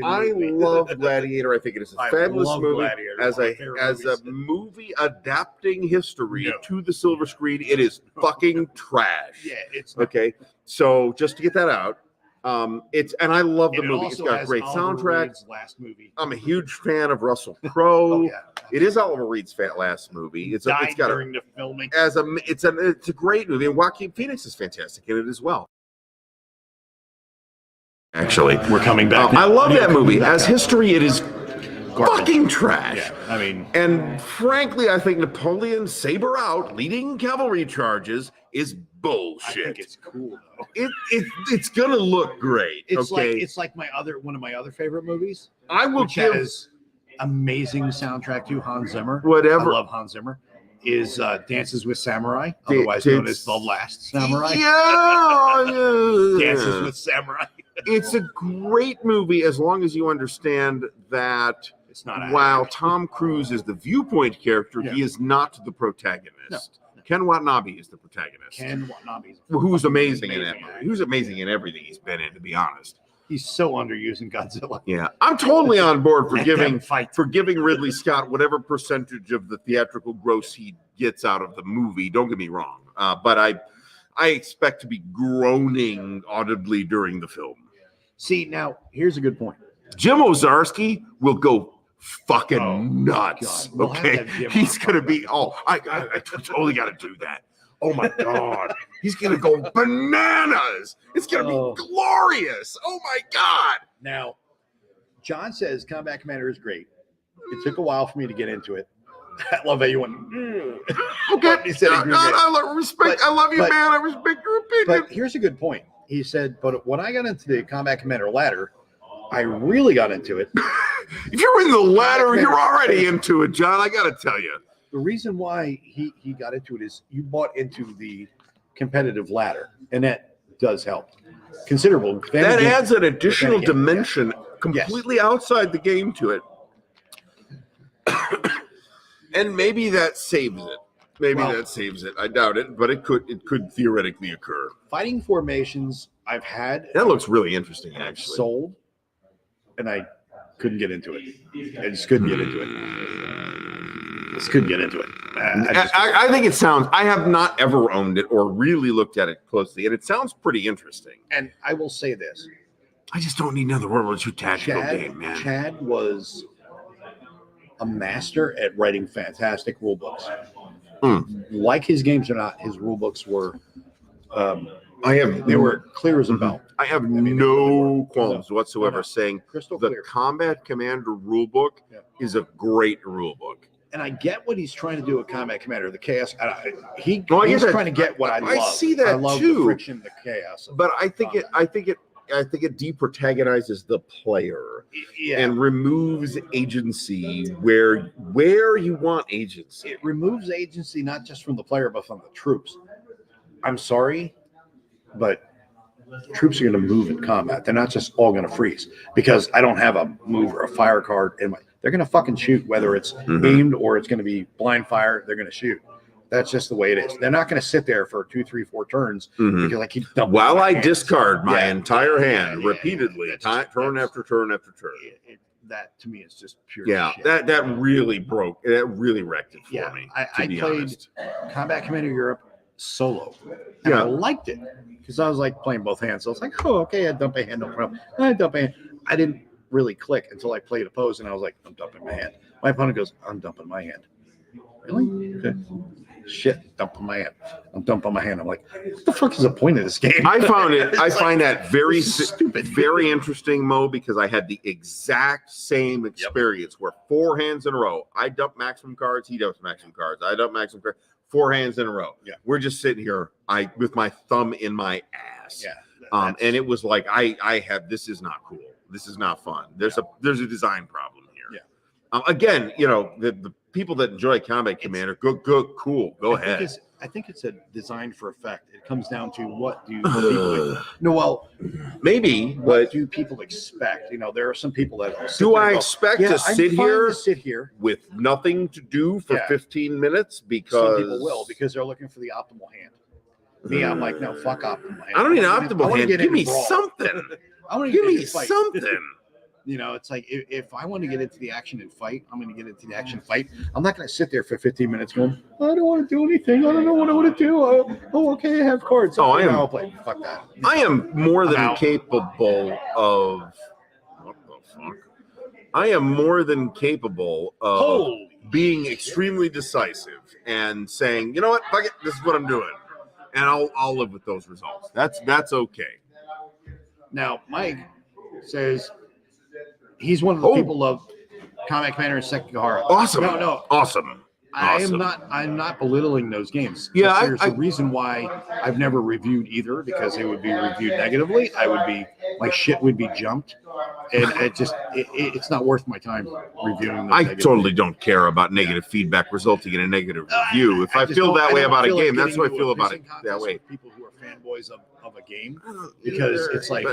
I love Gladiator. I think it is a fabulous movie. Gladiator. As a movie adapting history to the silver screen, it is fucking trash. Yeah, it's okay. So just to get that out. And I love the movie. It's got a great soundtrack. Reed's last movie. I'm a huge fan of Russell Crowe. It is Oliver Reed's last movie. It's got during the filming. It's a great movie. And Joaquin Phoenix is fantastic in it as well. Actually, we're coming back. I love that movie. As history, it is fucking trash. Yeah, I mean, And frankly, I think Napoleon Saber out leading cavalry charges is bullshit. I think it's cool though. It's gonna look great. It's okay, like one of my other favorite movies. I will Which give has amazing soundtrack to Hans Zimmer. whatever. I love Hans Zimmer. Is Dances with Samurai, otherwise known as The Last Samurai. Yeah. Dances with Samurai. It's a great movie as long as you understand that It's not while Tom Cruise is the viewpoint character, Yeah. he is not the protagonist. No. Ken Watanabe is the protagonist. Ken Watanabe's Who's amazing in that amazing. movie. Who's amazing in everything he's been in, to be honest. He's so underused in Godzilla. Yeah, I'm totally on board for Let them giving fight. Ridley Scott whatever percentage of the theatrical gross he gets out of the movie. Don't get me wrong, but I expect to be groaning audibly during the film. See, now here's a good point. Jim Ozarski will go fucking Oh, nuts. God. We'll have Okay, to have Jim he's on gonna for be. that. Oh, I totally got to do that. Oh my god, he's gonna go bananas. It's gonna Oh. be glorious. Oh my god. Now, John says Combat Commander is great. It took a while for me to get into it. I love how you went. Okay, He said he agreed with it. I respect. But- I love you, but- man. I respect your opinion. But here's a good point. He said, but when I got into the Combat Commander ladder, I really got into it. If you're in the ladder, you're already into it, John. I gotta tell you. The reason why he got into it is you bought into the competitive ladder, and that does help. Considerable. That adds an additional again, dimension completely outside the game to it. And maybe that saves it. Well- I doubt it, but it could theoretically occur. Fighting formations I've had That looks really interesting, and I've actually. sold, and I couldn't get into it. I just couldn't get into it. Just couldn't get into it. I think it sounds. I have not ever owned it or really looked at it closely, and it sounds pretty interesting. And I will say this. I just don't need another World War II tactical game, man. Chad was a master at writing fantastic rule books. Like his games or not, his rule books were they were clear as a bell. I have no qualms whatsoever No. saying Crystal the clear. Combat Commander rulebook Yeah. is a great rulebook. And I get what he's trying to do with Combat Commander, the chaos. He's No, I get that. trying to get what I love. I see that I love too. the friction, the chaos. But I think it deprotagonizes the player Yeah. and removes agency where you want agency. It removes agency not just from the player but from the troops. I'm sorry, but troops are going to move in combat. They're not just all going to freeze because I don't have a move or a fire card in my. They're going to fucking shoot whether it's aimed or it's going to be blind fire. They're going to shoot. That's just the way it is. They're not going to sit there for 2, 3, 4 turns because I keep dumping While my I hands. discard my Yeah. entire hand Yeah. repeatedly, That's- turn that's- after turn after turn. That to me is just pure Yeah, shit. that really wrecked it for Yeah, me. I to be played honest. Combat Commander Europe solo. And I liked it because I was like playing both hands. So I was like, oh, okay, I dump a hand, no problem. I dump a hand. I didn't really click until I played opposed and I was like, I'm dumping my hand. My opponent goes, I'm dumping my hand. Really? Okay. Shit, dumping my hand. I'm dumping my hand. I'm like, what the fuck is the point of this game? I find It's like, that very this is stupid. very interesting, Mo, because I had the exact same experience where 4 hands in a row. I dump maximum cards, he dumps maximum cards. I dump maximum cards, 4 hands in a row. Yeah. We're just sitting here, with my thumb in my ass. Yeah. And it was like this is not cool. This is not fun. There's a design problem here. Yeah. Again, the people that enjoy Combat Commander, cool. Go ahead. I think it's a design for effect. It comes down to what do people no, well, Maybe, what but do people expect? There are some people that will sit do there I and go, expect yeah, to I'm sit fine here to sit here? with nothing to do for Yeah. 15 minutes? Because Some people will because they're looking for the optimal hand. Me, I'm like, no, fuck optimal hand. I don't need an I optimal wanna hand. get Give in me and brawl. something. I want to Give get in me and fight. something. It's like if I want to get into the action and fight, I'm going to get into the action and fight. I'm not going to sit there for 15 minutes going, I don't want to do anything. I don't know what I want to do. Oh, okay, I have cards. Oh, Okay, I am- I'll play. Fuck that. I am more than I'm out. capable of. What the fuck? I am more than capable of Holy being extremely decisive and saying, you know what, fuck it, this is what I'm doing, and I'll live with those results. That's okay. Now, Mike says he's one of the people of Combat Commander and Sekigahara. Awesome. No. Awesome. I'm not belittling those games. Yeah, There's a reason why I've never reviewed either, because it would be reviewed negatively. My shit would be jumped, and it's not worth my time reviewing them. I totally don't care about negative feedback resulting in a negative review. If I feel that way about a game, that's how I feel about it that way. People who are fanboys of a game, because it's like.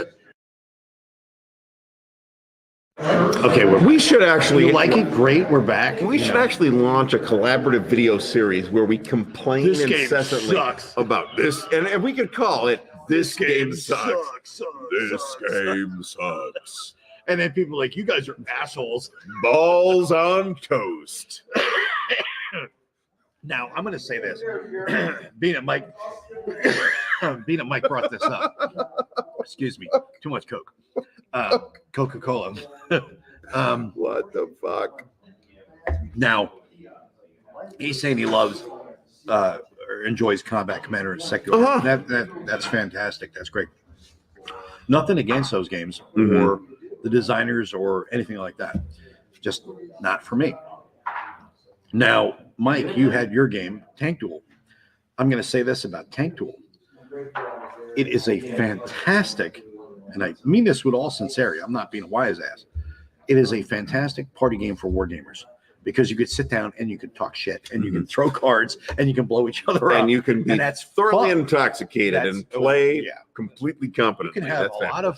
Okay, we should actually you like it. Great, we're back. We should actually launch a collaborative video series where we complain this incessantly game sucks. about this, and we could call it "This game sucks." This game sucks. And then people are like, you guys are assholes. Balls on toast. Now I'm going to say this. Being a Mike brought this up. Excuse me. Too much Coke. Coca-Cola. What the fuck? Now, he's saying he loves or enjoys Combat Commander and Sekigahara. That's fantastic. That's great. Nothing against those games or the designers or anything like that. Just not for me. Now, Mike, you had your game, Tank Duel. I'm going to say this about Tank Duel. It is a fantastic, and I mean this with all sincerity, I'm not being a wise ass. It is a fantastic party game for wargamers, because you could sit down and you could talk shit and you can throw cards and you can blow each other up. And you can be that's thoroughly fun. intoxicated and play completely You competently. can have a lot of.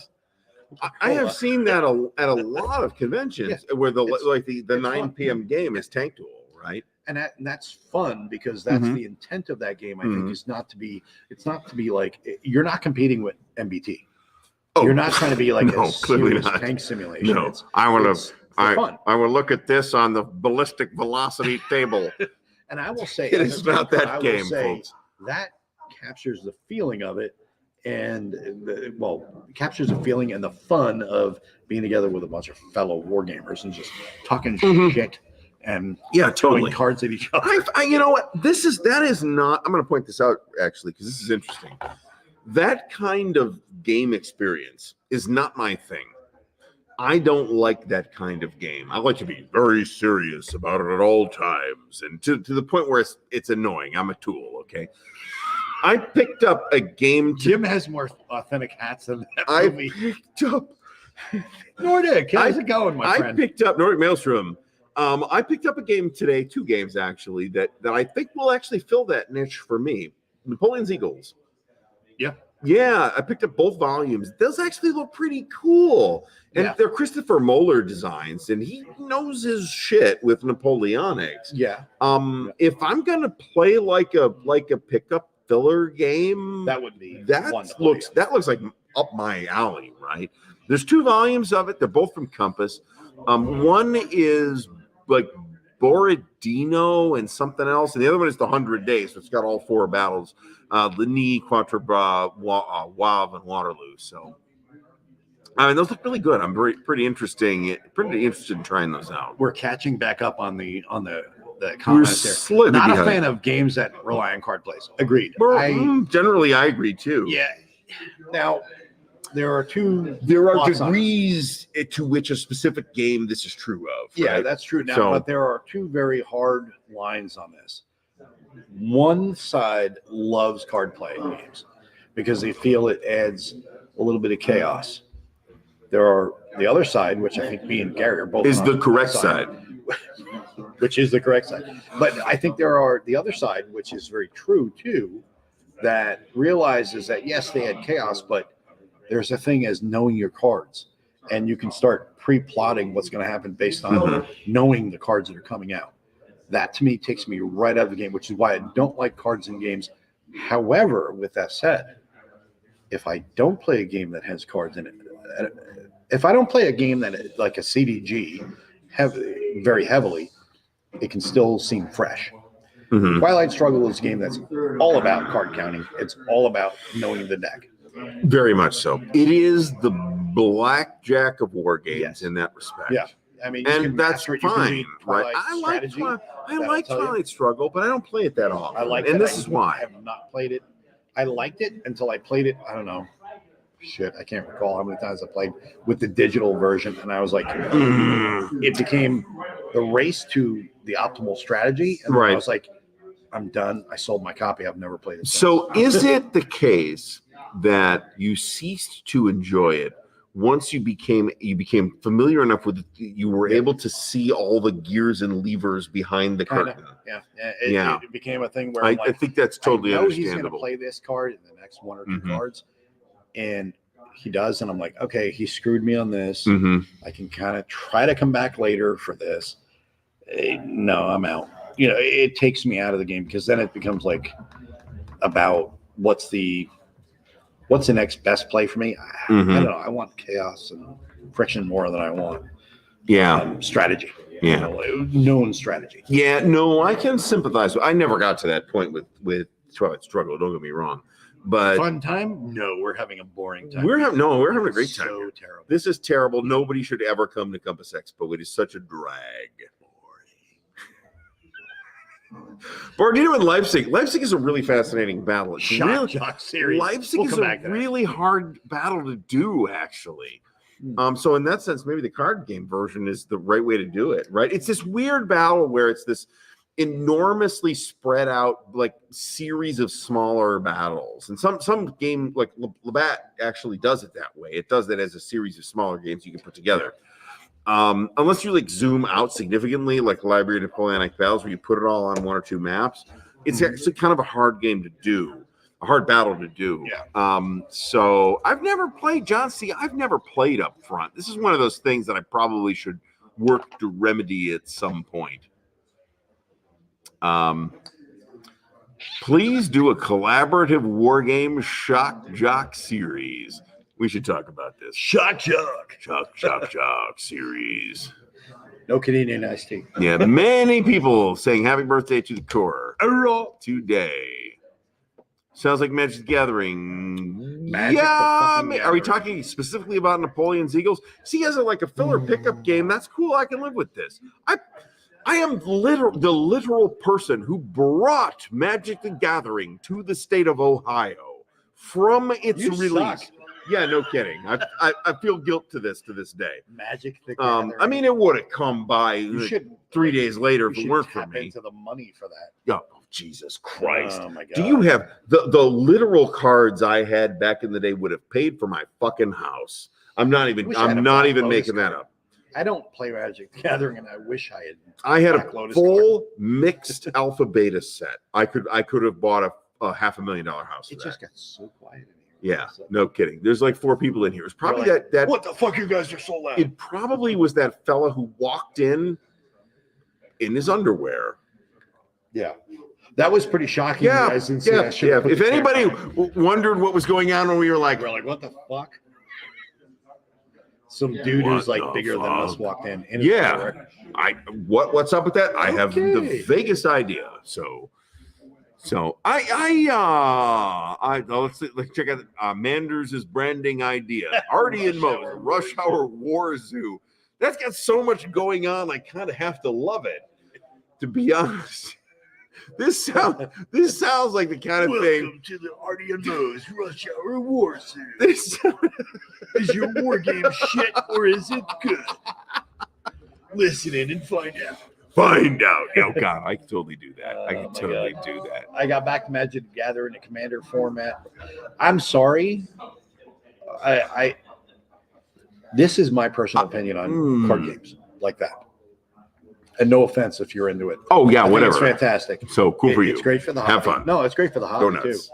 I have seen that at a lot of conventions where the 9 p.m. game is Tank Duel, right? And that's fun, because that's the intent of that game. I think is not to be. It's not to be like, you're not competing with MBT. Oh, you're not trying to be like no, a clearly serious not. tank simulation. No, It's I will look at this on the ballistic velocity table. And I will say, It is not that game, folks. That captures the feeling of it, and captures the feeling and the fun of being together with a bunch of fellow wargamers and just talking shit and throwing cards at each other. You know what? That is not. I'm going to point this out actually, because this is interesting. That kind of game experience is not my thing. I don't like that kind of game. I like to be very serious about it at all times, and to the point where it's annoying. I'm a tool, okay? I picked up a game. Jim has more authentic hats than that I movie. picked up Nordic. How's it going, my friend? I picked up Nordic Maelstrom. I picked up a game today, 2 games actually, that I think will actually fill that niche for me. Napoleon's Eagles. Yeah, I picked up both volumes. Those actually look pretty cool. And they're Christopher Moeller designs, and he knows his shit with Napoleonics. Yeah. If I'm gonna play like a pickup filler game, That would be that looks like up my alley, right? There's 2 volumes of it. They're both from Compass. One is like Borodino and something else, and the other one is the 100 Days. So it's got all 4 battles: Ligny, Quatre Bras, Wavre, and Waterloo. So, I mean, those look really good. I'm pretty interested in trying those out. We're catching back up on the comments there. Not a fan of games that rely on card plays. Agreed. Generally, I agree too. Yeah. Now, there are degrees to which a specific game this is true of. Yeah, right? that's true. Now, but there are 2 very hard lines on this. One side loves card play games because they feel it adds a little bit of chaos. There are the other side, which I think me and Gary are both is the correct side. Which is the correct side. But I think there are the other side, which is very true too, that realizes that yes, they had chaos, but there's a thing as knowing your cards, and you can start pre-plotting what's going to happen based on knowing the cards that are coming out. That to me takes me right out of the game, which is why I don't like cards in games. However, with that said, if I don't play a game that has cards in it, if I don't play a game that like a CDG very heavily, it can still seem fresh. Twilight Struggle is a game that's all about card counting. It's all about knowing the deck. Very much so. It is the blackjack of war games in that respect. Yeah. I mean, and that's fine, right? I like Twilight Struggle, but I don't play it that often. I like, and this is why I have not played it. I liked it until I played it. I don't know. Shit, I can't recall how many times I played with the digital version, and I was like, it became the race to the optimal strategy. And Right. I was like, I'm done. I sold my copy. I've never played it. So is it the case that you ceased to enjoy it once you became familiar enough with it, you were able to see all the gears and levers behind the Kinda. curtain? Yeah. It became a thing where I'm I like, think that's totally I know he's going to understandable. play this card in the next 1 or 2 Mhm. cards. And he does. And I'm like, okay, he screwed me on this. Mhm. I can kind of try to come back later for this. No, I'm out. It takes me out of the game because then it becomes like about what's the next best play for me. I Mhm. don't know. I want chaos and friction more than I want strategy. Yeah. Known strategy. Yeah, no, I can sympathize. I never got to that point with Twilight Struggle. Don't get me wrong, but Fun time? No, we're having a boring time. we're having a great time. So here. terrible. This is terrible. Nobody should ever come to Compass Expo. It is such a drag. But we're dealing with Leipzig. Leipzig is a really fascinating battle. It's Shock Jock series. Leipzig We'll is come a back to that. really hard battle to do, actually. So in that sense, maybe the card game version is the right way to do it, right? It's this weird battle where it's this enormously spread out like series of smaller battles. And some game like Labatt actually does it that way. It does that as a series of smaller games you can put together. Unless you like zoom out significantly, like Library of Napoleonic Battles, where you put it all on 1 or 2 maps, it's actually kind of a hard game to do, a hard battle to do. Yeah. So I've never played, John C. I've never played up front. This is one of those things that I probably should work to remedy at some point. Please do a collaborative Wargame Shock Jock series. We should talk about this. Shock Jock. Shock series. No Canadian iced tea. Yeah, many people saying happy birthday to the core today. Sounds like Magic the Gathering. Magic the fucking Are we Gathering. talking specifically about Napoleon's Eagles? See, as a filler pickup game, that's cool. I can live with this. I am the literal person who brought Magic the Gathering to the state of Ohio from its You release. suck. Yeah, no kidding. I feel guilt to this day. Magic the Gathering. I mean, it would have come by you should 3 days later if you it should weren't for tap me. into the money for that. Oh, Jesus Christ. Oh my God. Do you have the literal cards I had back in the day would have paid for my fucking house? I'm not even Wish I had a not Black even Lotus making that card. up. I don't play Magic the Gathering, and I wish I had. I had Black a Lotus full mixed alpha beta set. I could have bought a $500,000 house. It For just that. got so quiet in here. Yeah, So- no kidding. There's like 4 people in here. It's probably You're like, that What the fuck? You guys are so loud. it probably was that fella who walked in his underwear. Yeah, that was pretty shocking. You guys didn't see that shit. If anybody wondered what was going on when we were like, we're like, what the fuck? Some dude who's What like the bigger than us fuck? walked in. his Yeah. underwear. what's up with that? I have the Okay. vaguest idea. So let's check out Manders' branding idea. Ardy and Moe, Rush Hour War Zoo. That's got so much going on. I kind of have to love it, to be honest. This sounds like the kind of thing. Welcome to the Ardy and Moe's Rush Hour War Zoo. This, Is your war game shit or is it good? Listen in and find out. find out. Oh God, I can totally do that. I Oh, can my totally God. do that. I got back to Magic the Gathering in a Commander format. I'm sorry. This is my personal opinion on card games like that. And no offense if you're into it. Oh yeah, I think whatever. It's fantastic. So cool for you. It's great for the hobby. Have fun. No, it's great for the Go hobby too. nuts.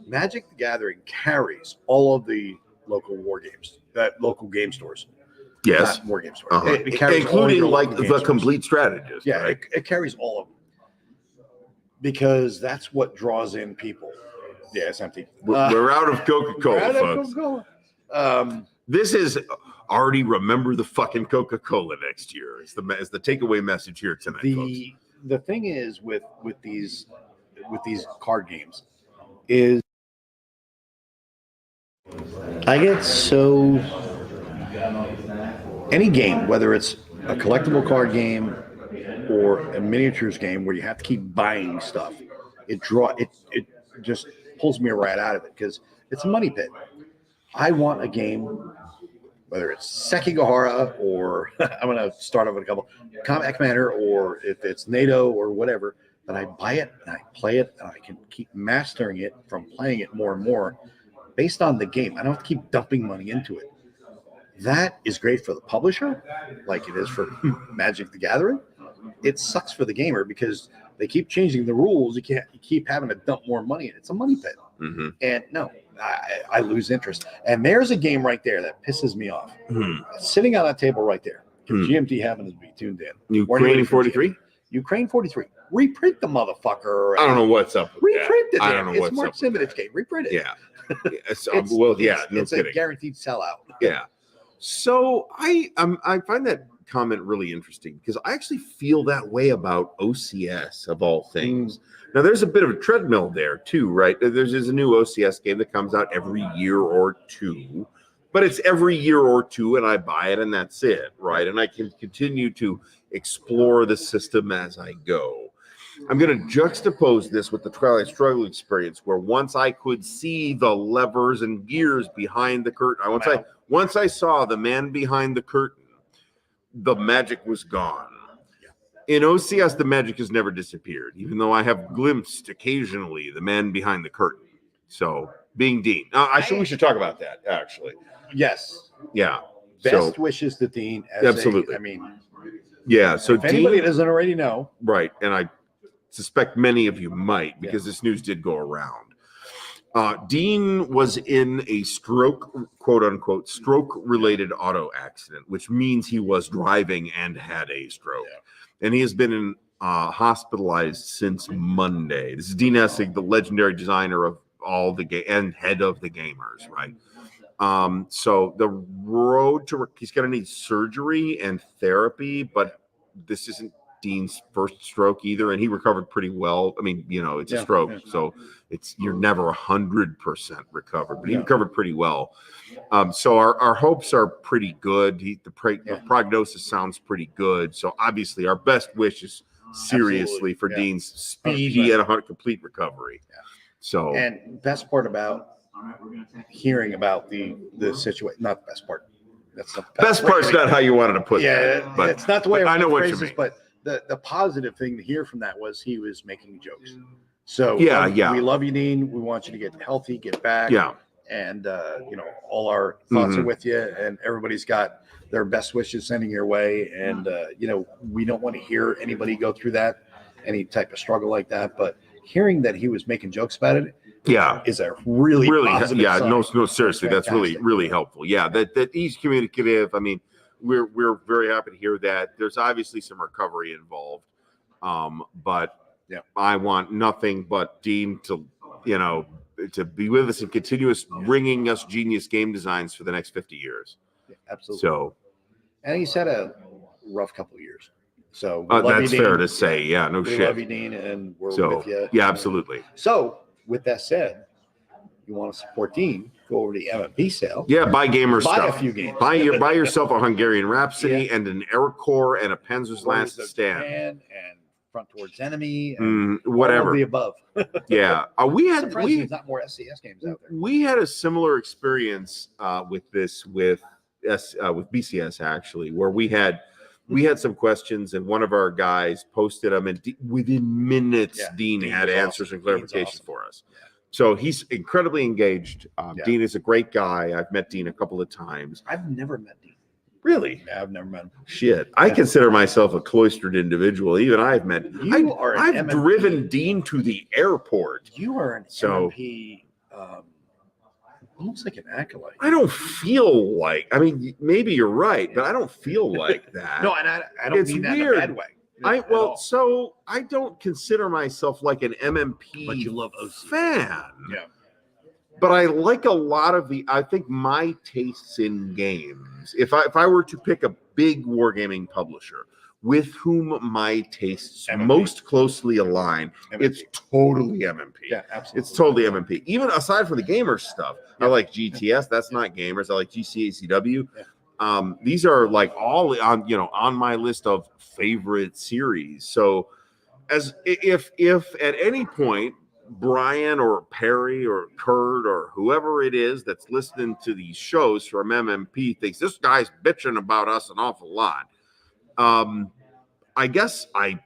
Magic the Gathering carries all of the local war games, that local game stores. Yes. Not war game stores. Uh-huh. It carries all Including your like local game the stores. complete strategist. Yeah, right? it carries all of them because that's what draws in people. Yeah, it's empty. We're out of Coca-Cola, Out of folks. Coca-Cola. This is already remember the fucking Coca-Cola next year. It's the takeaway message here tonight, folks. The thing is with these card games is I get so any game, whether it's a collectible card game or a miniatures game where you have to keep buying stuff, it just pulls me right out of it because it's a money pit. I want a game, whether it's Sekigahara or I'm going to start off with a couple, Combat Commander, or if it's NATO or whatever, that I buy it and I play it and I can keep mastering it from playing it more and more based on the game. I don't have to keep dumping money into it. That is great for the publisher, like it is for Magic the Gathering. It sucks for the gamer because they keep changing the rules. You keep having to dump more money in it. It's a money pit. Mm-hmm. And no, I lose interest. And there's a game right there that pisses me off. Sitting on that table right there. If GMT happens to be tuned in. Ukraine 43? Ukraine 43. Reprint the motherfucker. I don't know what's up with Reprint that. it. I don't know It's what's Mark up with Simonovich that. game. Reprint it. Yeah. It's a kidding. guaranteed sellout. Yeah. So I find that comment really interesting because I actually feel that way about OCS of all things. Now there's a bit of a treadmill there too, right? There's a new OCS game that comes out every year or two, but it's every year or two and I buy it and that's it, right? And I can continue to explore the system as I go. I'm going to juxtapose this with the Twilight Struggle experience, where once I could see the levers and gears behind the curtain, once I saw the man behind the curtain, the magic was gone. In OCS, the magic has never disappeared, even though I have glimpsed occasionally the man behind the curtain. So, being Dean, we should talk about that actually. Yes. Yeah. Best wishes to Dean. Absolutely. Yeah. So if anybody doesn't already know, right, and I suspect many of you might because this news did go around. Dean was in a stroke, quote unquote, stroke-related auto accident, which means he was driving and had a stroke. And he has been hospitalized since Monday. This is Dean Essig, the legendary designer of all the and head of the gamers, right? So the road to he's going to need surgery and therapy, but this isn't Dean's first stroke either, and he recovered pretty well. I mean, it's a stroke, so you're never 100% recovered, but he recovered pretty well. So our hopes are pretty good. The prognosis sounds pretty good. So obviously, our best wishes seriously for Dean's speedy 100% and complete recovery. So, and best part about hearing about the situation, not the best part. That's not the best part's not how you wanted to put that. But it's not the way I know what you mean. But the positive thing to hear from that was he was making jokes. So we love you, Dean. We want you to get healthy, get back. Yeah. And all our thoughts are with you, and everybody's got their best wishes sending your way. And we don't want to hear anybody go through that, any type of struggle like that. But hearing that he was making jokes about it, is a really positive sign. No, seriously, that's really helpful. Yeah, that he's communicative. I mean, we're very happy to hear that. There's obviously some recovery involved, but I want nothing but Dean to be with us and continuous bringing us genius game designs for the next 50 years. Yeah, absolutely. So, and he's had a rough couple of years. So that's fair to say. Yeah, no shit. We love you, Dean, and we're with you. Yeah, absolutely. So, with that said, you want to support Dean, go over to the MMP sale. Yeah, buy gamer stuff. Buy a few games. Buy yourself a Hungarian Rhapsody and an Aircore and a Panzer's Last Stand. And Front Towards Enemy and whatever. All of the above. Yeah. There's not more SCS games out there. We had a similar experience with BCS actually, where we had some questions and one of our guys posted them, and within minutes Dean had answers and clarifications for us. Yeah. So he's incredibly engaged. Dean is a great guy. I've met Dean a couple of times. I've never met Dean. Really? Yeah, I've never met him. Shit. I consider myself a cloistered individual. Even I've met. I've driven Dean to the airport. You are an MMP, almost like an acolyte. I don't feel like. I mean, maybe you're right, but I don't feel like that. No, and I don't mean that in a bad way. So I don't consider myself like an MMP but you love OC. fan. Yeah. But I like a lot of I think my tastes in games, if I were to pick a big wargaming publisher with whom my tastes most closely align, it's totally MMP. Yeah, absolutely. It's totally MMP. Even aside from the gamer stuff, I like GTS. That's not gamers. I like GCACW. Yeah. These are like all on my list of favorite series. So if at any point Brian or Perry or Kurt or whoever it is that's listening to these shows from MMP thinks this guy's bitching about us an awful lot, I guess I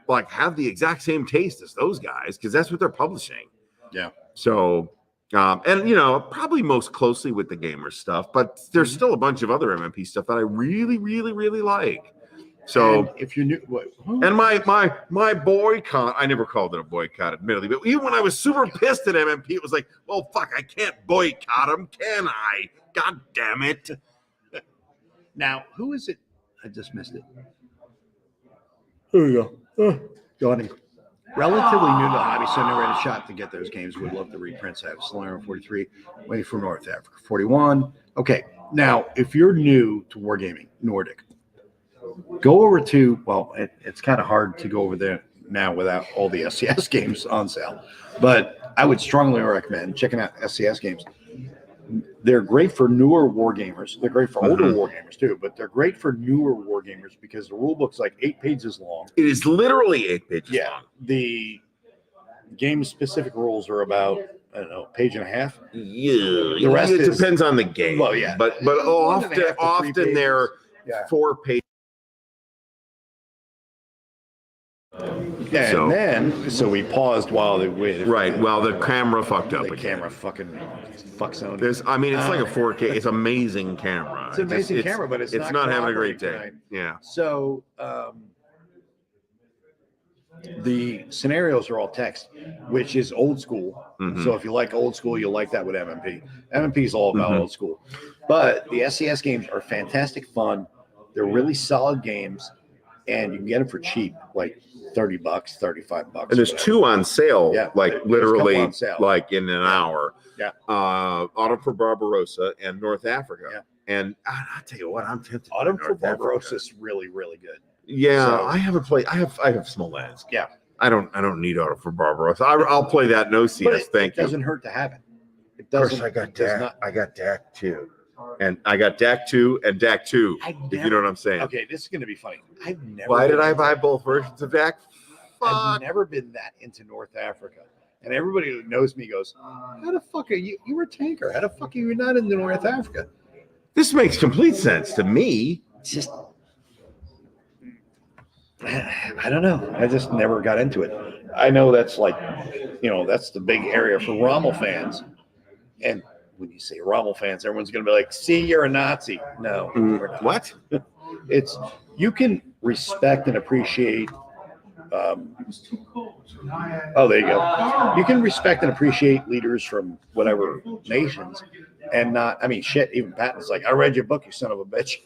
like have the exact same taste as those guys because that's what they're publishing. Yeah. So, and you know, probably most closely with the gamer stuff, but there's still a bunch of other MMP stuff that I really, really, really like. So And if you're new, and my boycott, I never called it a boycott, admittedly, but even when I was super pissed at MMP, it was like, well, fuck, I can't boycott them, can I? God damn it. now, who is it? I just missed it. There you go. Got him. Relatively new to the hobby, so never had a shot to get those games. Would love to reprints. I have Solarium 43, waiting for North Africa 41. Okay, now if you're new to Wargaming Nordic, go over to, well, it's kind of hard to go over there now without all the SCS games on sale, but I would strongly recommend checking out SCS games. They're great for newer wargamers. They're great for older wargamers too, but they're great for newer wargamers because the rule book's like 8 pages long. It is literally 8 pages long. The game-specific rules are about, I don't know, page and a half. Yeah, The rest it is- depends on the game. Well, yeah. but 1.5 to 3 often they're Yeah. 4 pages. Yeah, So- and then, so we paused while they waited. Right. Well, the camera fucked up The again. camera fucking fucks on. There's, I mean, it's like a 4K. It's amazing camera. It's an amazing camera, but it's not not having a great day. cooperating tonight. Yeah. So the scenarios are all text, which is old school. Mhm. So if you like old school, you'll like that with MMP. MMP is all about Mhm. old school. But the SCS games are fantastic fun. They're really solid games, and you can get them for cheap, like $30, $35. And there's whatever. 2 on sale, Yeah, like there's a literally, couple on sale. like in an hour. Yeah. Autumn for Barbarossa and North Africa. Yeah. And I'll tell you what, I'm tempted. to Autumn do for North Barbarossa Africa. is really, really good. Yeah, So- I haven't played. I have small lands. Yeah. I don't need Autumn for Barbarossa. I'll play that. No But CS. Thank it you. doesn't hurt to have it. It Of doesn't. course, I got it does DAC. not- I got DAC 2. And I got DAC 2 and DAC 2, if you know what I'm saying. Okay, this is going to be funny. I've never. Why did been- I buy both versions of DAC? I've Fuck. never been that into North Africa. And everybody who knows me goes, how the fuck are you? You were a tanker. How the fuck are you not into North Africa? This makes complete sense to me. It's just, I don't know. I just never got into it. I know that's like, that's the big area for Rommel fans. And when you say Rommel fans, everyone's going to be like, see, you're a Nazi. No, we're not. What? It's, you can respect and appreciate. Oh, there you go. You can respect and appreciate leaders from whatever nations, and not. I mean, shit. Even Patton's like, I read your book, you son of a bitch.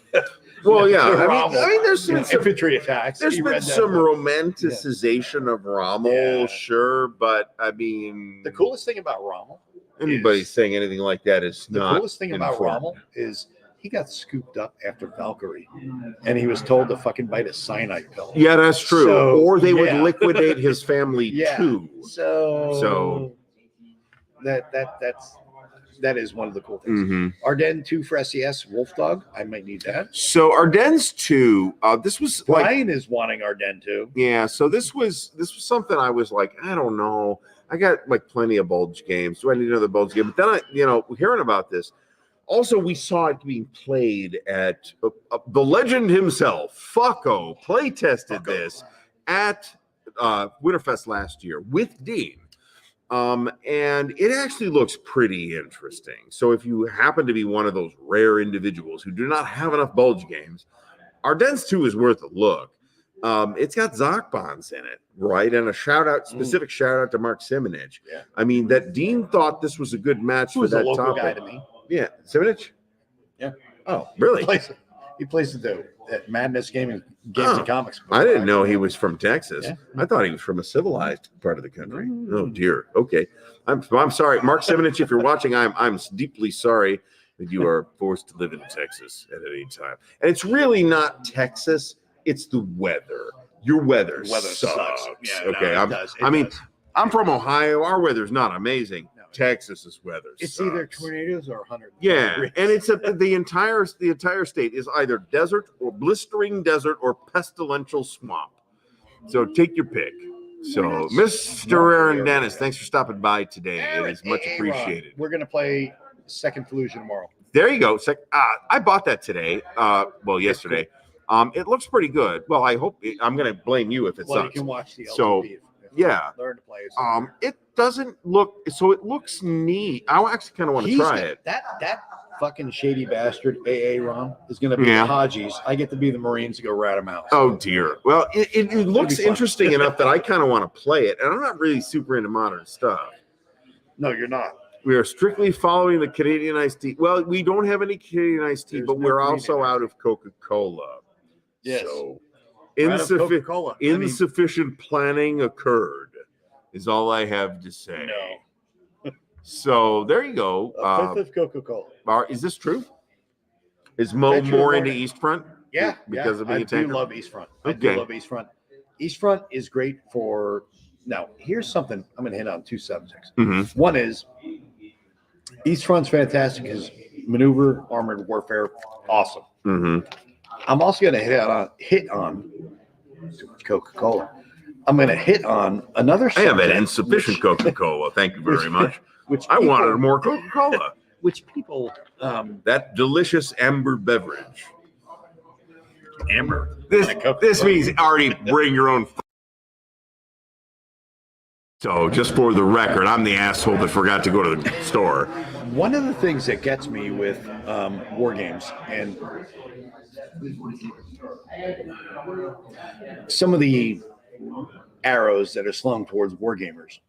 Well, yeah. The I Rommel, mean, there's you know, been some, infantry attacks. there's He been read that some book. romanticization of Rommel, Yeah. sure, but I mean, The coolest thing about Rommel. anybody is- saying anything like that is The not. coolest thing about informed. Rommel is he got scooped up after Valkyrie, and he was told to fucking bite a cyanide pill. Yeah, that's true. So, or they would yeah. liquidate his family Yeah. too. So that is one of the cool things. Mhm. Ardennes 2 for SES, Wolf Dog. I might need that. So Ardennes 2, this was like, Brian is wanting Ardennes 2. yeah. So this was something I was like, I don't know. I got like plenty of bulge games. Do I need another bulge game? But then hearing about this. Also, we saw it being played at the legend himself, Fucko, play tested this at Winterfest last year with Dean. And it actually looks pretty interesting. So if you happen to be one of those rare individuals who do not have enough bulge games, Ardennes 2 is worth a look. It's got Zachbons in it, right? And a specific shout out to Mark Simonich. Yeah. I mean, that Dean thought this was a good match He for was a that local topic. guy to me. Yeah, Simonich? Yeah. Oh, really? He plays at Madness Games and Comics. I didn't know he was from Texas. Yeah. I thought he was from a civilized part of the country. Oh dear. Okay, I'm sorry, Mark Simonich. If you're watching, I'm deeply sorry that you are forced to live in Texas at any time. And it's really not Texas. It's the weather. Your weather, The weather sucks. Yeah, okay. no, it does. It I mean, does. I'm from Ohio. Our weather's not amazing. No. Texas's weather. It's sucks. either tornadoes or 100. Yeah, degrees. and it's the entire state is either desert or blistering desert or pestilential swamp. So take your pick. So, Mr. Aaron Dennis, thanks for stopping by today. It is much Ron, appreciated. we're gonna play Second Collusion tomorrow. There you go. I bought that today. Yesterday. It looks pretty good. Well, I hope I'm going to blame you if it Well, you sucks. can watch the So, LTV. yeah. Learn to play. It doesn't look so. It looks neat. I actually kind of want to try it. That fucking shady bastard AA Ron is going to be the Hodges. I get to be the Marines to go rat him out. Oh dear. Well, it looks interesting enough that I kind of want to play it, and I'm not really super into modern stuff. No, you're not. We are strictly following the Canadian iced tea. Well, we don't have any Canadian iced tea, but we're also out of Coca-Cola. Yes. So Coca-Cola. insufficient planning occurred, is all I have to say. No. So there you go. A fifth of Coca-Cola. Is this true? Is Moe more into East Front? Yeah, because of being I a tanker? do love East Front. Okay. I do love East Front. East Front is great for. Now, here's something I'm going to hit on 2 subjects. Mm-hmm. One is East Front's fantastic because maneuver, armored warfare, awesome. Mm-hmm. I'm also going to hit on too much Coca-Cola. I'm going to hit on another I have subject. an insufficient Coca-Cola. Thank you very much. I people- wanted more Coca-Cola. Which people That delicious amber beverage. amber. This means already bring your own. So, just for the record, I'm the asshole that forgot to go to the store. One of the things that gets me with Wargames and some of the arrows that are slung towards Wargamers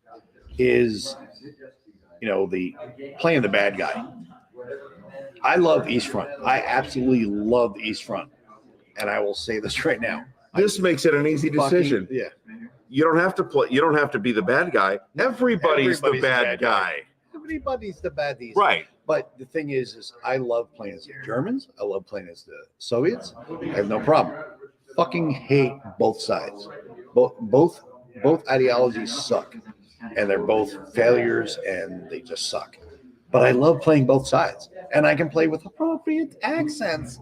is, the playing the bad guy. I love East Front. I absolutely love East Front. And I will say this right now. This makes it an easy decision. Yeah. You don't have to play. You don't have to be the bad guy. Everybody's the bad guy. Everybody's the baddies. Right. But the thing is I love playing as the Germans. I love playing as the Soviets. I have no problem. Fucking hate both sides. Both ideologies suck, and they're both failures, and they just suck. But I love playing both sides, and I can play with appropriate accents.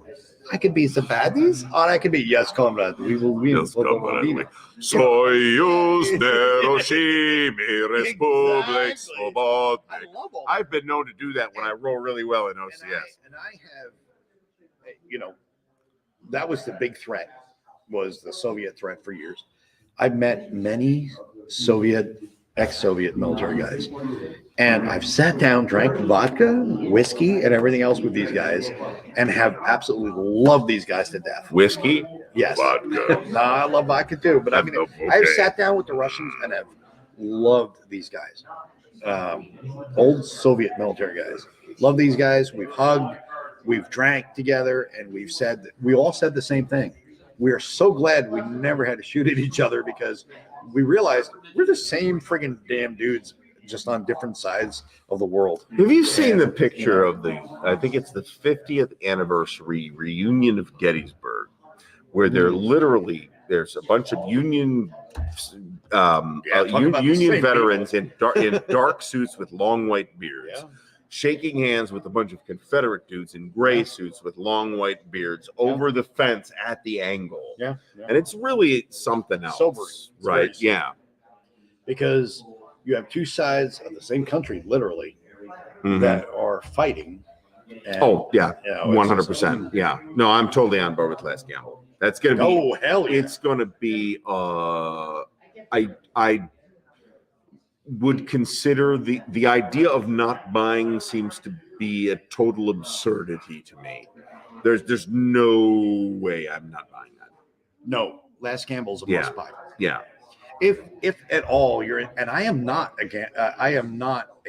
I could be the baddies, or I could be yes, comrade. We will win. Yes, comrade. Soyuz Neroshimi Republic Slobodnik. I love all I've been known to do that when I roll really well in OCS. And I have, that was the big threat, was the Soviet threat for years. I've met many ex-Soviet military guys, and I've sat down, drank vodka, whiskey, and everything else with these guys, and have absolutely loved these guys to death. Whiskey? Yes. Vodka. No, I love vodka too, but Okay. I've sat down with the Russians and have loved these guys. Old Soviet military guys. Love these guys. We've hugged, we've drank together, and we all said the same thing. We are so glad we never had to shoot at each other because we realized we're the same friggin' damn dudes, just on different sides of the world. Have you seen the picture of I think it's the 50th anniversary reunion of Gettysburg, where there's a bunch of Union veterans in dark suits with long white beards, shaking hands with a bunch of Confederate dudes in gray suits with long white beards over the fence at the angle. Yeah. And it's really something else. Sobering. It's right? very sobering. Yeah. Because you have two sides of the same country, literally, Mhm. that are fighting. And, Oh, yeah. it's 100%. Yeah. No, I'm totally on board with Last Gamble. That's going to be. Oh, hell yeah. It's going to be. I would consider the idea of not buying seems to be a total absurdity to me. There's no way I'm not buying that. No, Last Gamble's a Yeah. must buy. Yeah. If at all you're in, and I am not a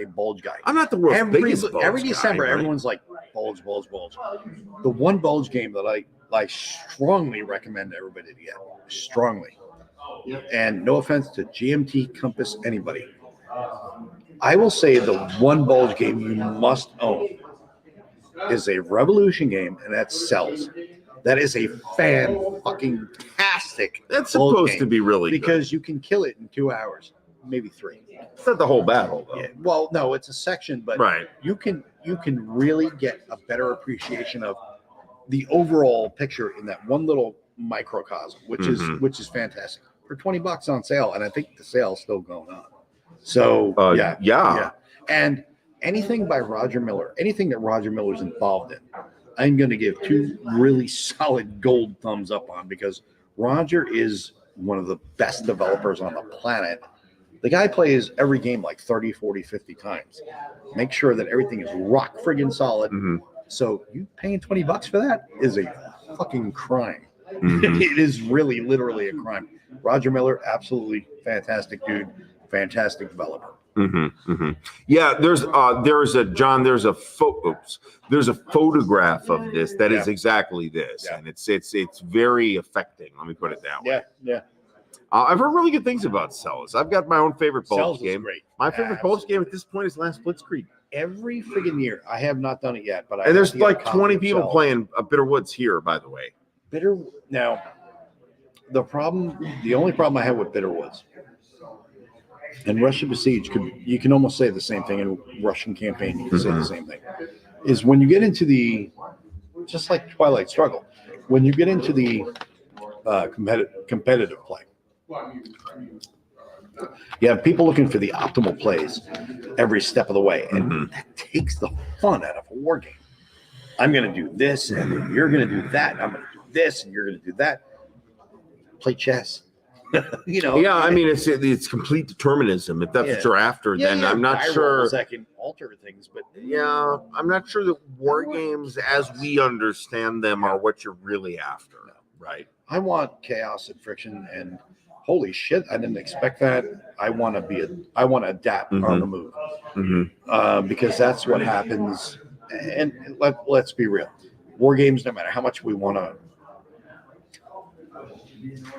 bulge guy. I'm not the world's biggest bulge every guy, December, right? everyone's like bulge. The one bulge game that I strongly recommend everybody to get, strongly. And no offense to GMT, Compass, anybody. I will say the one bulge game you must own is a Revolution game, and that's Cells. That is a fan-fucking-tastic. That's supposed to be really because you can kill it in 2 hours, maybe 3. It's not the whole battle, though. Yeah. Well, no, it's a section, but Right. you can really get a better appreciation of the overall picture in that one little microcosm, which is fantastic. for $20 on sale, and I think the sale's still going on. So yeah. And anything by Roger Miller, anything that Roger Miller's involved in, I'm going to give 2 really solid gold thumbs up on, because Roger is one of the best developers on the planet. The guy plays every game like 30, 40, 50 times. Make sure that everything is rock friggin' solid. So you paying $20 for that is a fucking crime. It is really literally a crime. Roger Miller, absolutely fantastic dude, fantastic developer. Yeah, there's a photograph of this that is exactly this, and it's very affecting. Let me put it that way. Yeah. I've heard really good things about Cells. I've got my own favorite Bulge Cells game. is great. My favorite Bulge game at this point is Last Blitzkrieg. Every friggin' year, I have not done it yet, but and there's like 20 people playing Bitter Woods here, by the way. Now, the only problem I have with Bitter Woods and Russian Besiege, you can almost say the same thing in Russian Campaign. You can say the same thing. Is when you get into just like Twilight Struggle, when you get into the competitive play, you have people looking for the optimal plays every step of the way, and that takes the fun out of a war game. I'm going to do this, and you're going to do that. I'm going to do this, and you're going to do that. Play chess. Yeah, I mean it's complete determinism. If that's what you're after, then I'm not sure that can alter things, but I'm not sure that war games as we understand them are what you're really after. Right. I want chaos and friction, and holy shit, I didn't expect that. I want to adapt on the move, because that's what happens. And let's be real, war games, no matter how much we want to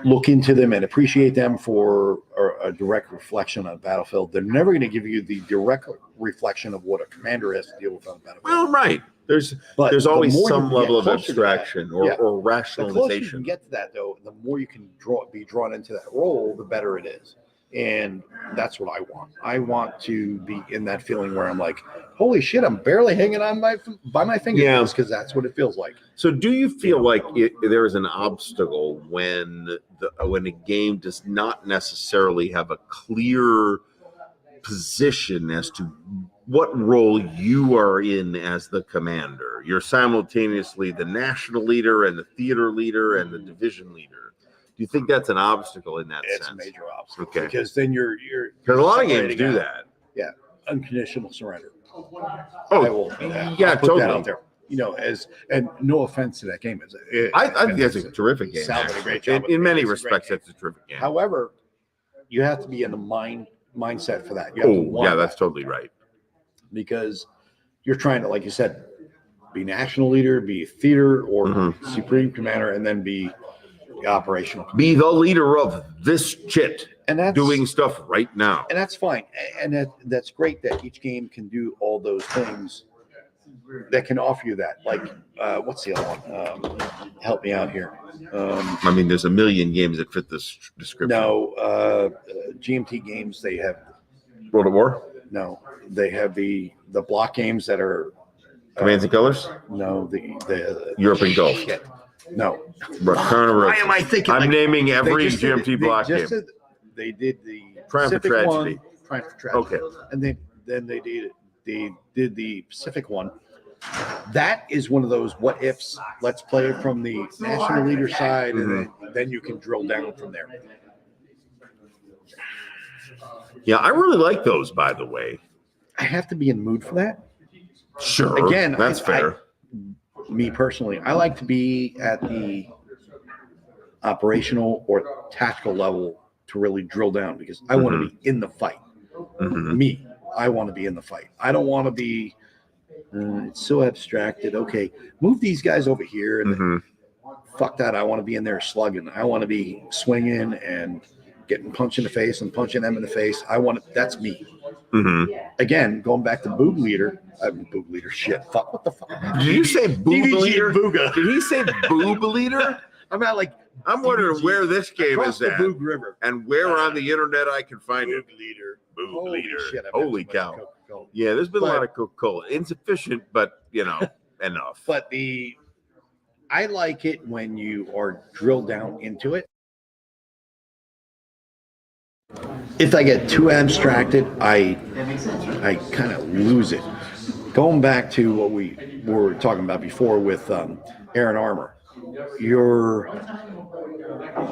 look into them and appreciate them for a direct reflection on a battlefield, they're never going to give you the direct reflection of what a commander has to deal with on the battlefield. Well, right. There's always some level of abstraction or rationalization. The closer you can get to that, though, the more you can be drawn into that role, the better it is. And that's what I want. I want to be in that feeling where I'm like, holy shit, I'm barely hanging on by my fingers, because that's what it feels like. So do you feel like there is an obstacle when a game does not necessarily have a clear position as to what role you are in as the commander? You're simultaneously the national leader and the theater leader and the division leader. Do you think that's an obstacle in that sense? It's a major obstacle. Okay. Because then you're because a lot of games do that. Yeah. Unconditional surrender. Oh, yeah, put that out there. And no offense to that game. I think that's a terrific game. Sal did a great job. In many respects, that's a terrific game. However, you have to be in the mindset for that. You have to want that's totally right. Because you're trying to, like you said, be national leader, be theater or supreme commander, and then be operational. Be the leader of this shit, and that's doing stuff right now. And that's fine. And that's great that each game can do all those things that can offer you that. Like, what's the other one? Help me out here. I mean, there's a million games that fit this description. No, GMT games, they have World of War. No, they have the block games that are Commands and Colors. No, the European Gulf. Shit. No. Why am I thinking? I'm naming every GMT block game. They did the Triumph for Tragedy. Triumph for Tragedy. Okay. And then they did the Pacific one. That is one of those what ifs. Let's play it from the national leader side, and then you can drill down from there. Yeah, I really like those, by the way. I have to be in the mood for that. Sure. Again, that's fair. Me personally, I like to be at the operational or tactical level to really drill down, because I want to be in the fight. I want to be in the fight. I don't want to be it's so abstracted. Okay, move these guys over here, and fuck that. I want to be in there slugging. I want to be swinging and getting punched in the face and punching them in the face. That's me. Again, going back to boob leader. Boob leader. Shit. Fuck. What the fuck? Did you say boob leader? Did he say boob leader? I'm wondering where this game is at, Boog River, and where on the internet I can find it. Boob leader. Holy cow! Yeah, there's been a lot of Coca-Cola. Insufficient, but enough. But I like it when you are drilled down into it. if I get too abstracted, I kind of lose it. Going back to what we were talking about before with air and armor, you're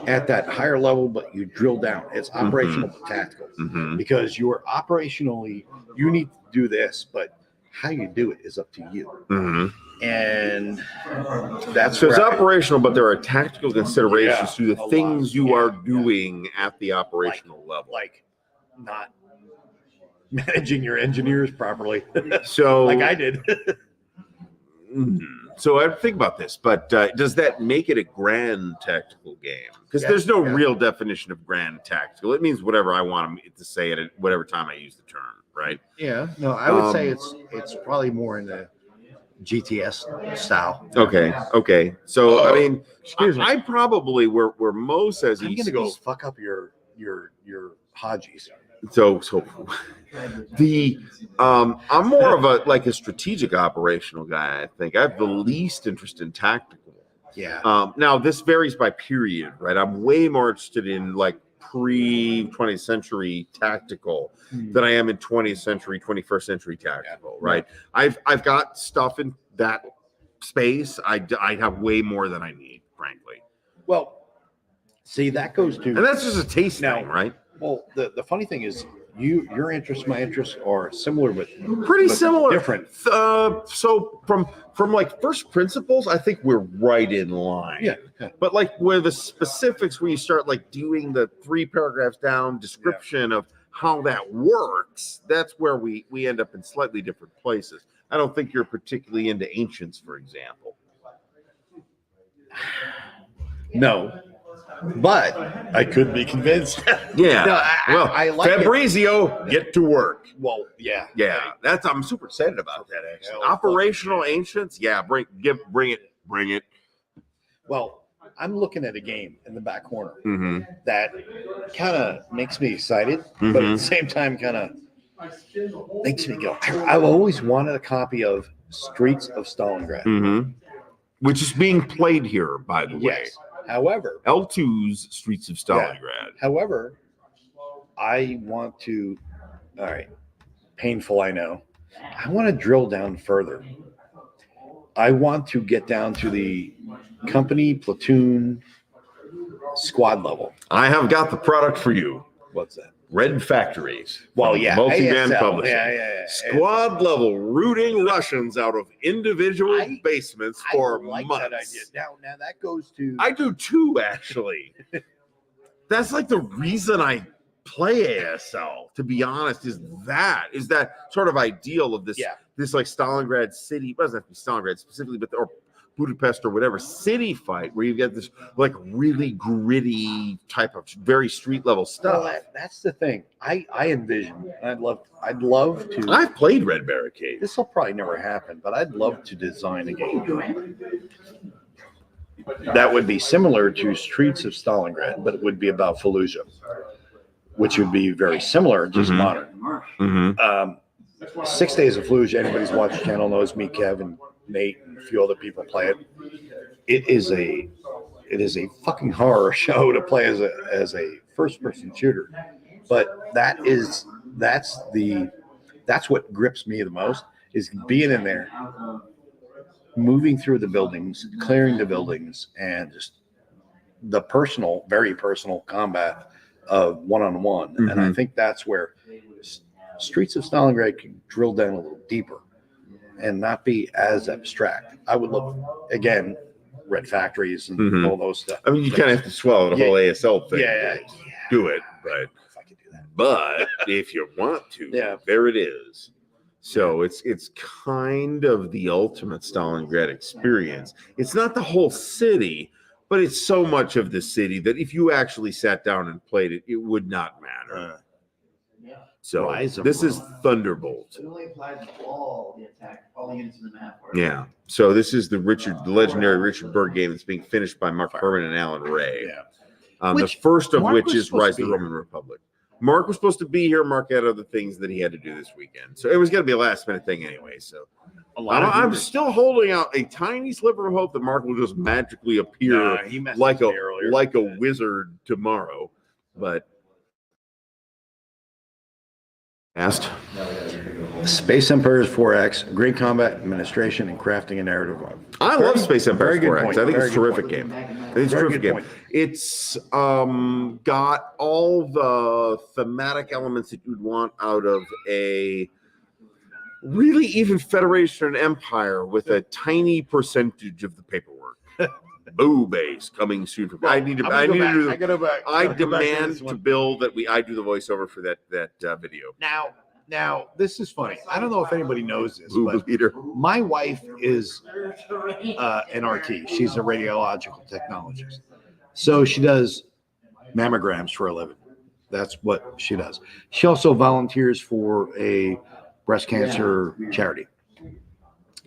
at that higher level, but you drill down. It's operational but tactical because you're operationally, you need to do this, but how you do it is up to you. And that's so it's operational, but there are tactical considerations to the a things lot. you are doing at the operational level. Like not managing your engineers properly. So like I did. So I think about this, but does that make it a grand tactical game? Because there's no real definition of grand tactical. It means whatever I want to say it at whatever time I use the term, right? Yeah. No, I would say it's probably more in the GTS style. Okay. So I mean, I probably where Moe says I'm gonna go fuck up your Hadjis. So the I'm more of a strategic operational guy. I think I have the least interest in tactical. Yeah. Now this varies by period, right? I'm way more interested in like pre-20th century tactical than I am in 20th century, 21st century tactical, right? I've got stuff in that space. I have way more than I need, frankly. Well, see, that goes to, and that's just a taste thing, right? Well, the funny thing is, your interests, my interests are similar, but pretty similar, different. So from like first principles, I think we're right in line. Yeah. But like where the specifics, where you start like doing the 3 paragraphs down description of how that works, that's where we end up in slightly different places. I don't think you're particularly into ancients, for example. No. But I could be convinced. Yeah. No, I like Fabrizio, get to work. Well, yeah. I'm super excited about that. Actually, operational ancients. Yeah, bring it. Well, I'm looking at a game in the back corner that kind of makes me excited, but at the same time, kind of makes me go. I've always wanted a copy of Streets of Stalingrad, which is being played here, by the way. Yes. However, L2's Streets of Stalingrad. However, I want to, all right, painful, I know. I want to drill down further. I want to get down to the company, platoon, squad level. I have got the product for you. What's that? Red Factories. Well, yeah. Multi-band ASL. publishing. Yeah. Squad level rooting Russians out of individual basements for like months. That idea. Now that goes to. I do too, actually. That's like the reason I play ASL, to be honest, is that sort of ideal of this like Stalingrad city. It doesn't have to be Stalingrad specifically, but or Budapest or whatever city fight where you get this like really gritty type of very street level stuff. Well, that's the thing. I envision. I'd love to. I've played Red Barricade. This will probably never happen, but I'd love to design a game that would be similar to Streets of Stalingrad, but it would be about Fallujah, which would be very similar, just modern. 6 Days of Fallujah. Anybody's watched the channel knows me, Kev, and Nate, and a few other people play it. It is a fucking horror show to play as a first-person shooter, but that's what grips me the most is being in there, moving through the buildings, clearing the buildings, and just the personal, very personal combat of one-on-one. And I think that's where Streets of Stalingrad can drill down a little deeper and not be as abstract. I would love, again, Red Factories and all those stuff. I mean, you kind of have to swallow the whole ASL thing. Yeah. Do it, but if I could do that. But if you want to, there it is. So it's kind of the ultimate Stalingrad experience. It's not the whole city, but it's so much of the city that if you actually sat down and played it, it would not matter. So this is Thunderbolt. It only applies to all the units in the map. Yeah. So this is the legendary Richard Berg game that's being finished by Mark Herman and Alan Ray. The first of which is Rise of the Roman Republic. Mark was supposed to be here. Mark had other things that he had to do this weekend. So it was going to be a last minute thing anyway. So I'm still holding out a tiny sliver of hope that Mark will just magically appear like a wizard tomorrow. But Asked. Space Emperors 4X, great combat, administration, and crafting and narrative. I love Space Empires very good 4X. point, I think very it's a good terrific point. game. I think it's a Very terrific good game. point. It's got all the thematic elements that you'd want out of a really even Federation and Empire with a tiny percentage of the paperwork. Boo base coming soon. I need to. I demand to Bill that I do the voiceover for that video. Now, this is funny. I don't know if anybody knows this, Boo but leader. my wife is an RT. She's a radiological technologist. So she does mammograms for a living. That's what she does. She also volunteers for a breast cancer charity.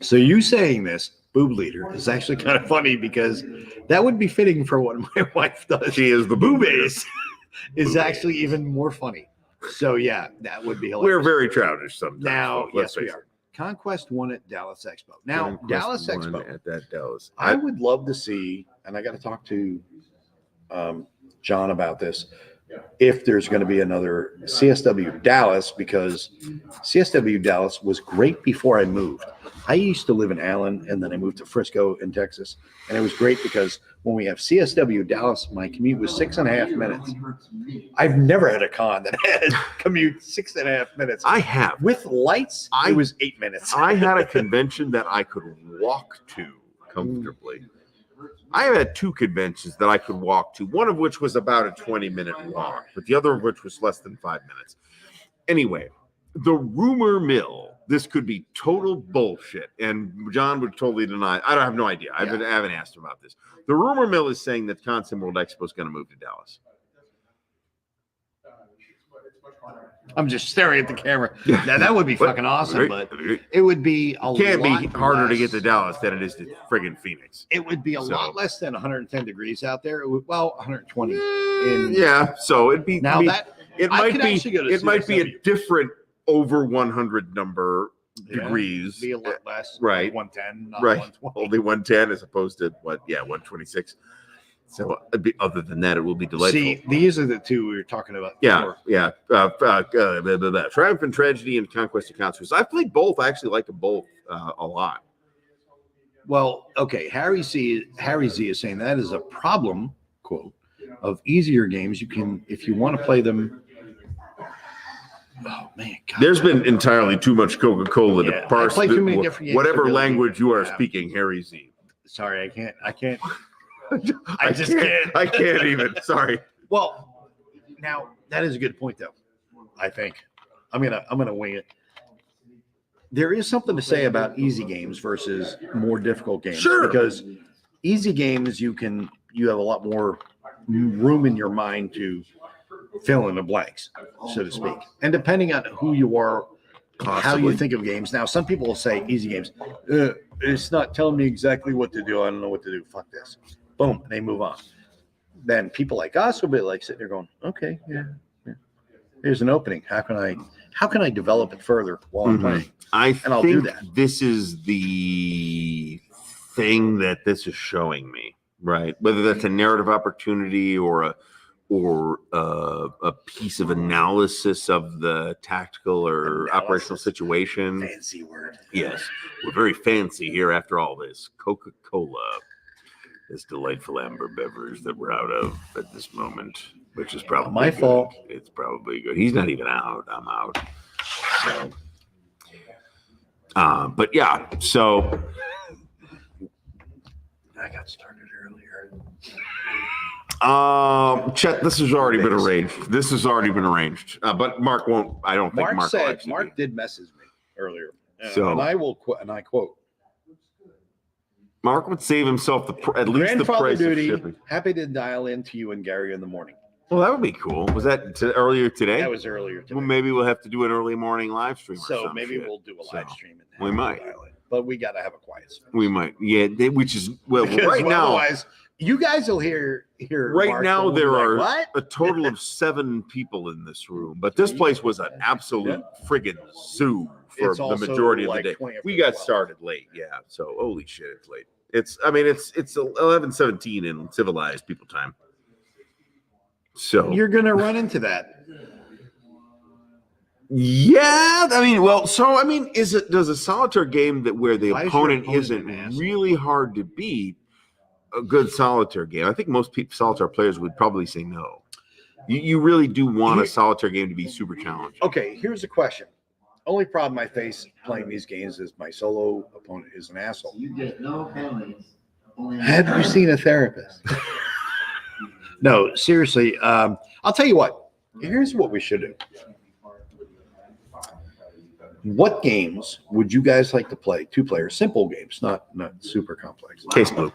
So you saying this, boob leader, is actually kind of funny because that would be fitting for what my wife does. She is the boob boob base is actually even more funny. So yeah, that would be hilarious. We're very childish sometimes. Now, folks, let's yes, we face it. are. Conquest won at Dallas Expo. Now, Conquest Dallas won Expo. at that Dallas. I would love to see, and I got to talk to John about this, if there's going to be another CSW Dallas, because CSW Dallas was great before I moved. I used to live in Allen, and then I moved to Frisco in Texas, and it was great because when we have CSW Dallas, my commute was 6.5 minutes. I've never had a con that had commute 6.5 minutes. I have. With lights, it was 8 minutes. I had a convention that I could walk to comfortably. I have had 2 conventions that I could walk to, one of which was about a 20-minute walk, but the other of which was less than 5 minutes. Anyway, the rumor mill, this could be total bullshit, and John would totally deny. I have no idea. I haven't asked him about this. The rumor mill is saying that Consim World Expo is going to move to Dallas. I'm just staring at the camera. Now that would be fucking awesome, but it would be a Can't lot be harder to less. get to Dallas than it is to friggin' Phoenix. It would be a lot less than 110 degrees out there. It would, well, 120. Yeah, so it'd be Now that it I might could be actually go to it might be a CSW. different over 100 number Yeah, degrees. be a lot less. Right. Like 110, not Right. 120. Only 110 as opposed to 126. So other than that, it will be delightful. See, these are the two we were talking about. Yeah, before. yeah. Triumph and Tragedy and Conquest of Conquest. I've played both. I actually like them both a lot. Well, okay. Harry Z is saying that is a problem, quote, of easier games. You can, if you want to play them. Oh man, God. There's been entirely too much Coca-Cola Yeah, to parse I play too many different games to whatever really language you are yeah. speaking, Harry Z. Sorry, I can't. I just can't. I can't even. Sorry. Well, now that is a good point, though. I think I'm gonna wing it. There is something to say about easy games versus more difficult games. Sure. Because easy games you have a lot more room in your mind to fill in the blanks, so to speak. And depending on who you are, how you think of games. Now, some people will say easy games. It's not telling me exactly what to do. I don't know what to do. Fuck this. Boom, and they move on. Then people like us will be like sitting there going, okay, yeah. Here's an opening. How can I develop it further while I'm playing? I'll do think that. This is the thing that this is showing me, right? Whether that's a narrative opportunity or a piece of analysis of the tactical or operational situation. Fancy word. Yes, we're very fancy here after all this. Coca-Cola, this delightful amber beverage that we're out of at this moment, which is probably My good. fault. It's probably good. He's not even out. I'm out. So, but yeah, so I got started earlier. Chet, this has already been arranged. But Mark won't. I don't think Mark will actually Mark did message me earlier. So- and I will quote. Mark would save himself at least the Grandfather price duty. of shipping. Happy to dial in to you and Gary in the morning. Well, that would be cool. Was that earlier today? That was earlier today. Well, maybe we'll have to do an early morning live stream. Or So some maybe shit. we'll do a live So, stream. And we might. dial in. But we got to have a quiet space. We might. Yeah, which is Because right now. Otherwise, you guys will hear. Right Mark now, will be there like, are what? a total of 7 people in this room, but this place was an absolute friggin' zoo for It's the also majority like of the day. 20 We got 12. started late, yeah. So holy shit, it's late. It's 11:17 in civilized people time. So You're gonna run into that. Yeah, I mean, well, so I mean, does a solitaire game that where the Why is your opponent opponent isn't an asshole? really hard to beat a good solitaire game? I think most solitaire players would probably say no. You really do want a solitaire game to be super challenging. Okay, here's the question. Only problem I face playing these games is my solo opponent is an asshole. You get no penalties. Only- Have you seen a therapist? No, seriously. I'll tell you what. Here's what we should do. What games would you guys like to play? 2-player, simple games, not super complex. Case Blue,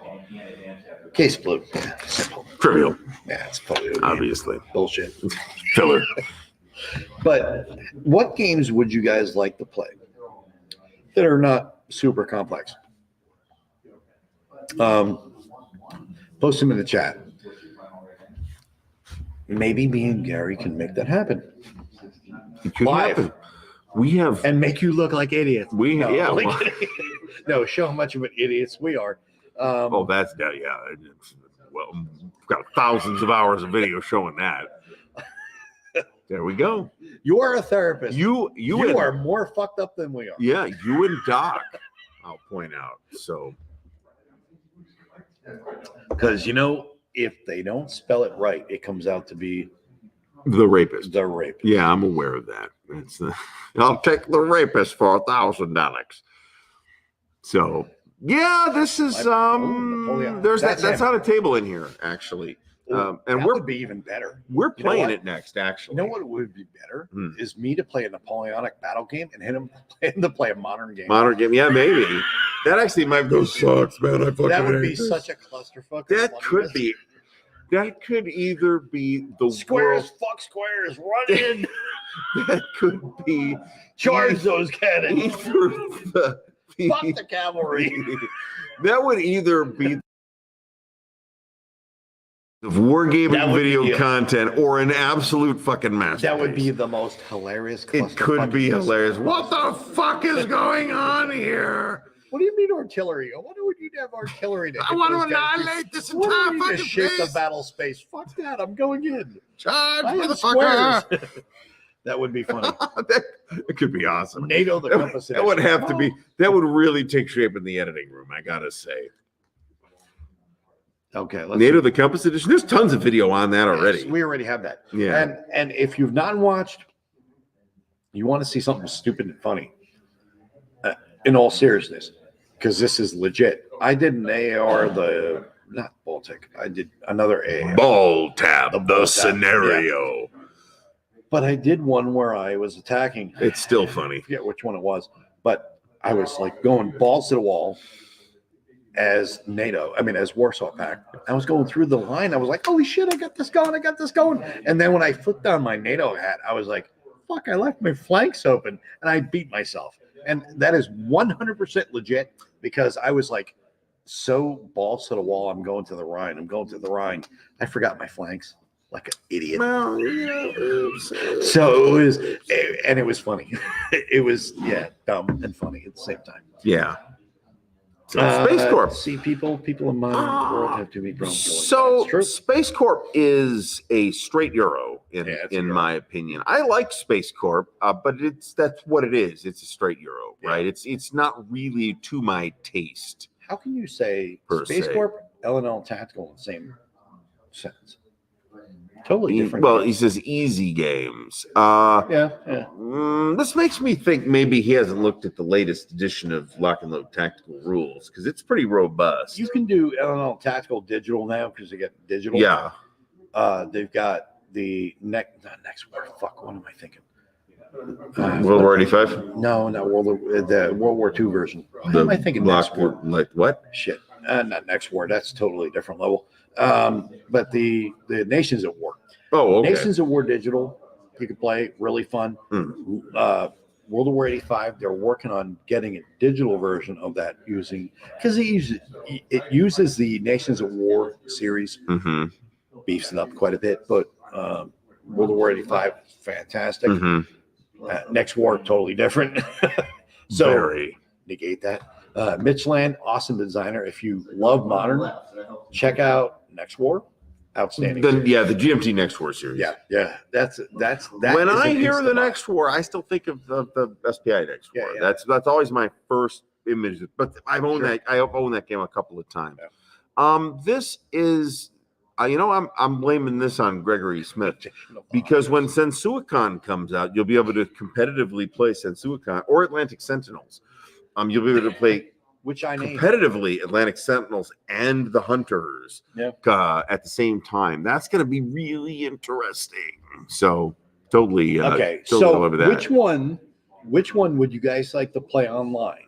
Case Blue, simple. trivial, Yeah, it's probably obviously, bullshit. filler. But what games would you guys like to play that are not super complex? Post them in the chat. Maybe me and Gary can make that happen It could Live. happen. We have, and make you look like idiots. yeah. like- Well, no, show how much of an idiots we are. oh, that's yeah. Well, we've got thousands of hours of video showing that. There we go. You are a therapist. You You are more fucked up than we are. Yeah, you and Doc, I'll point out. So Because if they don't spell it right, it comes out to be the rapist. the rape. Yeah, I'm aware of that. I'll take the rapist for $1,000. So yeah, this is Napoleon. there's That's that's him. on a table in here actually. And that we're would be even better. we're You know playing what? it next actually. You know what would be better Hmm. is me to play a Napoleonic battle game and him to play a modern game. Modern game, yeah, maybe. That actually might go sucks, man. I fucking That would be hate this. such a clusterfuck. of That could funniness. be. That could either be the Squares, world. fuck squares, run in, That could be charge those cannons, either the, fuck the cavalry. that would either be the wargaming That would video be it. content or an absolute fucking masterpiece. That would be the most hilarious. It could be clusterfuck. hilarious. What the fuck is going on here? What do you mean artillery? I wonder what you'd have artillery to. I hit want those to guys. annihilate this What do entire you mean to fucking shape the place. battle space? Fuck that! I'm going in. Charge, I have motherfucker. squares. That would be funny. It could be awesome. NATO, the Compass That would Edition. have to be. That would really take shape in the editing room. I gotta say. Okay, let's NATO the Compass Edition. There's tons of video on that already. We already have that. Yeah. And if you've not watched, you want to see something stupid and funny. In all seriousness, because this is legit. I did an AR, not Baltic. I did another AR. Ball tab, The the, ball tab, scenario. But I did one where I was attacking. It's still funny. I forget which one it was, but I was like going balls to the wall as NATO. I mean, as Warsaw Pact. I was going through the line. I was like, holy shit, I got this going. I got this going. And then when I flipped down my NATO hat, I was like, fuck, I left my flanks open and I beat myself. And that is 100% legit because I was like so balls to the wall. I'm going to the Rhine. I'm going to the Rhine. I forgot my flanks like an idiot. Well, yeah, oops. So it was, and it was funny. It was, yeah, dumb and funny at the same time. Yeah. So Space Corp. See, people in modern world have too many problems. So That's true. Space Corp is a straight Euro Yeah, it's a in Euro. my opinion. I like Space Corp, but that's what it is. It's a straight Euro, Yeah. right? It's not really to my taste. How can you say Per Space se. Corp, L&L Tactical in the same sentence? Totally different. Well, he says easy games. yeah. This makes me think maybe he hasn't looked at the latest edition of Lock and Load Tactical Rules because it's pretty robust. You can do L&L Tactical digital now because they get digital. Yeah. They've got the not next war. Fuck, what am I thinking? World War 85? No, not the World War II version. What The am I thinking? Block Next war. Like what? Shit. Not next war. That's totally different level. But the Nations at War. Oh, okay. Nations at War digital. You can play. Really fun. World War 85. They're working on getting a digital version of that using because it uses the Nations at War series. Mm-hmm. Beefs it up quite a bit, but World War 85, fantastic. Mm-hmm. Next war, totally different. So Very. negate that. Mitch Land, awesome designer. If you love modern, check out Next War. outstanding. Then series. yeah, the GMT Next War series. Yeah. That When is I an hear the instant buy. Next War, I still think of the SPI Next Yeah, War. yeah. That's always my first image. But I've owned that. I have owned that game a couple of times. Yeah. This is, I'm blaming this on Gregory Smith because when Sensuicon comes out, you'll be able to competitively play Sensuicon or Atlantic Sentinels. You'll be able to play which I named. competitively Atlantic Sentinels and the Hunters at the same time. That's going to be really interesting. So totally Okay, totally so over that. which one would you guys like to play online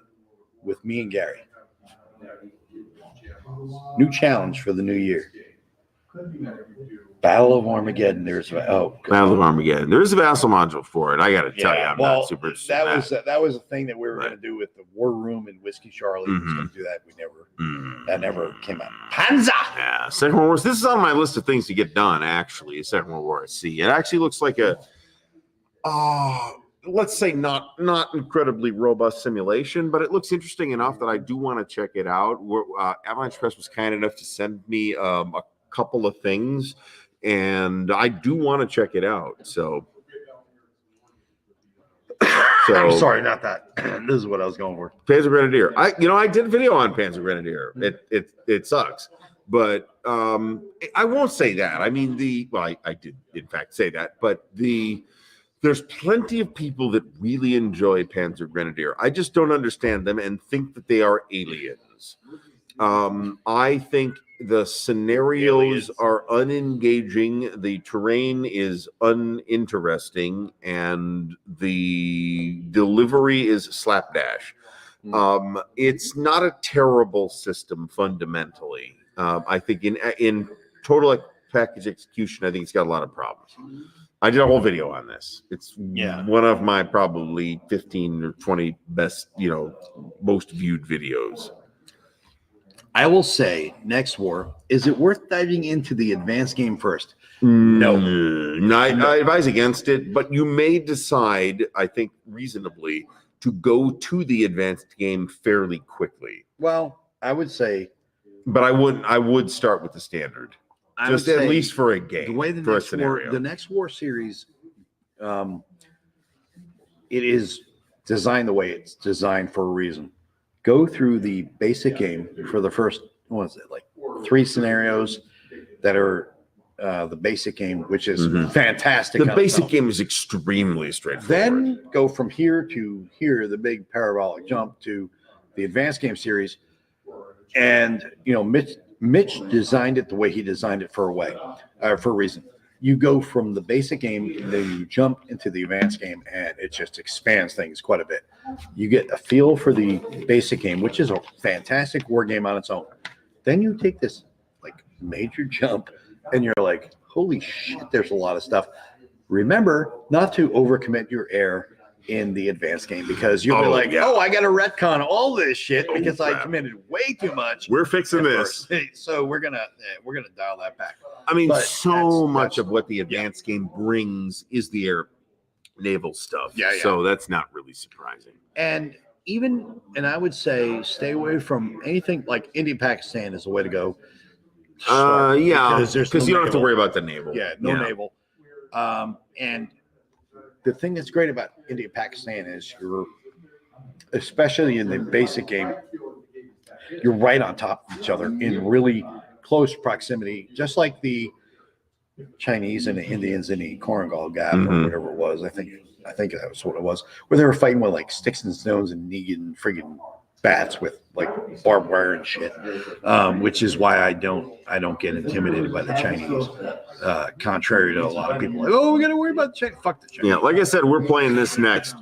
with me and Gary? New challenge for the new year. Battle of Armageddon. Battle of Armageddon. There is a vassal module for it. I got to tell you, I'm not super interested in that was a thing that we were going to do with the War Room and Whiskey Charlie. Was going to do that. That never came out. Panzer. Yeah, Second World War. This is on my list of things to get done. Actually, Second World War at Sea. It actually looks like a, let's say not incredibly robust simulation, but it looks interesting enough that I do want to check it out. Avalanche Press was kind enough to send me a couple of things, and I do want to check it out. So I'm sorry, not that. This is what I was going for. Panzer Grenadier. I did a video on Panzer Grenadier. It sucks, but I won't say that. I mean I did in fact say that, but there's plenty of people that really enjoy Panzer Grenadier. I just don't understand them and think that they are aliens. I think the scenarios are unengaging, the terrain is uninteresting, and the delivery is slapdash. It's not a terrible system fundamentally. I think in total package execution, I think it's got a lot of problems. I did a whole video on this. It's one of my probably 15 or 20 best, most viewed videos. I will say, Next War, is it worth diving into the advanced game first? No. I advise against it, but you may decide, I think reasonably, to go to the advanced game fairly quickly. Well, I would say, but I would start with the standard, just at least for a game. The way the Next War series, it is designed the way it's designed for a reason. Go through the basic game for the first, what is it, like 3 scenarios that are the basic game, which is fantastic. The basic game is extremely straightforward. Then go from here to here, the big parabolic jump to the advanced game series. And, Mitch designed it the way he designed it for a reason. You go from the basic game, and then you jump into the advanced game, and it just expands things quite a bit. You get a feel for the basic game, which is a fantastic war game on its own. Then you take this major jump, and you're like, holy shit, there's a lot of stuff. Remember not to overcommit your air in the advanced game, because you'll be like, I got to retcon all this shit because I committed way too much. We're fixing this. So we're gonna dial that back. I mean, much of what the advanced game brings is the air naval stuff. So that's not really surprising. And I would say stay away from anything like India Pakistan is the way to go. Because you don't have to worry about the naval. Naval. And the thing that's great about India Pakistan is especially in the basic game, you're right on top of each other in really close proximity, just like the Chinese and the Indians in the Korangal Gap or whatever it was. I think that was what it was, where they were fighting with sticks and stones and Negan friggin' bats with barbed wire and shit, which is why I don't get intimidated by the Chinese, contrary to a lot of people. We got to worry about the Chinese. Fuck the Chinese. Yeah, like I said, we're playing this next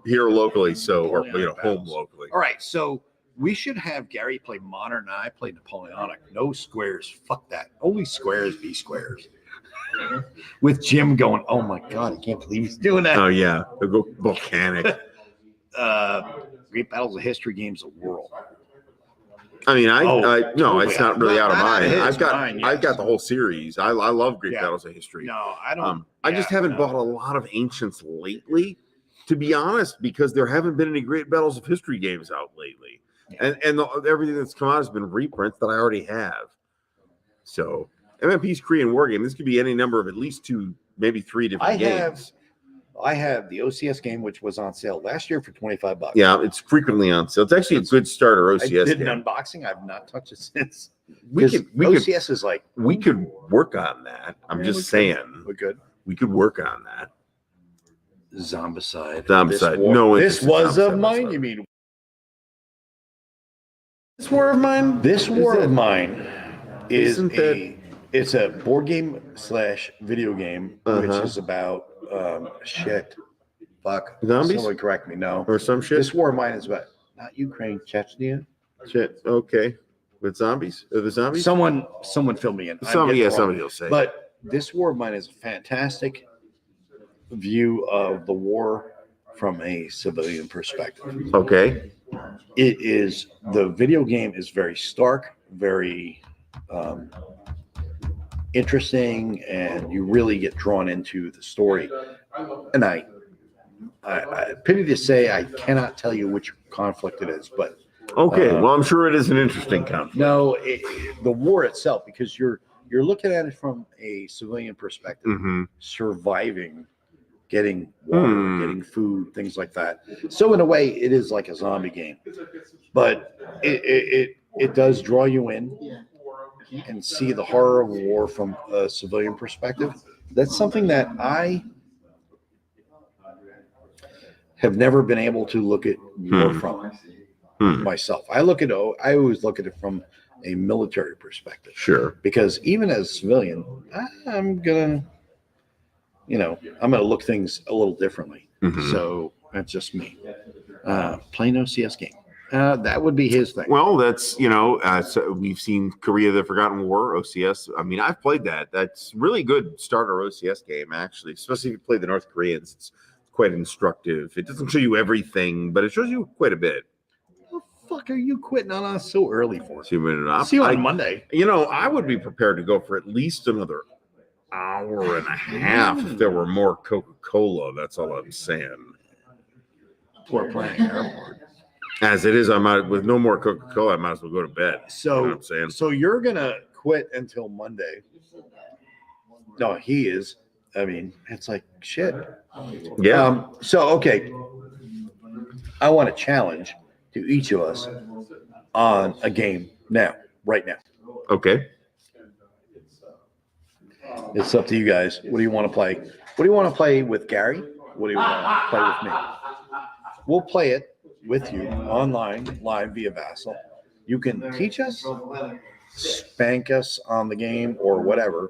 here locally, home locally. All right, so we should have Gary play Modern and I play Napoleonic. No squares. Fuck that. Only squares be squares. With Jim going, oh my god, I can't believe he's doing that. Oh yeah, they'll go volcanic. Great Battles of History games of the world. I mean, no, it's not really out of mine. I've got the whole series. I love Great Battles of History. No, I don't. I just haven't bought a lot of Ancients lately, to be honest, because there haven't been any Great Battles of History games out lately, and everything that's come out has been reprints that I already have. So MMP's Korean Wargame. This could be any number of at least 2, maybe 3 different games. I have the OCS game, which was on sale last year for $25. Yeah, it's frequently on sale. It's actually a good starter I OCS did game. an unboxing. I've not touched it since. We could OCS is like we could work on that. I'm just saying we're good. we could work on that. Zombicide. Zombicide. This was of mine. You mean this war of mine? this war of mine is Isn't that- it's a board game / video game, which Uh-huh. is about shit. Fuck. Zombies? Someone correct me. No. Or some shit? This war of mine is about not Ukraine, Chechnya. Shit. Okay. With zombies? Are the zombies? Someone fill me in. I'm Somebody, getting yeah, it wrong. somebody will say. But this war of mine is a fantastic view of the war from a civilian perspective. Okay. It is the video game is very stark, very interesting, and you really get drawn into the story. And I pity to say I cannot tell you which conflict it is, but Okay. Well, I'm sure it is an interesting conflict. no, the war itself, because you're looking at it from a civilian perspective, Mm-hmm. surviving, getting water, Hmm. getting food, things like that. So in a way, it is like a zombie game, but it does draw you in and see the horror of war from a civilian perspective. That's something that I have never been able to look at war from myself. I always look at it from a military perspective, Sure. because even as a civilian, I'm gonna look things a little differently. Mhm. So that's just me. Plain OCS game. That would be his thing. Well, that's, so we've seen Korea, the Forgotten War, OCS. I mean, I've played that. That's really good starter OCS game, actually, especially if you play the North Koreans. It's quite instructive. It doesn't show you everything, but it shows you quite a bit. What the fuck are you quitting on us so early for? See See you on Monday. I would be prepared to go for at least another hour and a half if there were more Coca-Cola. That's all I'm saying. We're playing airport. As it is, with no more Coca-Cola, I might as well go to bed. You know what I'm saying? So you're gonna quit until Monday. No, he is. I mean, it's like shit. Yeah. Okay. I want a challenge to each of us on a game right now. Okay. It's up to you guys. What do you want to play? What do you want to play with Gary? What do you want to play with me? We'll play it with you online, live via Vassal. You can teach us, spank us on the game or whatever.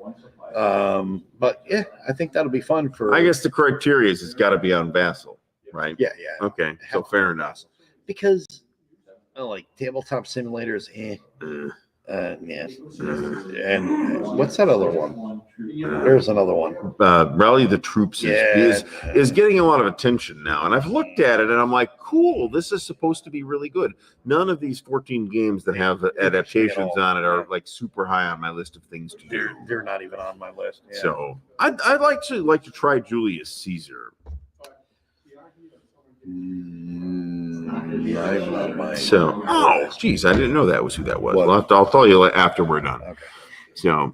But yeah, I think that'll be fun for. I guess the criteria is it's got to be on Vassal, right? Yeah. Okay. So fair enough. Because like tabletop simulators, yeah. And what's that other one? There's another one. Rally the Troops is getting a lot of attention now, and I've looked at it and I'm like, cool, this is supposed to be really good. None of these 14 games that have adaptations on it are like super high on my list of things to do. They're not even on my list. Yeah. So I'd like to try Julius Caesar. So, geez, I didn't know that was who that was. What? Well, I'll tell you after we're done. Okay. So,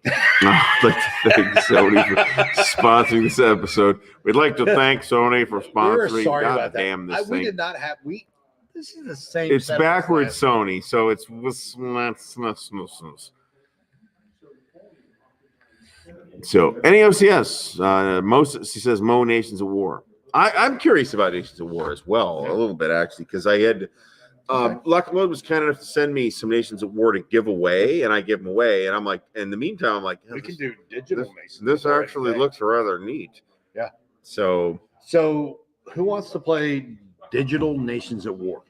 I'd like to thank Sony for sponsoring this episode. We'd like to thank Sony for We're sponsoring. sorry God about that. damn this We thing. did not have This is the same. It's setup as backwards last Sony, so it's so NEOCS. She says Moe Nations of War. I'm curious about Nations of War as well, a little bit actually, because I had Luckload was kind enough to send me some Nations of War to give away, and I give them away, and I'm like, in the meantime, I'm like, we can do digital Nations. this of War actually today. looks rather neat. Yeah. So who wants to play digital Nations at War?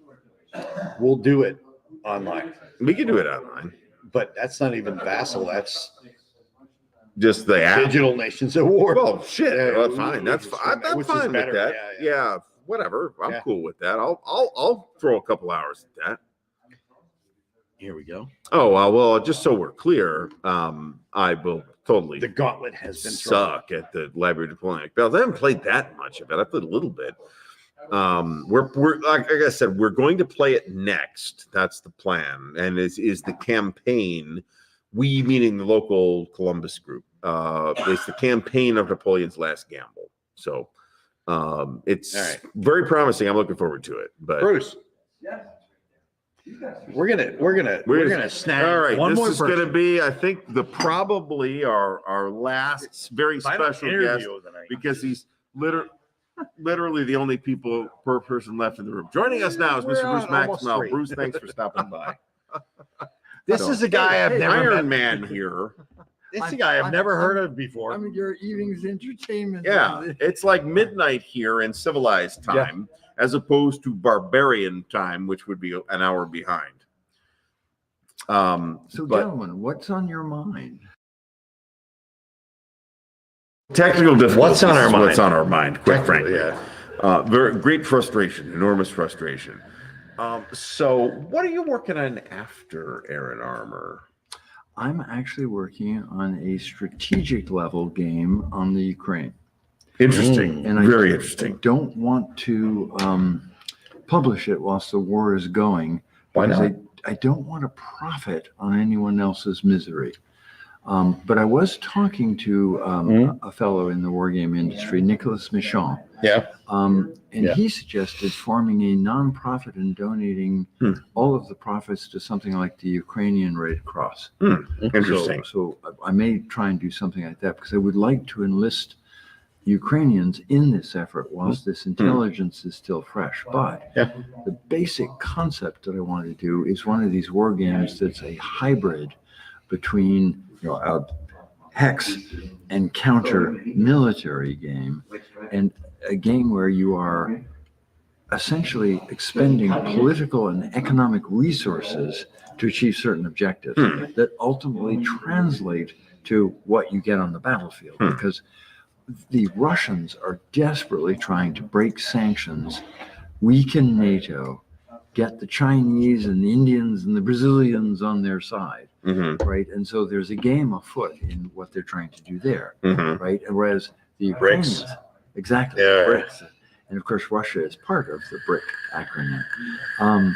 We'll do it online, we can do it online. but that's not even Vassal. That's Just the app. digital Nations at War. Well, shit. Yeah, Well, fine. That's fine. I'm which is fine with better. that. Yeah, Yeah, whatever. I'm Yeah. cool with that. I'll throw a couple hours at that. Here we go. Oh well, just so we're clear, I will totally The gauntlet has been thrown. suck at the Library of Diplomatic Battles. I haven't played that much of it. I played a little bit. We're like I said, we're going to play it next. That's the plan, and is the campaign We meaning the local Columbus group. It's the campaign of Napoleon's Last Gamble. So it's All right. very promising. I'm looking forward to it. But Bruce, we're gonna snag all right. one This more is person. going to be, I think, probably our last very Final special guest, interview of the night. because he's literally the only person left in the room. Joining us now is We're Mr. on Bruce almost Maxwell. 3. Bruce, thanks for stopping by. This is a guy I've never Iron met. Man here. This is a guy I've never heard of before. I'm your evening's entertainment. Yeah, it's like midnight here in civilized time, as opposed to barbarian time, which would be an hour behind. So, but gentlemen, what's on your mind? technical difficulties. What's on our is mind? What's on our mind? Quite Technically, frankly, very great frustration, enormous frustration. So, what are you working on after Aaron Armour? I'm actually working on a strategic level game on the Ukraine. Interesting, And very I interesting. don't want to publish it whilst the war is going. Why because not? I don't want to profit on anyone else's misery. But I was talking to a fellow in the wargame industry, Nicholas Michon. Yeah. And Yeah. he suggested forming a nonprofit and donating all of the profits to something like the Ukrainian Red Cross. Interesting. So I may try and do something like that because I would like to enlist Ukrainians in this effort whilst this intelligence is still fresh. But the basic concept that I want to do is one of these war games that's a hybrid between a hex and counter military game, and a game where you are essentially expending political and economic resources to achieve certain objectives that ultimately translate to what you get on the battlefield. Because the Russians are desperately trying to break sanctions, weaken NATO, get the Chinese and the Indians and the Brazilians on their side, right? And so there's a game afoot in what they're trying to do there, right? And whereas the Ukrainians, exactly, BRICS. And of course, Russia is part of the BRIC acronym.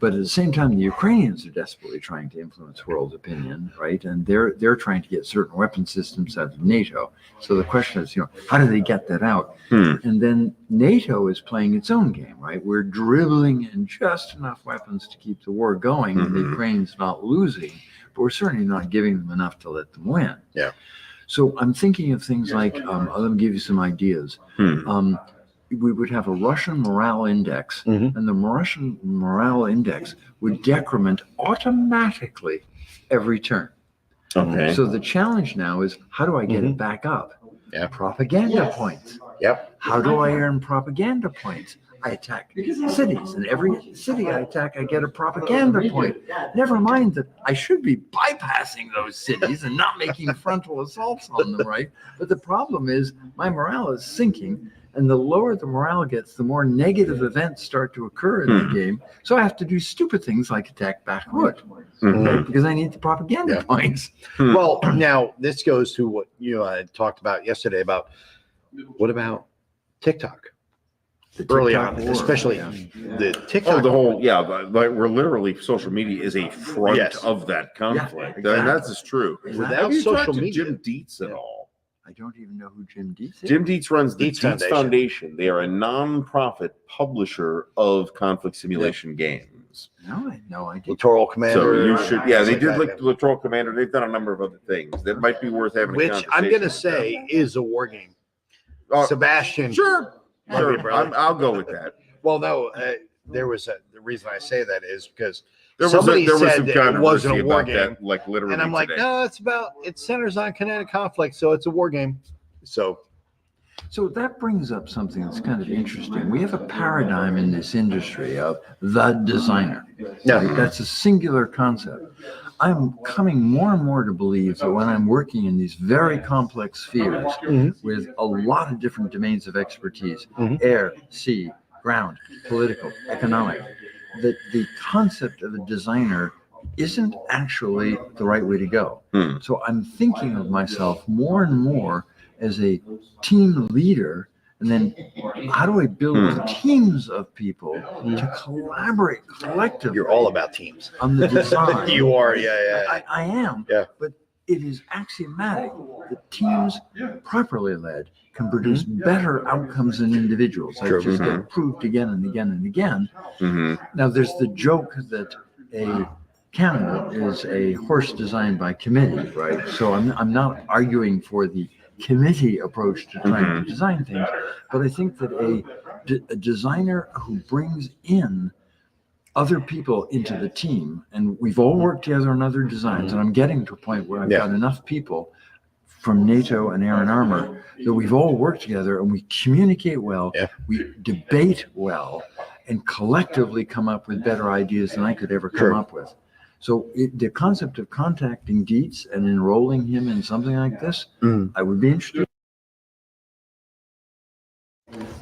But at the same time, the Ukrainians are desperately trying to influence world opinion, right? And they're trying to get certain weapon systems out of NATO. So the question is, how do they get that out? And then NATO is playing its own game, right? We're dribbling in just enough weapons to keep the war going, and the Ukrainians not losing, but we're certainly not giving them enough to let them win. Yeah. So I'm thinking of things like, let me give you some ideas. We would have a Russian morale index, and the Russian morale index would decrement automatically every turn. Okay. So the challenge now is, how do I get it back up? Yeah. Propaganda points. Yep. How do I earn propaganda points? I attack cities, and every city I attack, I get a propaganda point. Never mind that I should be bypassing those cities and not making frontal assaults on them, right? But the problem is my morale is sinking, and the lower the morale gets, the more negative events start to occur in the game. So I have to do stupid things like attack back foot, right? Because I need the propaganda points. Well, now this goes to what you had talked about yesterday about what about TikTok? The Early TikTok on, war, especially yeah. the TikTok. the whole, like we're literally, social media is a front Yes. of that conflict. exactly. And that's true. Exactly. Have you social talked to media. Jim Dietz at all? I don't even know who Jim Dietz is. Jim Dietz runs the Dietz Dietz Foundation. They are a non-profit publisher of conflict simulation games. No, I know. I did. Littoral Commander. So you should, they things did like like the Littoral Commander. They've done a number of other things that might be worth having. which a I'm conversation going to with say them. is a war game. Oh, Sebastian. Sure, Love you, brother. I'll go with that. Well, no, there was the reason I say that is because There was somebody some said that it wasn't controversy a war about game, that, like literally and I'm like, today. no, it centers on kinetic conflict, so it's a war game. So So that brings up something that's kind of interesting. We have a paradigm in this industry of the designer. Yeah. Right? That's a singular concept. I'm coming more and more to believe that when I'm working in these very complex spheres with a lot of different domains of expertise, air, sea, ground, political, economic, that the concept of a designer isn't actually the right way to go. So I'm thinking of myself more and more as a team leader And then how do I build teams of people to collaborate collectively? You're all about teams. On the design. You are, yeah. I am. Yeah. But it is axiomatic that teams properly led can produce better outcomes than individuals. That just get proved again and again and again. Now, there's the joke that a candidate is a horse designed by committee, right? So I'm not arguing for the committee approach to trying to design things, but I think that a designer who brings in other people into the team, and we've all worked together on other designs, and I'm getting to a point where I've got enough people from NATO and Air and Armor that we've all worked together and we communicate well, we debate well, and collectively come up with better ideas than I could ever come up with. So the concept of contacting Dietz and enrolling him in something like this, I would be interested.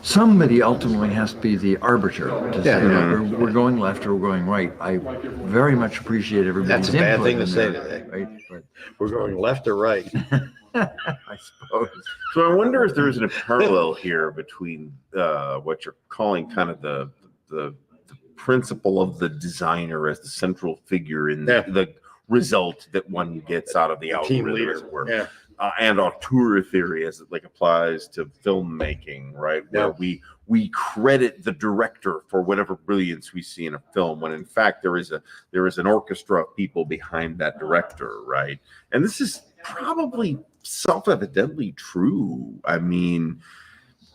Somebody ultimately has to be the arbiter to say we're going left or we're going right. I very much appreciate everybody's That's a bad input thing to in say there, today. right? But We're going left or right. I suppose. So I wonder if there isn't a parallel here between what you're calling kind of the principle of the designer as the central figure in the result that one gets out of the Team algorithm, leader. as it were. And auteur theory as it like applies to filmmaking, right? Where we credit the director for whatever brilliance we see in a film, when in fact there is an orchestra of people behind that director, right? And this is probably self-evidently true. I mean,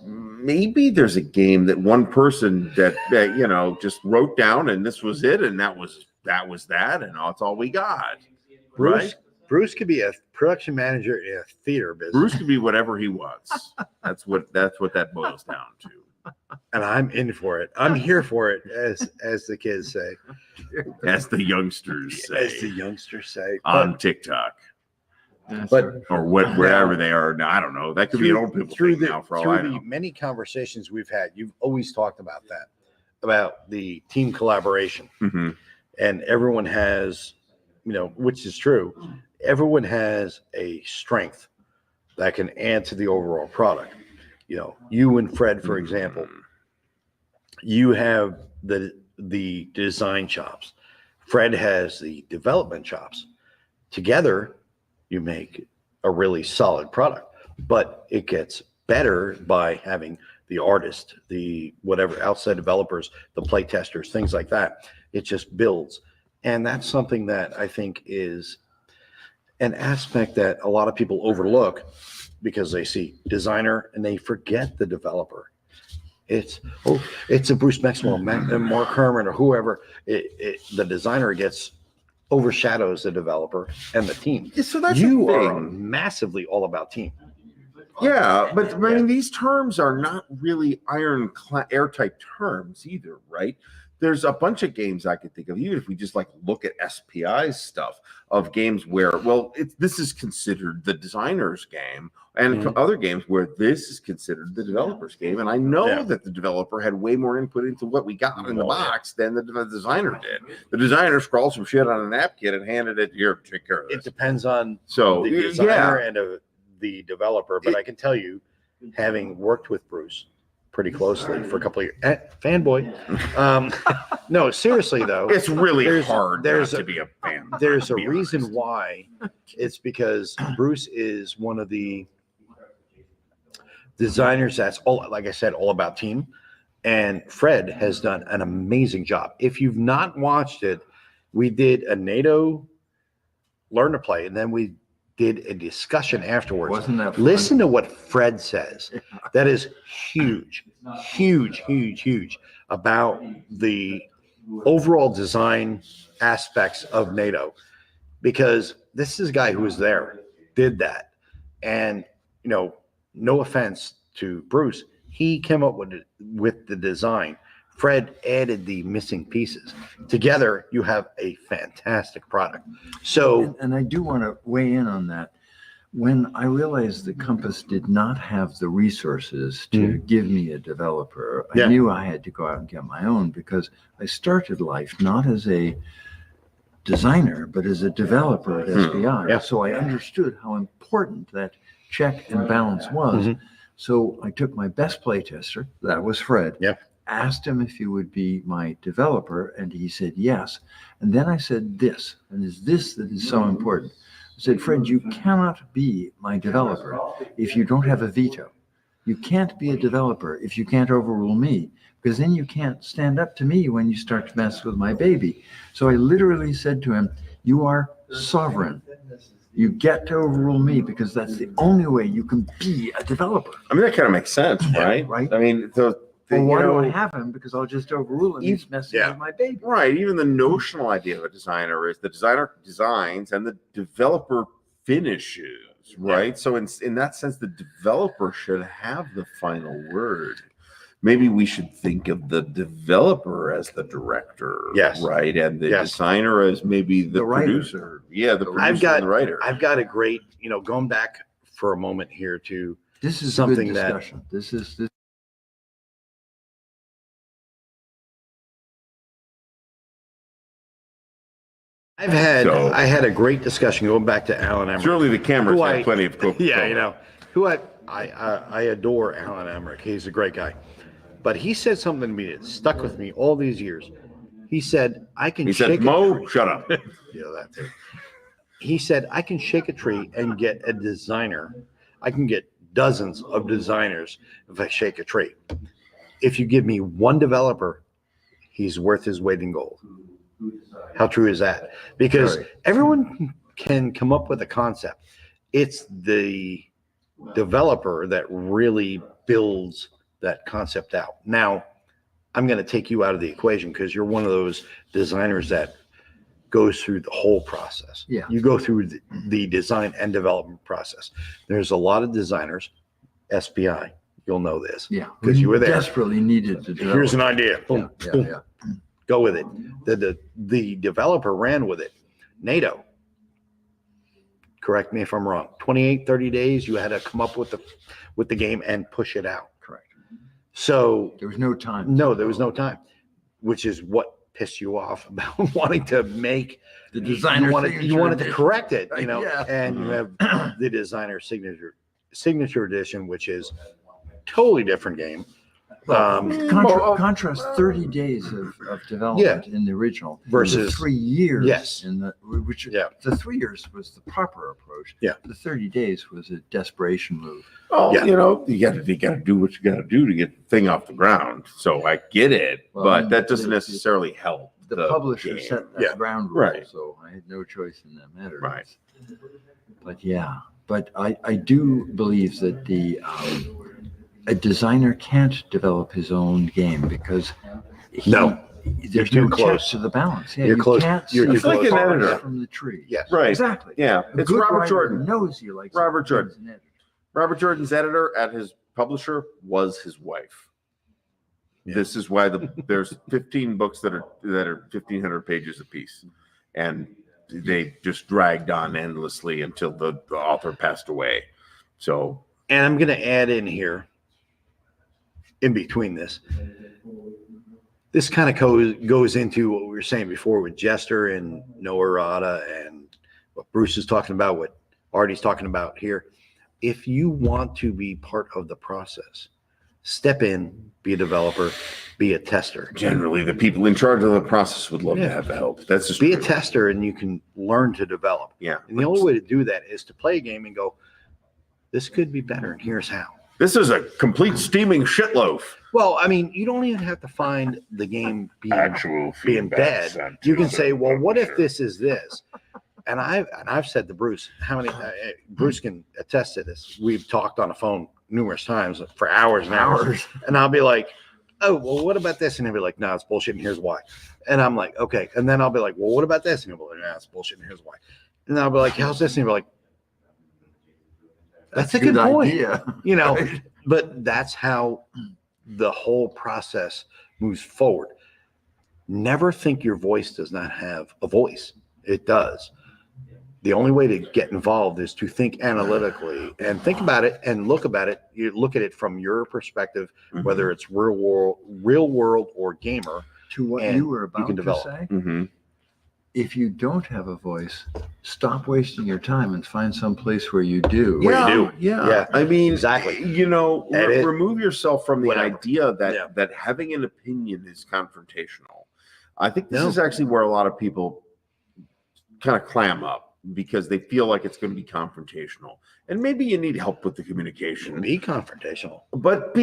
maybe there's a game that one person that just wrote down and this was it, and that was that, and that's all we got. Right? Bruce could be a production manager in a theater business. Bruce could be whatever he wants. That's what that boils down to. And I'm in for it. I'm here for it, as the kids say. As the youngsters say. As the youngsters say. On TikTok. Or wherever they are now. I don't know. That could be an old people thing now for all I know. Through the many conversations we've had, you've always talked about that, about the team collaboration. And everyone has, which is true, everyone has a strength that can add to the overall product. You and Fred, for example, you have the design chops. Fred has the development chops. Together, you make a really solid product, but it gets better by having the artist, the whatever outside developers, the play testers, things like that. It just builds. And that's something that I think is an aspect that a lot of people overlook because they see designer and they forget the developer. It's a Bruce Maxwell, Mark Herman, or whoever. The designer overshadows the developer and the team. So that's you are massively all about team. Yeah, but I mean, these terms are not really airtight terms either, right? There's a bunch of games I could think of, even if we just look at SPI's stuff, of games where, this is considered the designer's game, and other games where this is considered the developer's game. And I know that the developer had way more input into what we got in the box than the designer did. The designer scrawled some shit on a napkin and handed it here, take care of this. It depends on the designer and the developer, but I can tell you, having worked with Bruce pretty closely for a couple of years, fanboy. No, seriously though, it's really hard to be a fan. There's a reason why. It's because Bruce is one of the designers that's like I said, all about team. And Fred has done an amazing job. If you've not watched it, we did a NATO Learn to Play, and then we did a discussion afterwards. Wasn't that fun? Listen to what Fred says. That is huge about the overall design aspects of NATO, because this is a guy who was there, did that. And, no offense to Bruce, he came up with the design. Fred added the missing pieces. Together, you have a fantastic product. So, and I do want to weigh in on that. When I realized that Compass did not have the resources to give me a developer, I knew I had to go out and get my own, because I started life not as a designer, but as a developer at SPI. So I understood how important that check and balance was. So I took my best playtester, that was Fred. Yeah. Asked him if he would be my developer, and he said yes. And then I said this, and it's this that is so important. I said, Fred, you cannot be my developer if you don't have a veto. You can't be a developer if you can't overrule me, because then you can't stand up to me when you start to mess with my baby. So I literally said to him, you are sovereign. You get to overrule me because that's the only way you can be a developer. I mean, that kind of makes sense, right? Right. I mean, Well, why do I have him? Because I'll just overrule him. He's messing Yeah. with my baby. right. Even the notional idea of a designer is the designer designs and the developer finishes, right? So in that sense, the developer should have the final word. Maybe we should think of the developer as the director, Yes. right, and the Yes. designer as maybe the The writer. producer. Yeah, the producer I've got and the writer. I've got a great, going back for a moment here to This is something a good that- discussion. This I had a great discussion going back to Alan Emmerich. Surely the cameras Who have I- plenty of Coca-Cola. Yeah, who I adore Alan Emmerich. He's a great guy. But he said something to me that stuck with me all these years. He said, I can He shake said, a Mo, tree. shut up. Yeah, that too. He said, I can shake a tree and get a designer. I can get dozens of designers if I shake a tree. If you give me one developer, he's worth his weight in gold. How true is that? Because Very. everyone can come up with a concept. It's the developer that really builds that concept out. Now, I'm going to take you out of the equation because you're one of those designers that goes through the whole process. Yeah. You go through the design and development process. There's a lot of designers, SPI, you'll know this. Yeah. Because you were there. Desperately needed to develop. Here's an idea. Boom, Yeah, boom. yeah. Go with it. The developer ran with it. NATO, correct me if I'm wrong, 28, 30 days, you had to come up with the game and push it out. Correct. So There was no time. no, there was no time, which is what pissed you off about wanting to make The designer you wanted to edition. correct it, Yeah. and you have the designer signature edition, which is totally different game. Contrast 30 days of development in the original Versus- the 3 years. Yes. In the which Yeah. the 3 years was the proper approach. Yeah. The 30 days was a desperation move. Oh, Yeah. you got to do what you got to do to get the thing off the ground. So I get it, Well, but that doesn't the- necessarily help. The publisher game. set that Yeah. ground rule, Right. so I had no choice in that matter. Right. But yeah, but I do believe that a designer can't develop his own game because No. there's You're no too close. check to the balance. Yeah, You're you close. can't You're see too the close. Like an forest editor. from the tree. Yes. Right. Exactly. Yeah. A It's good Robert writer Jordan. knows he likes Robert it. Jordan. He's an editor. Robert Jordan's editor at his publisher was his wife. Yeah. This is why there's 15 books that are 1,500 pages apiece, and they just dragged on endlessly until the author passed away. So And I'm going to add in here, in between this kind of goes into what we were saying before with Jester and no errata and what Bruce is talking about, what Ardy's talking about here. If you want to be part of the process, step in, be a developer, be a tester. generally, the people in charge of the process would love Yeah. to have the help. That's just Be a true. tester and you can learn to develop. Yeah. And the only way to do that is to play a game and go, this could be better, and here's how. This is a complete steaming shitloaf. Well, I mean, you don't even have to find the game being bad. You can say, well, what if this is this? And I've said to Bruce, how many Bruce can attest to this. We've talked on the phone numerous times for hours and hours. And I'll be like, oh, well, what about this? And he'll be like, no, it's bullshit, and here's why. And I'm like, okay. And then I'll be like, well, what about this? And he'll be like, no, it's bullshit, and here's why. And I'll be like, how's this? And he'll be like, that's a good point. idea. Right. But that's how the whole process moves forward. Never think your voice does not have a voice. It does. The only way to get involved is to think analytically and think about it and look about it. You look at it from your perspective, whether it's real world or gamer. To what And you were you about can to develop. say, Mm-hmm. if you don't have a voice, stop wasting your time and find some place where you do. Yeah, do. yeah. Yeah, I mean, exactly. You know, Edit. remove yourself from the Whatever. idea that Yeah. that having an opinion is confrontational. I think this No. is actually where a lot of people kind of clam up because they feel like it's going to be confrontational, and maybe you need help with the communication. Be confrontational But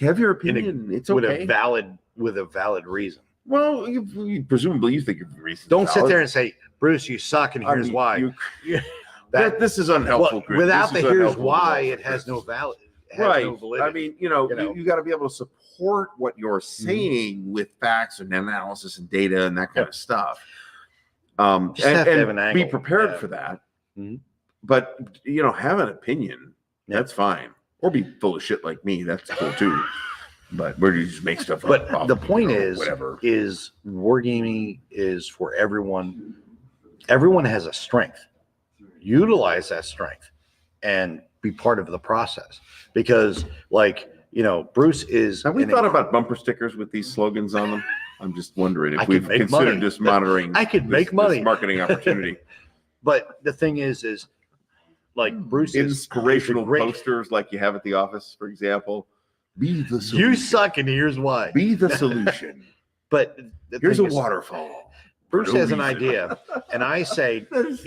have your opinion. It's with okay. a valid reason. Well, you presumably you think of reasons. Don't sit valid. there and say, Bruce, you suck, and I here's mean, why. This is unhelpful. Well, Chris. without This the is here's unhelpful why, development, it has Chris. no valid. Right. No validity. I mean, you got to be able to support what you're saying with facts and analysis and data and that kind of stuff. Just have to have an be angle. prepared Yeah. for that. Mhm. But have an opinion. Yeah. That's fine. Or be full of shit like me. That's cool too. But where do you just make stuff up? But the point whatever. is wargaming is for everyone. Everyone has a strength. Utilize that strength and be part of the process. Because, Bruce is. Have we thought about bumper stickers with these slogans on them? I'm just wondering I if could we've make considered money. just monitoring. I could make money. this marketing opportunity. But the thing is Bruce is Inspirational great. posters like you have at the office, for example. Be the solution. You suck, and here's why. Be the solution. But the Here's a thing is, waterfall. Bruce No has an reason. idea, and I say, this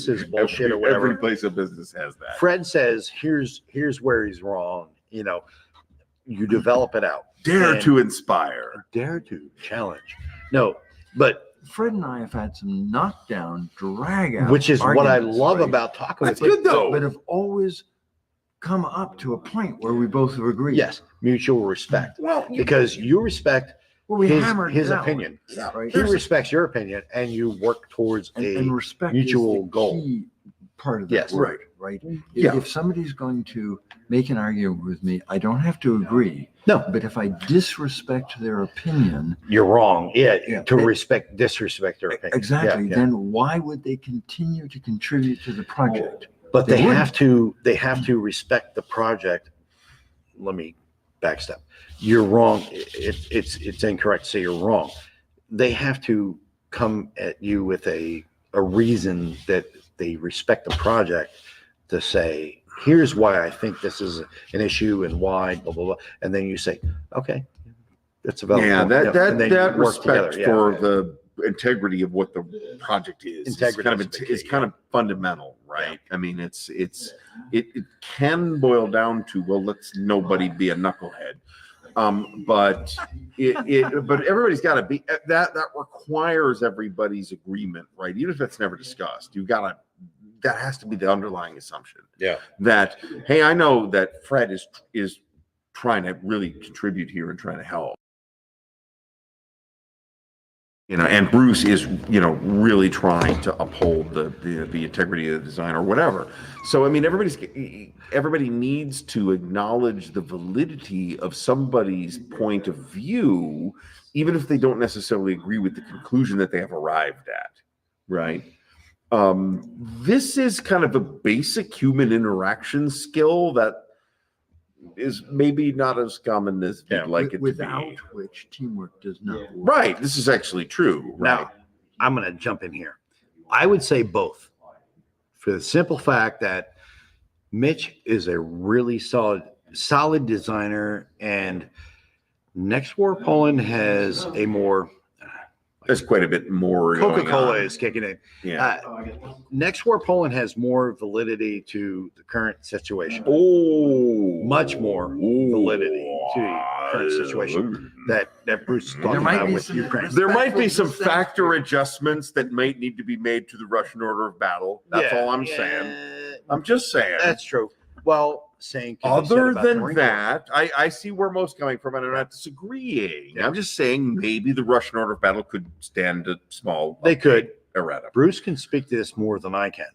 is bullshit or Every whatever. place of business has that. Fred says, here's where he's wrong. You develop it out. Dare And to inspire. dare to challenge. No, but Fred and I have had some knockdown, drag out, which is what I arguments, love right? about talking That's with you. good though. but have always come up to a point where we both have agreed. Yes, mutual respect. Well, Because you respect Well, we his hammered it out, opinion. right? He respects your opinion, and you work towards And a respect mutual is the goal. key part of that Yes. word, right? Yeah. If somebody's going to make an argument with me, I don't have to agree. No. But if I disrespect their opinion, You're wrong. Yeah, Yeah. to disrespect their opinion. exactly, Yeah. then why would they continue to contribute to the project? But They they wouldn't. have to respect the project. Let me backstep. You're wrong. It's incorrect to say you're wrong. They have to come at you with a reason that they respect the project to say, here's why I think this is an issue and why, blah, blah, blah. And then you say, okay, that's a valid Yeah, point. that And then that you work respect together. Yeah. for the integrity of what the project is Integrity is kind of fundamental, right? I mean, it can boil down to, well, let's nobody be a knucklehead. But everybody's got to be that requires everybody's agreement, right? Even if it's never discussed, that has to be the underlying assumption. Yeah. That, hey, I know that Fred is trying to really contribute here and trying to help. And Bruce is, really trying to uphold the integrity of the design or whatever. So, I mean, everybody needs to acknowledge the validity of somebody's point of view, even if they don't necessarily agree with the conclusion that they have arrived at, right? This is kind of a basic human interaction skill that is maybe not as common as you'd like it to Without be. which teamwork does not work. Right. This is actually true. Right. Now, I'm going to jump in here. I would say both, for the simple fact that Mitch is a really solid designer, and Next War Poland has a more There's quite a bit more. going Coca-Cola on. is kicking in. Yeah. Next War Poland has more validity to the current situation. Oh, Much more validity to the current situation that Bruce is talking There might about be with some Ukraine. There might be some Respectful factor adjustments that might need to be made to the Russian order of battle. That's all I'm saying. I'm just saying. That's true. Well, saying can be said Other about the than Marine Corps. that, I see where Mo's coming from, and I'm not disagreeing. I'm just saying maybe the Russian order of battle could stand a small. They could. Errata. Bruce can speak to this more than I can.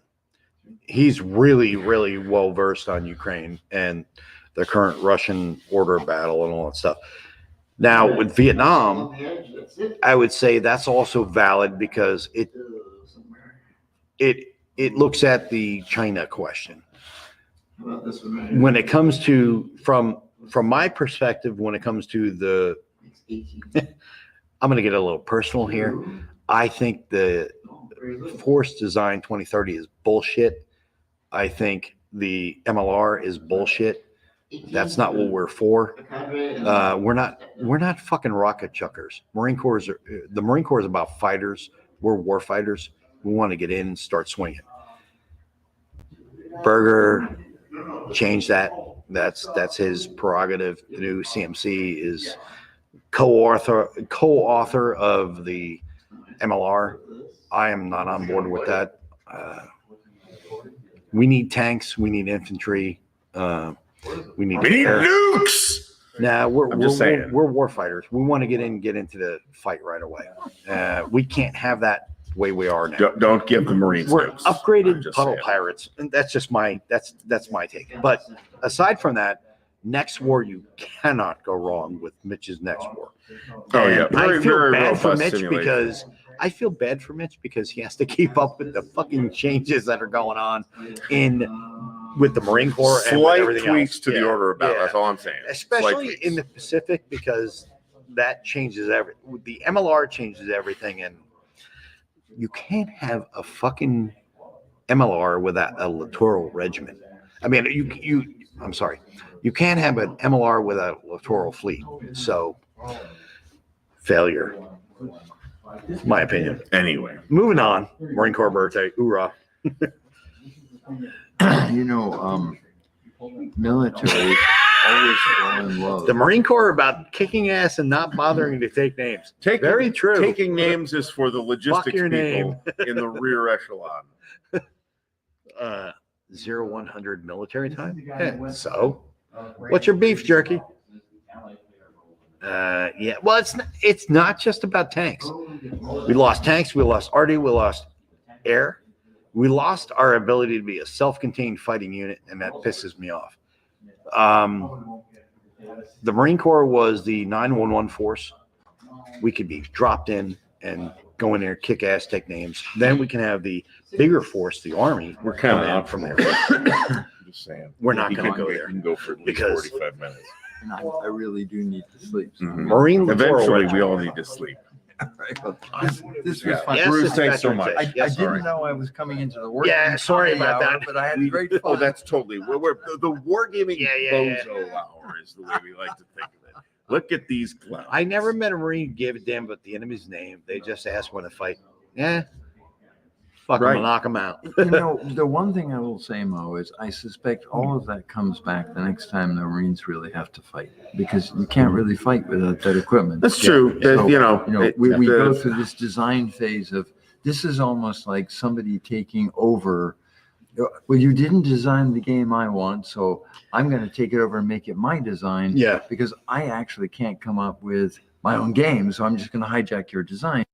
He's really, really well versed on Ukraine and the current Russian order of battle and all that stuff. Now, with Vietnam, I would say that's also valid because it looks at the China question. When it comes to from my perspective, when it comes to I'm going to get a little personal here. I think the Force Design 2030 is bullshit. I think the MLR is bullshit. That's not what we're for. We're not fucking rocket chuckers. The Marine Corps is about fighters. We're war fighters. We want to get in and start swinging. Berger changed that. That's his prerogative. The new CMC is co-author of the MLR. I am not on board with that. We need tanks. We need infantry. We need nukes. Nah, I'm just saying. we're war fighters. We want to get into the fight right away. We can't have that the way we are now. Don't give the Marines We're nukes. upgraded I'm just puddle saying. pirates, and that's just my take. But aside from that, next war you cannot go wrong with Mitch's next war. Oh, yeah. And Very, I feel very bad for robust Mitch simulation. because he has to keep up with the fucking changes that are going on with the Marine Corps and with Slight everything tweaks else. to the order of battle. That's all I'm saying. Slight Especially tweaks. in the Pacific, because that changes everything. The MLR changes everything, and you can't have a fucking MLR without a littoral regiment. I mean, I'm sorry, you can't have an MLR without a littoral fleet. So, failure. My opinion. Anyway, Moving on. Marine Corps birthday. Hoorah. You know, military always fall in love. The Marine Corps are about kicking ass and not bothering to take names. Very true. Taking names is for the logistics your people in the rear echelon. 0-100 military time. Yeah, so, what's your beef jerky? Yeah. Well, it's not just about tanks. We lost tanks. We lost Ardy. We lost air. We lost our ability to be a self-contained fighting unit, and that pisses me off. The Marine Corps was the 911 force. We could be dropped in and go in there, kick ass, take names. Then we can have the bigger force, the Army. We're kind of come in out from there. I'm just saying. We're not We gonna can go we there can go for at least because- 45 minutes. And I really do need to sleep. Mhm. Marine littoral Eventually, we regiment. all need to sleep. This was Yeah. fun. Yes, Bruce, it's thanks so Veterans much. Day. I Yes, didn't sorry. know I was coming into the work. Yeah, sorry about hour, that. But I had great fun. Oh, that's totally. We're the Wargaming Yeah. bozo hour is the way we like to think of it. Look at these clowns. I never met a Marine who gave a damn about the enemy's name. They just asked when to fight. Yeah. Fuck 'em Right. and knock them out. You know, the one thing I will say, Mo, is I suspect all of that comes back the next time the Marines really have to fight, because you can't really fight without that equipment. That's true. So, you know, we go through this design phase of, this is almost like somebody taking over. Well, you didn't design the game I want, so I'm going to take it over and make it my design. Yeah. Because I actually can't come up with my own game, so I'm just going to hijack your design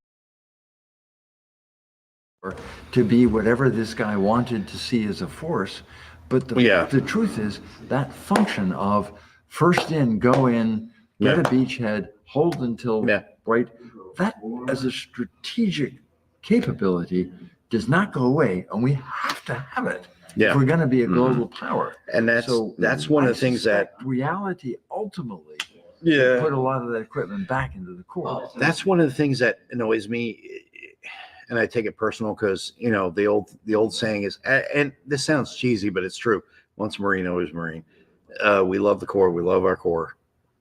to be whatever this guy wanted to see as a force. But the truth is that function of first in, go in, get a beachhead, hold until right, that as a strategic capability does not go away, and we have to have it if we're going to be a global power. And that's one of the things that reality ultimately put a lot of that equipment back into the core. that's one of the things that annoys me, and I take it personal because the old saying is, and this sounds cheesy, but it's true. Once Marine, always Marine. We love the Corps. We love our Corps.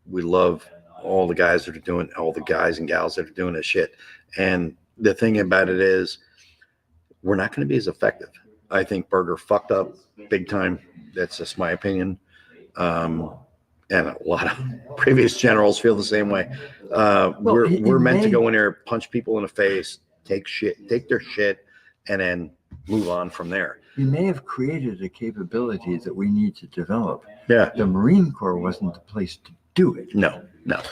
We love all the guys that are doing, all the guys and gals that are doing this shit. And the thing about it is, we're not going to be as effective. I think Berger fucked up big time. That's just my opinion. And a lot of previous generals feel the same way. We're meant to go in there, punch people in the face, take their shit, and then move on from there. We may have created a capability that we need to develop. Yeah. The Marine Corps wasn't the place to do it. No.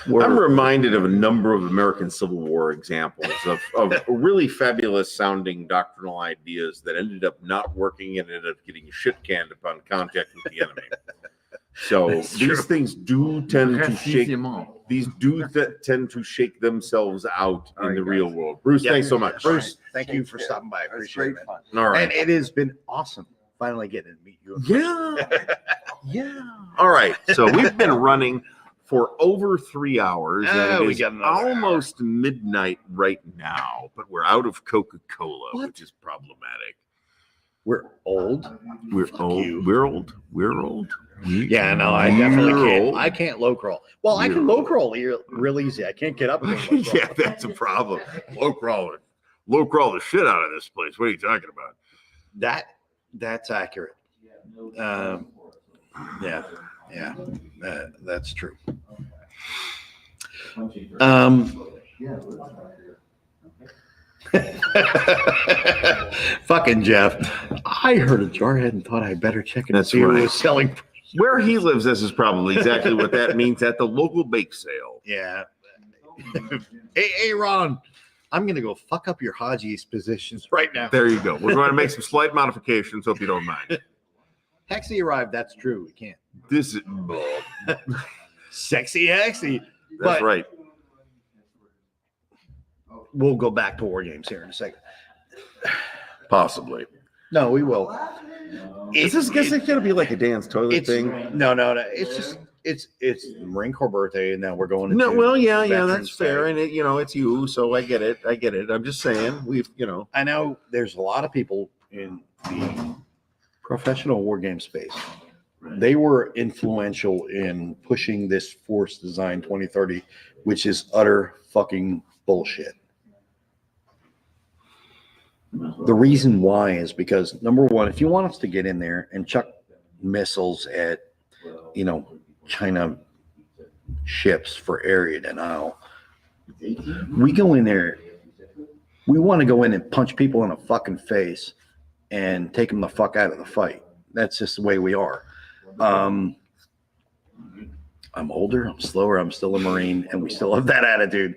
I'm reminded of a number of American Civil War examples of really fabulous sounding doctrinal ideas that ended up not working and ended up getting shit canned upon contact with the enemy. So these things do tend to shake. These do tend to shake themselves out in the real world. Bruce, thanks so much. Bruce, thank you for stopping by. I appreciate it. Fun. All right. And it has been awesome finally getting to meet you. Yeah. All right. So we've been running for over 3 hours. And it we is got another almost midnight right now, but we're out of Coca-Cola, which is problematic. We're old. We're old. you. We're old. We're old. Yeah, no, I definitely You're can't. old. I can't low crawl. Well, I can You're low crawl real easy. I can't get up. And go low crawl. Yeah, that's a problem. Low crawl the shit out of this place. What are you talking about? That's accurate. Yeah, that's true. Fucking Jeff. I heard a jarhead and thought I better check it and That's see who right. was selling. Where he lives, this is probably exactly what that means at the local bake sale. Yeah. Hey, Ron, I'm going to go fuck up your Haji's positions right now. There you go. We're going to make some slight modifications. Hope you don't mind. Hexy arrived. That's true. We can't. This is Sexy Hexy. that's But right. we'll go back to Wargames here in a second. Possibly. No, we will. Is this going to be like a Dan's toilet thing? No. It's just it's the Marine Corps birthday, and now we're going. No, into well, yeah, Veterans that's fair, Day. and it's you, so I get it. I'm just saying, I know there's a lot of people in the professional war game space. They were influential in pushing this Force Design 2030, which is utter fucking bullshit. The reason why is because, number one, if you want us to get in there and chuck missiles at, China ships for area denial, we go in there, we want to go in and punch people in the fucking face and take them the fuck out of the fight. That's just the way we are. I'm older, I'm slower, I'm still a Marine, and we still have that attitude.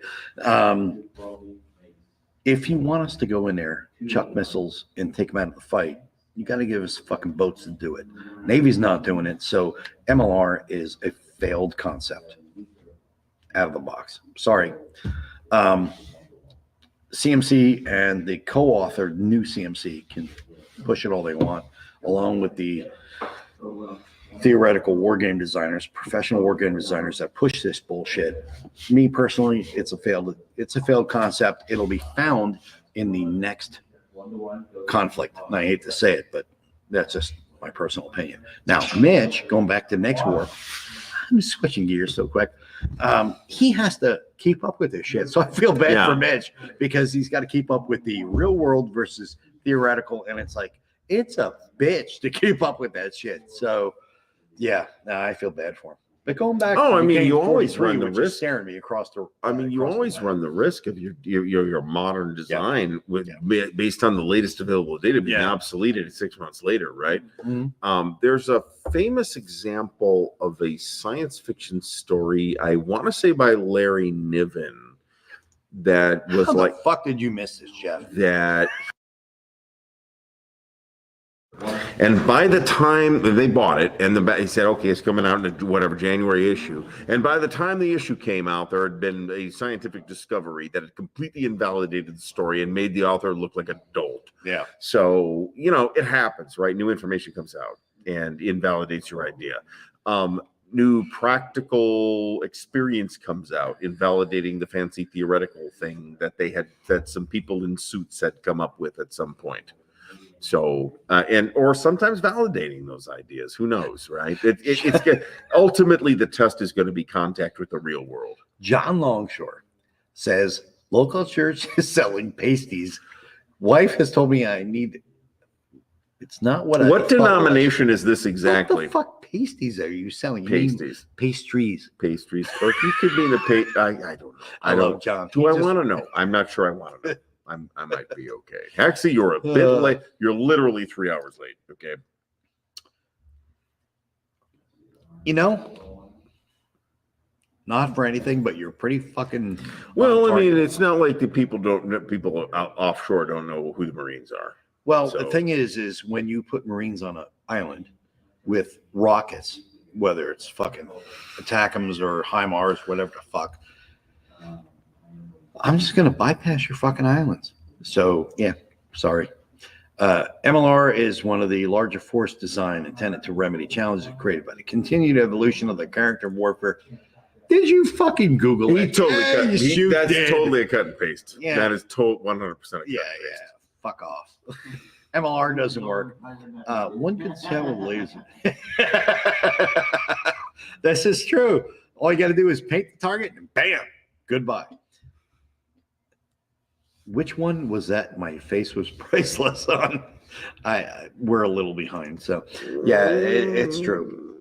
If you want us to go in there, chuck missiles, and take them out of the fight, you got to give us fucking boats to do it. Navy's not doing it, so MLR is a failed concept out of the box. Sorry. CMC and the co-authored new CMC can push it all they want, along with the theoretical wargame designers, professional wargame designers that push this bullshit. Me personally, it's a failed concept. It'll be found in the next conflict. And I hate to say it, but that's just my personal opinion. Now, Mitch, going back to next war, I'm switching gears so quick. He has to keep up with this shit. So I feel bad for Mitch because he's got to keep up with the real world versus theoretical. And it's like, it's a bitch to keep up with that shit. So yeah, I feel bad for him. But going back, you always run the risk. Staring me across the. You always run the risk of your modern design based on the latest available data being obsoleted 6 months later, right? Mm-hmm. There's a famous example of a science fiction story, I want to say by Larry Niven, that was How like, the fuck did you miss this, Jeff? that. And by the time they bought it, and he said, okay, it's coming out in whatever January issue. And by the time the issue came out, there had been a scientific discovery that had completely invalidated the story and made the author look like a dolt. Yeah. So, it happens, right? New information comes out and invalidates your idea. New practical experience comes out, invalidating the fancy theoretical thing that some people in suits had come up with at some point. So, or sometimes validating those ideas. Who knows, right? It's ultimately the test is going to be contact with the real world. John Longshore says local church is selling pasties. Wife has told me I need. It's not what. What denomination is this exactly? What the fuck pasties are you selling? You pasties, pastries, or you could mean a I don't know. I love John. Do I want to know? I'm not sure. I want to know. I might be okay. Actually, you're a bit late. You're literally 3 hours late. Okay. Not for anything, but you're pretty fucking. Well, I mean, it's not like the people offshore don't know who the Marines are. Well, the thing is when you put Marines on an island with rockets, whether it's fucking ATACMs or HIMARS, whatever the fuck, I'm just going to bypass your fucking islands. So, yeah, sorry. MLR is one of the larger force design intended to remedy challenges created by the continued evolution of the character warfare Did you fucking Google He it? totally Yeah, cut. you That's did. totally a cut and paste. Yeah. That is 100% a cut Yeah, and paste. fuck off. MLR doesn't work. One could tell with laser. This is true. All you got to do is paint the target and bam, goodbye. Which one was that? My face was priceless on. We're a little behind, so yeah, it's true.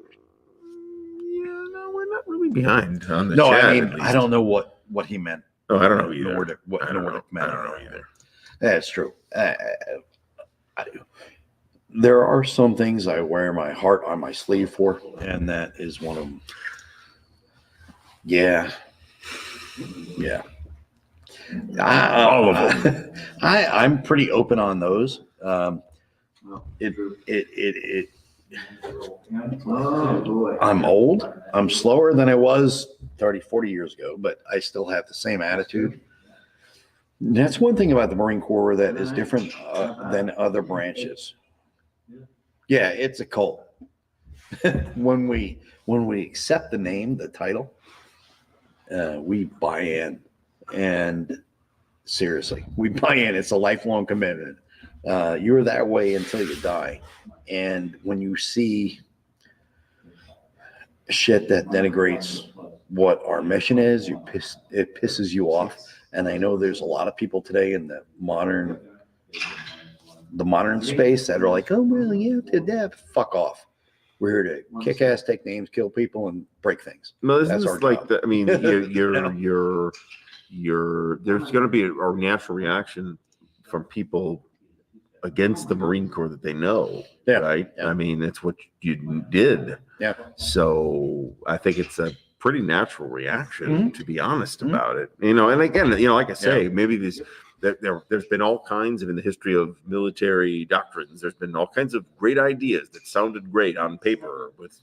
Yeah, no, we're not really behind on the No, chat. I at mean least. I don't know what he meant. Oh, I don't know either. Nordic, what I don't Nordic know. meant. I don't know either. That's true. There are some things I wear my heart on my sleeve for, and that is one of them. Yeah. All of them. I'm pretty open on those. I'm old. I'm slower than I was 30, 40 years ago, but I still have the same attitude. That's one thing about the Marine Corps that is different than other branches. Yeah, it's a cult. when we accept the name, the title, we buy in, and seriously, we buy in. It's a lifelong commitment. You're that way until you die, and when you see shit that denigrates what our mission is, it pisses you off. And I know there's a lot of people today in the modern space that are like, oh well, yeah, to death. Fuck off. We're here to kick ass, take names, kill people, and break things. No, this That's is our like job. the. I mean, you're. There's going to be a natural reaction from people against the Marine Corps that they know, Yeah, right? yeah. I mean, that's what you did. Yeah. So I think it's a pretty natural reaction, to be honest Mhm. about it. And again, like I say, maybe there's been all kinds of, in the history of military doctrines, there's been all kinds of great ideas that sounded great on paper with,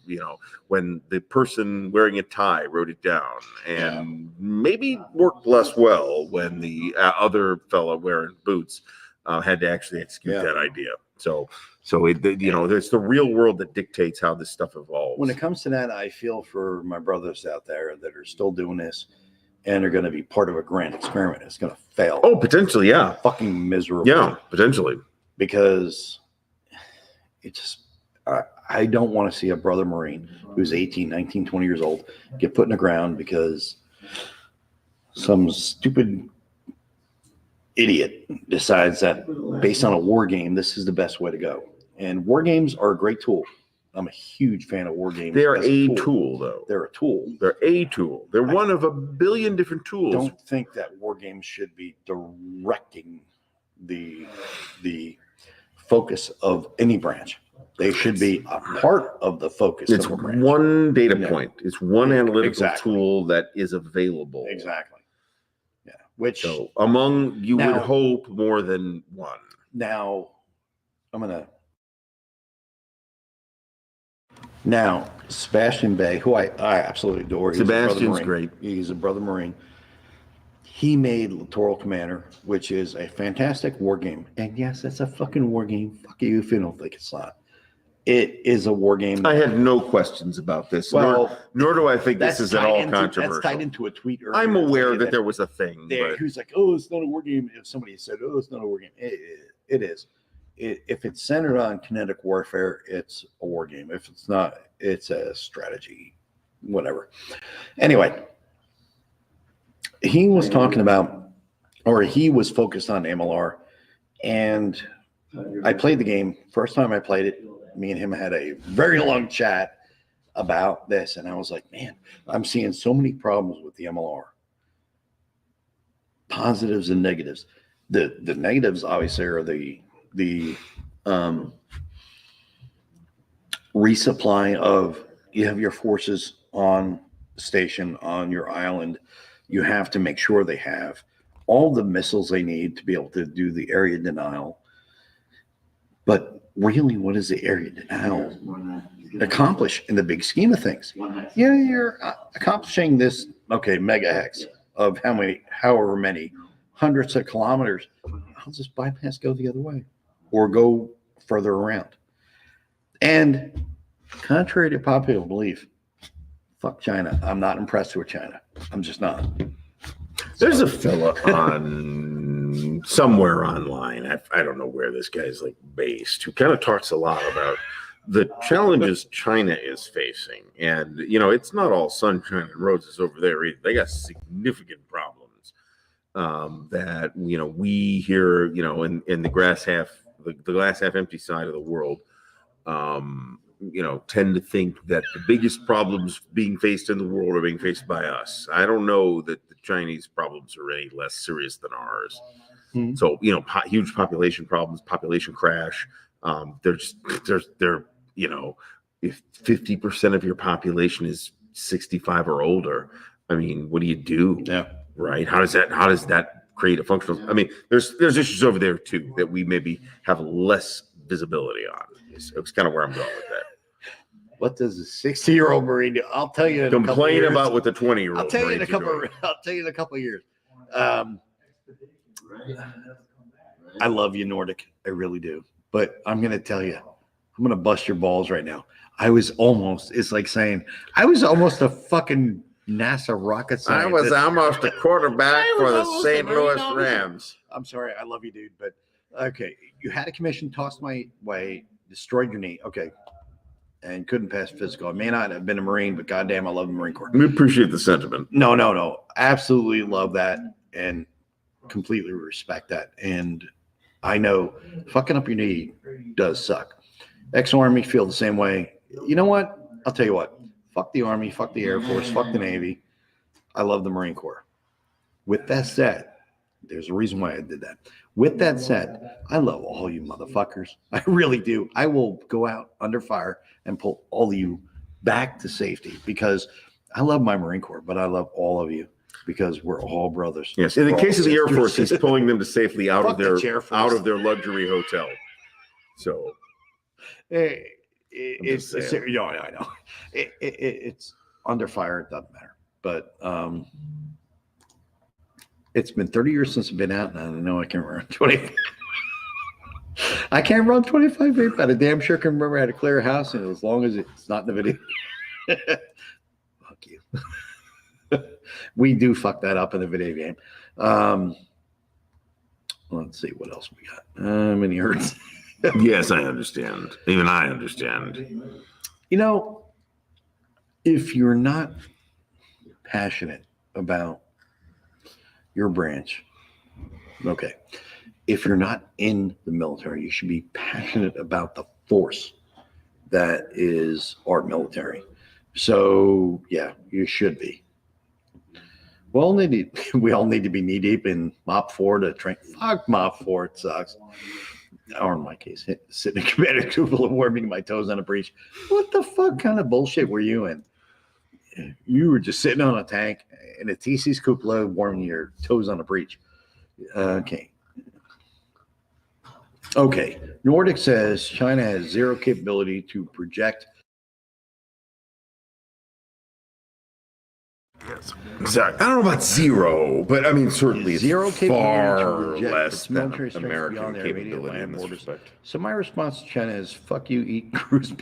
when the person wearing a tie wrote it down, and maybe worked less well when the other fella wearing boots had to actually execute that idea. So there's the real world that dictates how this stuff evolves. When it comes to that, I feel for my brothers out there that are still doing this and are going to be part of a grand experiment. It's going to fail. Oh, potentially, yeah. Fucking miserable. Yeah, potentially. Because it just, I don't want to see a brother Marine who's 18, 19, 20 years old get put in the ground because some stupid idiot decides that based on a war game, this is the best way to go. And war games are a great tool. I'm a huge fan of war games. They are a tool, though. They're a tool. They're a tool. They're one of a billion different tools. Don't think that war games should be directing the focus of any branch. They should be a part of the focus. It's of a branch. one data point. It's one analytical Exactly. tool that is available. Exactly. Yeah. Which So among, you would hope, more than one. now Now, Sebastian Bay, who I absolutely adore. He's Sebastian's a brother Marine. great. He's a brother Marine. He made Littoral Commander, which is a fantastic war game. And yes, that's a fucking war game. Fuck you if you don't think it's not. It is a war game. I had no questions about this. Well, nor do I think this is at all That's controversial. tied into a tweet earlier. I'm aware that today there was a thing. But he was like, oh, it's not a war game. If somebody said, oh, it's not a war game, it is. If it's centered on kinetic warfare, it's a war game. If it's not, it's a strategy, whatever. Anyway, he was talking about, or he was focused on MLR, and I played the game. First time I played it, me and him had a very long chat about this, and I was like, man, I'm seeing so many problems with the MLR. Positives and negatives. The negatives obviously are the resupply of, you have your forces on station on your island. You have to make sure they have all the missiles they need to be able to do the area denial. But really, what does the area denial accomplish in the big scheme of things? Yeah, you're accomplishing this, mega hex of however many hundreds of kilometers. I'll just bypass, go the other way, or go further around. And contrary to popular belief, Fuck China. I'm not impressed with China. I'm just not. There's a fella on somewhere online. I don't know where this guy's like based, who kind of talks a lot about the challenges China is facing. And, you know, it's not all sunshine and roses over there either. They got significant problems that, you know, we here, you know, in the glass half empty side of the world, you know, tend to think that the biggest problems being faced in the world are being faced by us. I don't know that the Chinese problems are any less serious than ours. Hmm. So, you know, huge population problems, population crash. They're, you know, if 50% of your population is 65 or older, I mean, what do you do? Yeah. Right? How does that create a functional? I mean, there's issues over there too that we maybe have less visibility on. It's kind of where I'm going with that. What does a 60-year-old Marine do? I'll tell you. Complain about what the 20-year-old. I'll tell you in a couple. I'll tell you in a couple of years. I love you, Nordic. I really do. But I'm going to tell you, I'm going to bust your balls right now. It's like saying, I was almost a fucking NASA rocket scientist. I was almost a quarterback for the St. Louis Rams. I'm sorry. I love you, dude. But okay, you had a commission tossed my way, destroyed your knee. Okay. And couldn't pass physical. I may not have been a Marine, but goddamn, I love the Marine Corps. We appreciate the sentiment. No. Absolutely love that and completely respect that. And I know fucking up your knee does suck. Ex-Army feel the same way. You know what? I'll tell you what. Fuck the Army, fuck the Air Force, fuck the Navy. I love the Marine Corps. With that said, there's a reason why I did that. With that said, I love all you motherfuckers. I really do. I will go out under fire and pull all of you back to safety because I love my Marine Corps, but I love all of you because we're all brothers. Yes. In the case of the Air Force, he's pulling them to safely out of their luxury hotel. So it's I know. It's under fire. It doesn't matter. But it's been 30 years since I've been out, and I know I can run 20. I can't run 25 feet, but I damn sure can remember how to clear a house, and as long as it's not in the video. Fuck you. We do fuck that up in the video game. Let's see what else we got. Many hurts. Yes, I understand. Even I understand. You know, if you're not passionate about your branch, okay. If you're not in the military, you should be passionate about the force that is our military. So yeah, you should be. We all need to be knee deep in Mop 4 to train. Fuck Mop 4, it sucks. Or in my case, sitting in command cupola warming my toes on a breach. What the fuck kind of bullshit were you in? You were just sitting on a tank in a TC's cupola warming your toes on a breach. Okay. Nordic says China has zero capability to project. Yes, exactly. I don't know about zero, but I mean certainly Zero it's capability far to project less its than military strength American beyond their immediate capability in land this borders. respect. So my response to China is fuck you, eat cruise.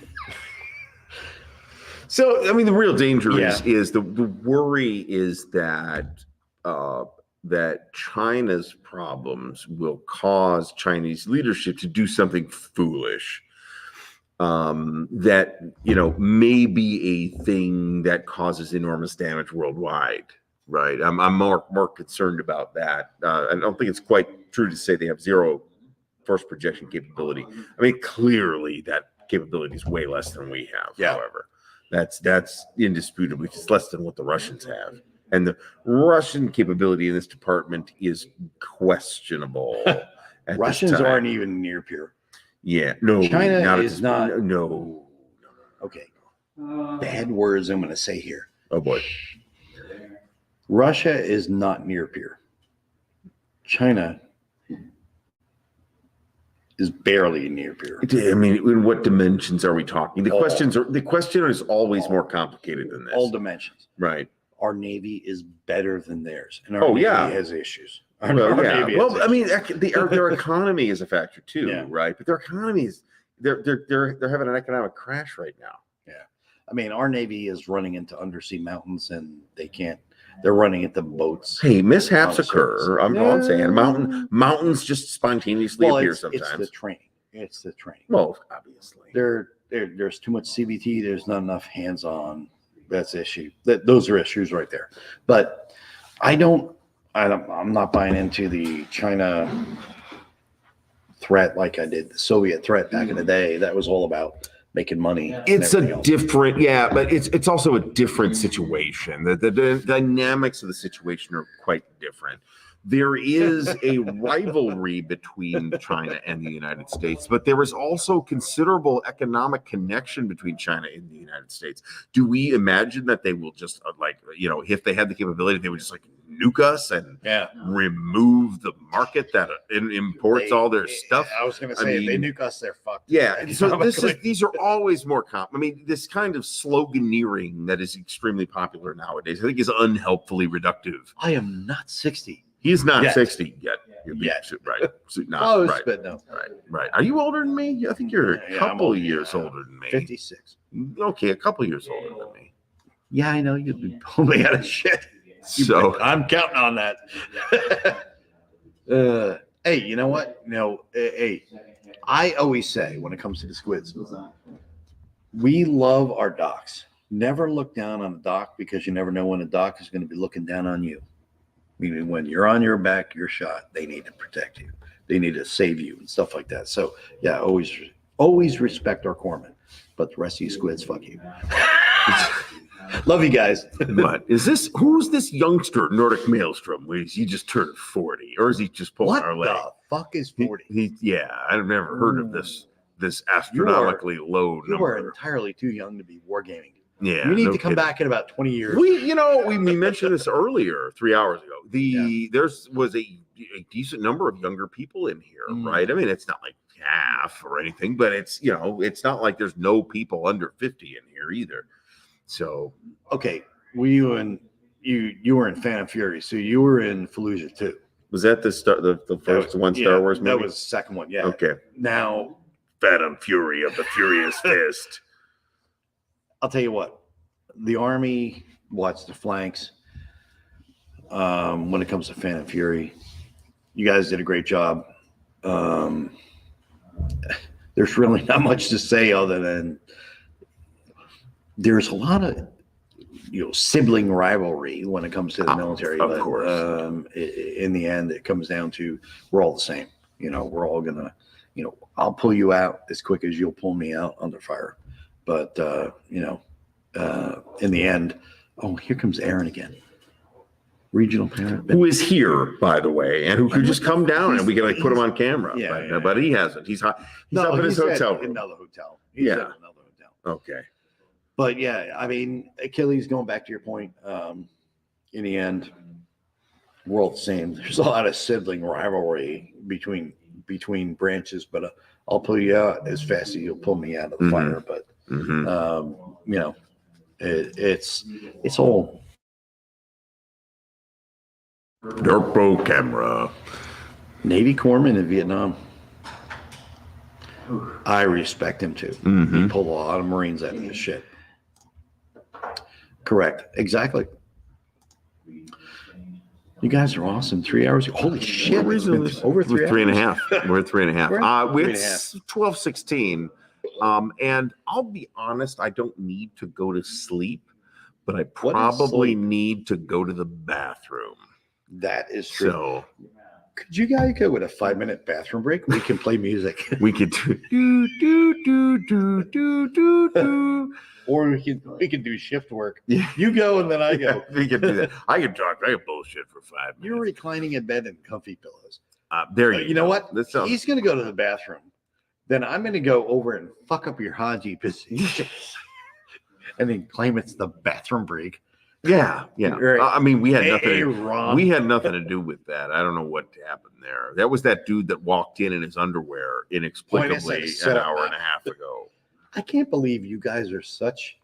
So I mean, the real danger Yeah. is the worry is that that China's problems will cause Chinese leadership to do something foolish. That, you know, may be a thing that causes enormous damage worldwide, right? I'm more concerned about that. I don't think it's quite true to say they have zero force projection capability. I mean, clearly that capability is way less than we have. Yeah. However, that's indisputably it's less than what the Russians have, and the Russian capability in this department is questionable. Russians aren't even near pure. Yeah, no. China is not. No. Okay. Bad words I'm going to say here. Oh boy. Russia is not near peer. China is barely near peer. I mean, in what dimensions are we talking? The question is always more complicated than this. All dimensions. Right. Our Navy is better than theirs, and our Navy has issues. Well, yeah. Well, I mean, their economy is a factor too, Yeah. right? But their economy is they're having an economic crash right now. I mean, our Navy is running into undersea mountains and they're running into boats. Hey, mishaps On the surface. occur. I'm all saying mountains just spontaneously appear It's the sometimes. training. It's the training. Well, obviously. There's too much CBT. There's not enough hands-on. That's the issue. Those are issues right there. But I'm not buying into the China threat like I did the Soviet threat back in the day. That was all about making money. It's a different, but it's also a different situation. The dynamics of the situation are quite different. There is a rivalry between China and the United States, but there is also considerable economic connection between China and the United States. Do we imagine that they will just if they had the capability, they would just nuke us and remove the market that imports all their stuff? I was going to say, if they nuke us, they're fucked. Yeah, so these are always more I mean, this kind of sloganeering that is extremely popular nowadays, I think, is unhelpfully reductive. I am not 60. He's not Yet. 60 yet. Right. So not, Close, right. but no. Right. Are you older than me? I think you're a couple years older than me. 56. Okay, a couple years older than me. Yeah, I know you'd be pulling me out of shit. So I'm counting on that. Hey, you know what? Hey, I always say when it comes to the squids, we love our docks. Never look down on a dock, because you never know when a dock is going to be looking down on you. Meaning when you're on your back, you're shot, they need to protect you. They need to save you and stuff like that. So yeah, always respect our corpsmen. But the rest of you squids, fuck you. Love you guys. But who's this youngster, Nordic Maelstrom? Is he just turned 40, or is he just pulling our leg? What the fuck is 40? I've never heard of this astronomically low You are number. entirely too young to be wargaming. Yeah, You need no to come kidding. back in about 20 years. We mentioned this earlier, 3 hours ago. There was a decent number of younger people in here, right? I mean, it's not like half or anything, but it's not like there's no people under 50 in here either. So Okay, you were in Phantom Fury, so you were in Fallujah too. was that the first one Star Wars movie? That was the second one, yeah. Okay. Now, Phantom Fury of the Furious Fist. I'll tell you what, the Army watched the flanks. When it comes to Phantom Fury, you guys did a great job. There's really not much to say other than there's a lot of sibling rivalry when it comes to the military. Of course. In the end, it comes down to we're all the same. We're all gonna, I'll pull you out as quick as you'll pull me out under fire. But in the end, here comes Aaron again. Regional parent. Who is here, by the way, and who could just come down and we can put him on camera. But he hasn't. He's up in his hotel room. Another hotel. He's at another hotel. Okay. But yeah, I mean, Achilles, going back to your point, in the end, we're all the same. There's a lot of sibling rivalry between branches, but I'll pull you out as fast as you'll pull me out of the fire. But it's all Derpo camera. Navy corpsman in Vietnam. I respect him too. He pulled a lot of Marines out of this shit. Correct. Exactly. You guys are awesome. 3 hours. Holy shit. We're Over 3 3 and a hours. half. We're at 3.5. We're at 3.5. It's 12:16. And I'll be honest, I don't need to go to sleep, but I probably need to go to the bathroom. That is true. So Could you guys go with a 5-minute bathroom break? We can play music. we could do. Or we can do shift work. Yeah. You go and then I go. We can do that. I can talk. I can bullshit for 5 minutes. You're reclining in bed in comfy pillows. There You know what? That sounds- He's going to go to the bathroom. Then I'm going to go over and fuck up your Haji position. And then claim it's the bathroom break. Yeah. Right. I mean, we had Hey, nothing. Ron. We had nothing to do with that. I don't know what happened there. That was that dude that walked in his underwear inexplicably an hour and a half ago. I can't believe you guys are such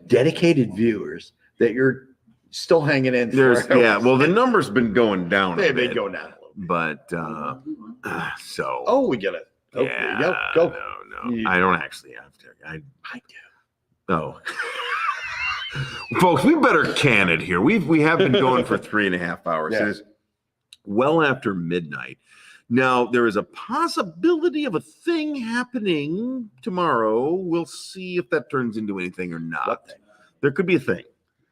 dedicated viewers that you're still hanging in. Well, the number's been going down. They've been going down a little bit. But so. Oh, we get it. Okay, Yeah. go. No. I don't actually have to. I do. Oh. Folks, we better can it here. We have been going for 3.5 hours. Yeah. It is well after midnight. Now, there is a possibility of a thing happening tomorrow. We'll see if that turns into anything or not. What thing? There could be a thing.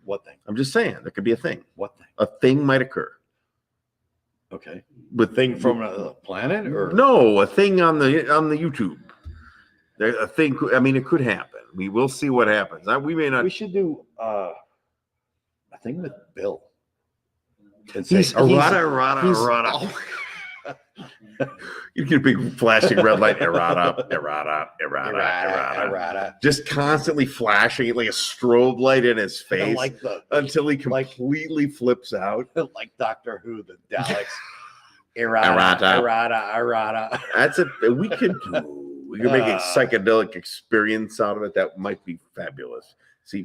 What thing? I'm just saying, there could be a thing. What thing? A thing might occur. Okay. With Thing from a planet or no, a thing on the YouTube. A thing. I mean, it could happen. We will see what happens. We may not. we should do a thing with Bill. And He's- say errata. You get a big flashing red light. Errata. Just constantly flashing like a strobe light in his face until he completely flips out. Like Doctor Who, the Daleks. Errata. That's it. We could make a psychedelic experience out of it. That might be fabulous.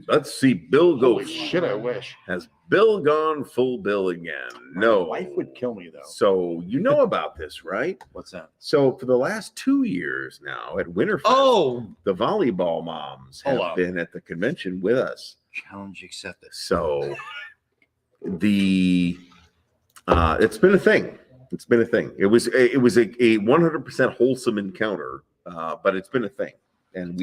Let's see Bill go. Holy shit, I wish. Has Bill gone full Bill again? No. My wife would kill me though. So you know about this, right? What's that? So for the last 2 years now at Winterfest, the volleyball moms have been at the convention with us. Challenge accepted. So it's been a thing. It's been a thing. It was a 100% wholesome encounter, but it's been a thing. And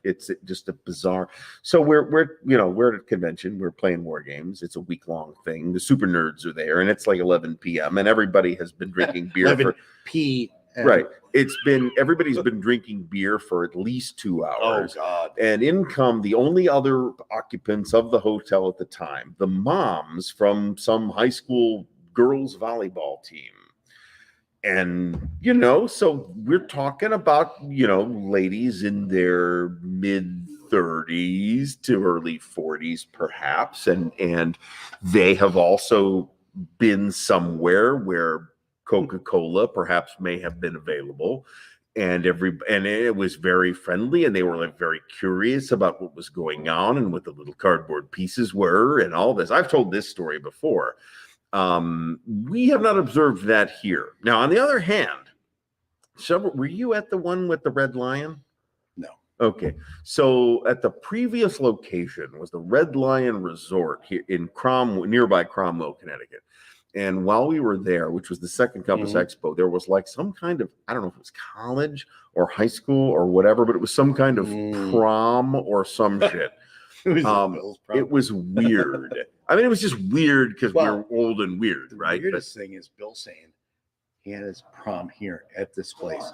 it's just a bizarre. So we're at a convention. We're playing war games. It's a week-long thing. The super nerds are there, and it's like 11 p.m. and everybody has been drinking beer 11 p.m. Right. Everybody's been drinking beer for at least 2 hours. Oh God. And in come the only other occupants of the hotel at the time, the moms from some high school girls volleyball team. And, so we're talking about, ladies in their mid 30s to early 40s, perhaps. And they have also been somewhere where Coca-Cola perhaps may have been available. And it was very friendly, and they were very curious about what was going on and what the little cardboard pieces were and all this. I've told this story before. We have not observed that here. Now, on the other hand, were you at the one with the Red Lion? No. Okay. So at the previous location was the Red Lion Resort here in nearby Cromwell, Connecticut. And while we were there, which was the second Compass Expo, there was like some kind of, I don't know if it was college or high school or whatever, but it was some kind of prom or some shit. It was weird. I mean, it was just weird because we were old and weird, right? The weirdest thing is Bill saying he had his prom here at this place,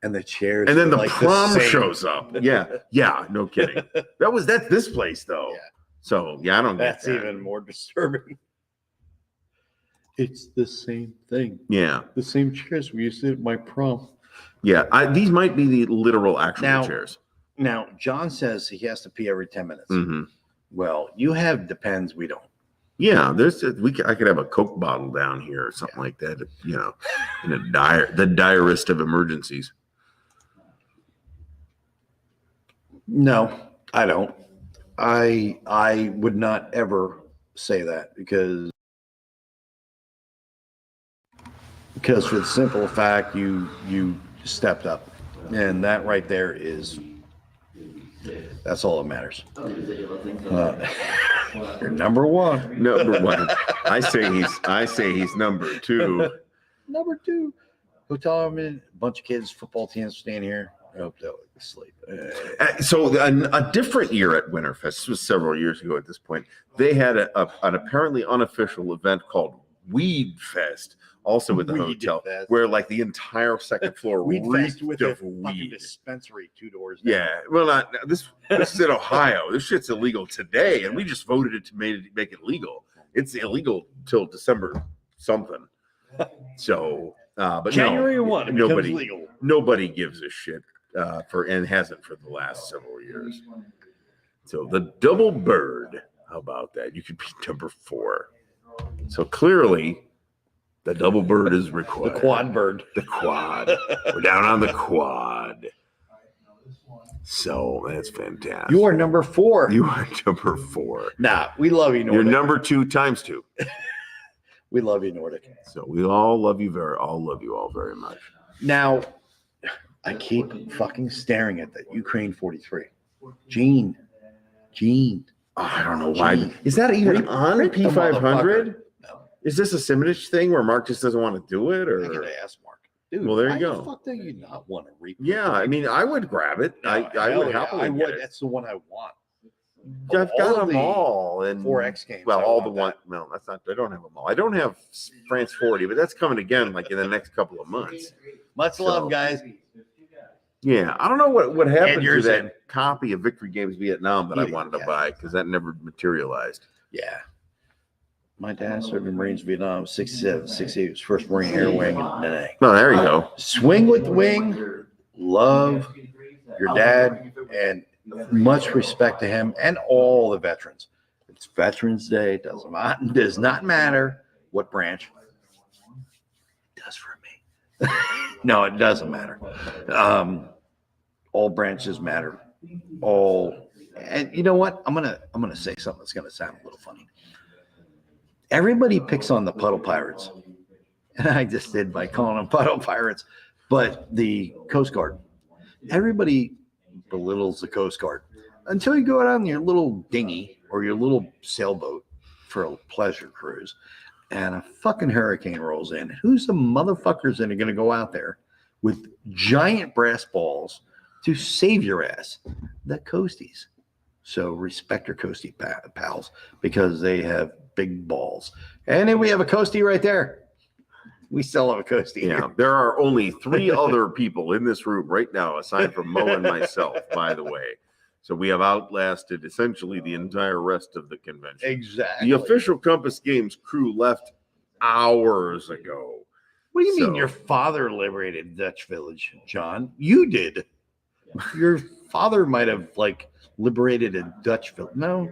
and the chairs. And then the like prom shows up. Yeah, no kidding. That's this place though. Yeah. So I don't. That's even more disturbing. It's the same thing. Yeah, the same chairs we used to at my prom. Yeah, these might be the literal actual chairs. Now, John says he has to pee every 10 minutes. Mm-hmm. Well, you have Depends, we don't. Yeah, I could have a Coke bottle down here or something like that, in the direst of emergencies. No, I don't. I would not ever say that because for the simple fact you stepped up, and that right there that's all that matters. You're number one. Number one. I say he's number two. Number two. Hotel I'm in, a bunch of kids, football teams staying here. I hope they'll sleep. So a different year at Winterfest, this was several years ago at this point, they had an apparently unofficial event called Weed Fest, also at the hotel, where like the entire second floor reeked of weed. Dispensary 2 doors down. Yeah, well, this is in Ohio. This shit's illegal today, and we just voted it to make it legal. It's illegal till December something. So, but January 1, nobody gives a shit and hasn't for the last several years. So the double bird, how about that? You could be number 4. So clearly, the double bird is required. The quad bird. The quad. We're down on the quad. So that's fantastic. You are number 4. You are number 4. Nah, we love you, Nordic. You're number 2 times 2. We love you, Nordic. So we all love you all very much. Now, I keep fucking staring at that Ukraine 43. Gene, Gene. Oh, I don't know why. Gene. Is that even Rip- on rip the P500? motherfucker. No. Is this a Simonish thing where Mark just doesn't want to do it? I Or gotta ask Mark. Dude, Well, there you why go. the fuck do you not want to reap? yeah, I mean, I would grab it. I Hell would yeah, happily I get would. it. That's the one I want. I've got of them the all. And 4X games. well, I all want the one. No, that's not. I don't have them all. I don't have France 40, but that's coming again like in the next couple of months. Much So- love, guys. Yeah, I don't know what happened to yours that in. copy of Victory Games Vietnam that I Yeah, wanted to yeah. buy because that never materialized. Yeah. My dad served in Marines Vietnam, 67, 68, was first Marine Air Wing in Da Nang. No, there you go. Swing with the wing. Love your dad and much respect to him and all the veterans. It's Veterans Day. Does not matter what branch. It does for me. No, it doesn't matter. All branches matter. And you know what? I'm gonna say something that's gonna sound a little funny. Everybody picks on the puddle pirates, and I just did by calling them puddle pirates. But the Coast Guard, everybody belittles the Coast Guard until you go out on your little dinghy or your little sailboat for a pleasure cruise, and a fucking hurricane rolls in. Who's the motherfuckers that are going to go out there with giant brass balls to save your ass? The coasties. So respect your coastie pals because they have big balls. And then we have a coastie right there. We still have a coastie. Yeah, Here. there are only 3 other people in this room right now, aside from Moe and myself, by the way. So we have outlasted essentially the entire rest of the convention. Exactly. The official Compass Games crew left hours ago. What do you mean So- your father liberated Dutch Village, John? You did. Your father might have liberated a Dutch village. No.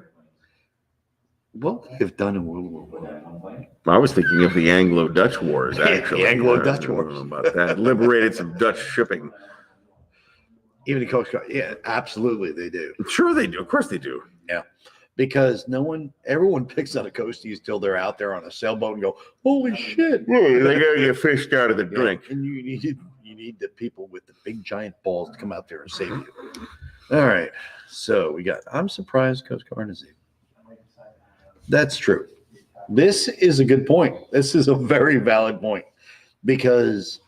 What would he have done in World War I? I was thinking of the Anglo-Dutch Wars, Yeah, actually. the Anglo-Dutch I don't Wars. know about that. Liberated some Dutch shipping. Even the Coast Guard. Yeah, absolutely they do. Sure they do. Of course they do. Because everyone picks on the coasties till they're out there on a sailboat and go, holy shit. They gotta get fished out of the Yeah, drink. and you need the people with the big giant balls to come out there and save you. All right. So I'm surprised Coast Guard is able. That's true. This is a good point. This is a very valid point because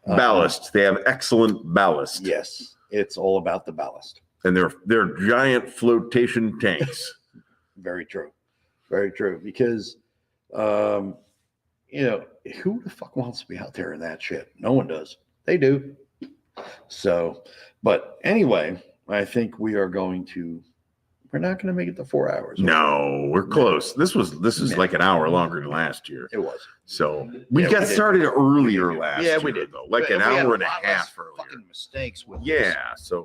Ballast. They have excellent ballast. yes, it's all about the ballast. And they're giant flotation tanks. Very true. Very true. Because, who the fuck wants to be out there in that shit? No one does. They do. So, but anyway, I think we're not going to make it to 4 hours. No, we're close. This is like an hour longer than last year. It was. So we Yeah, got we did. started earlier last year. Yeah, we did. Though, like But an we had hour and a lot less half earlier. fucking mistakes with this. Yeah, so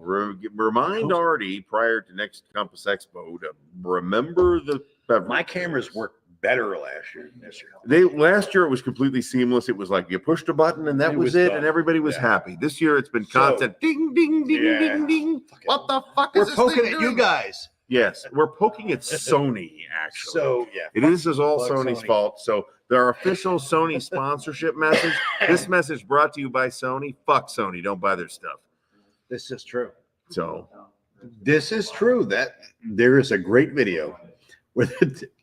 remind Ardy prior to next Compass Expo to remember the beverage. My cameras worked better last year than this year. Last year it was completely seamless. It was like you pushed a button and that It was was it, done. and everybody was Yeah. happy. This year it's been So- constant ding, ding, ding, Yeah. ding, ding. Fucking- What the fuck We're is this poking thing at doing? you guys. Yes, we're poking at Sony actually. So yeah. This is all Fuck Sony's Sony. fault. So their official Sony sponsorship message. This message brought to you by Sony. Fuck Sony. Don't buy their stuff. This is true. So This is true. That there is a great video where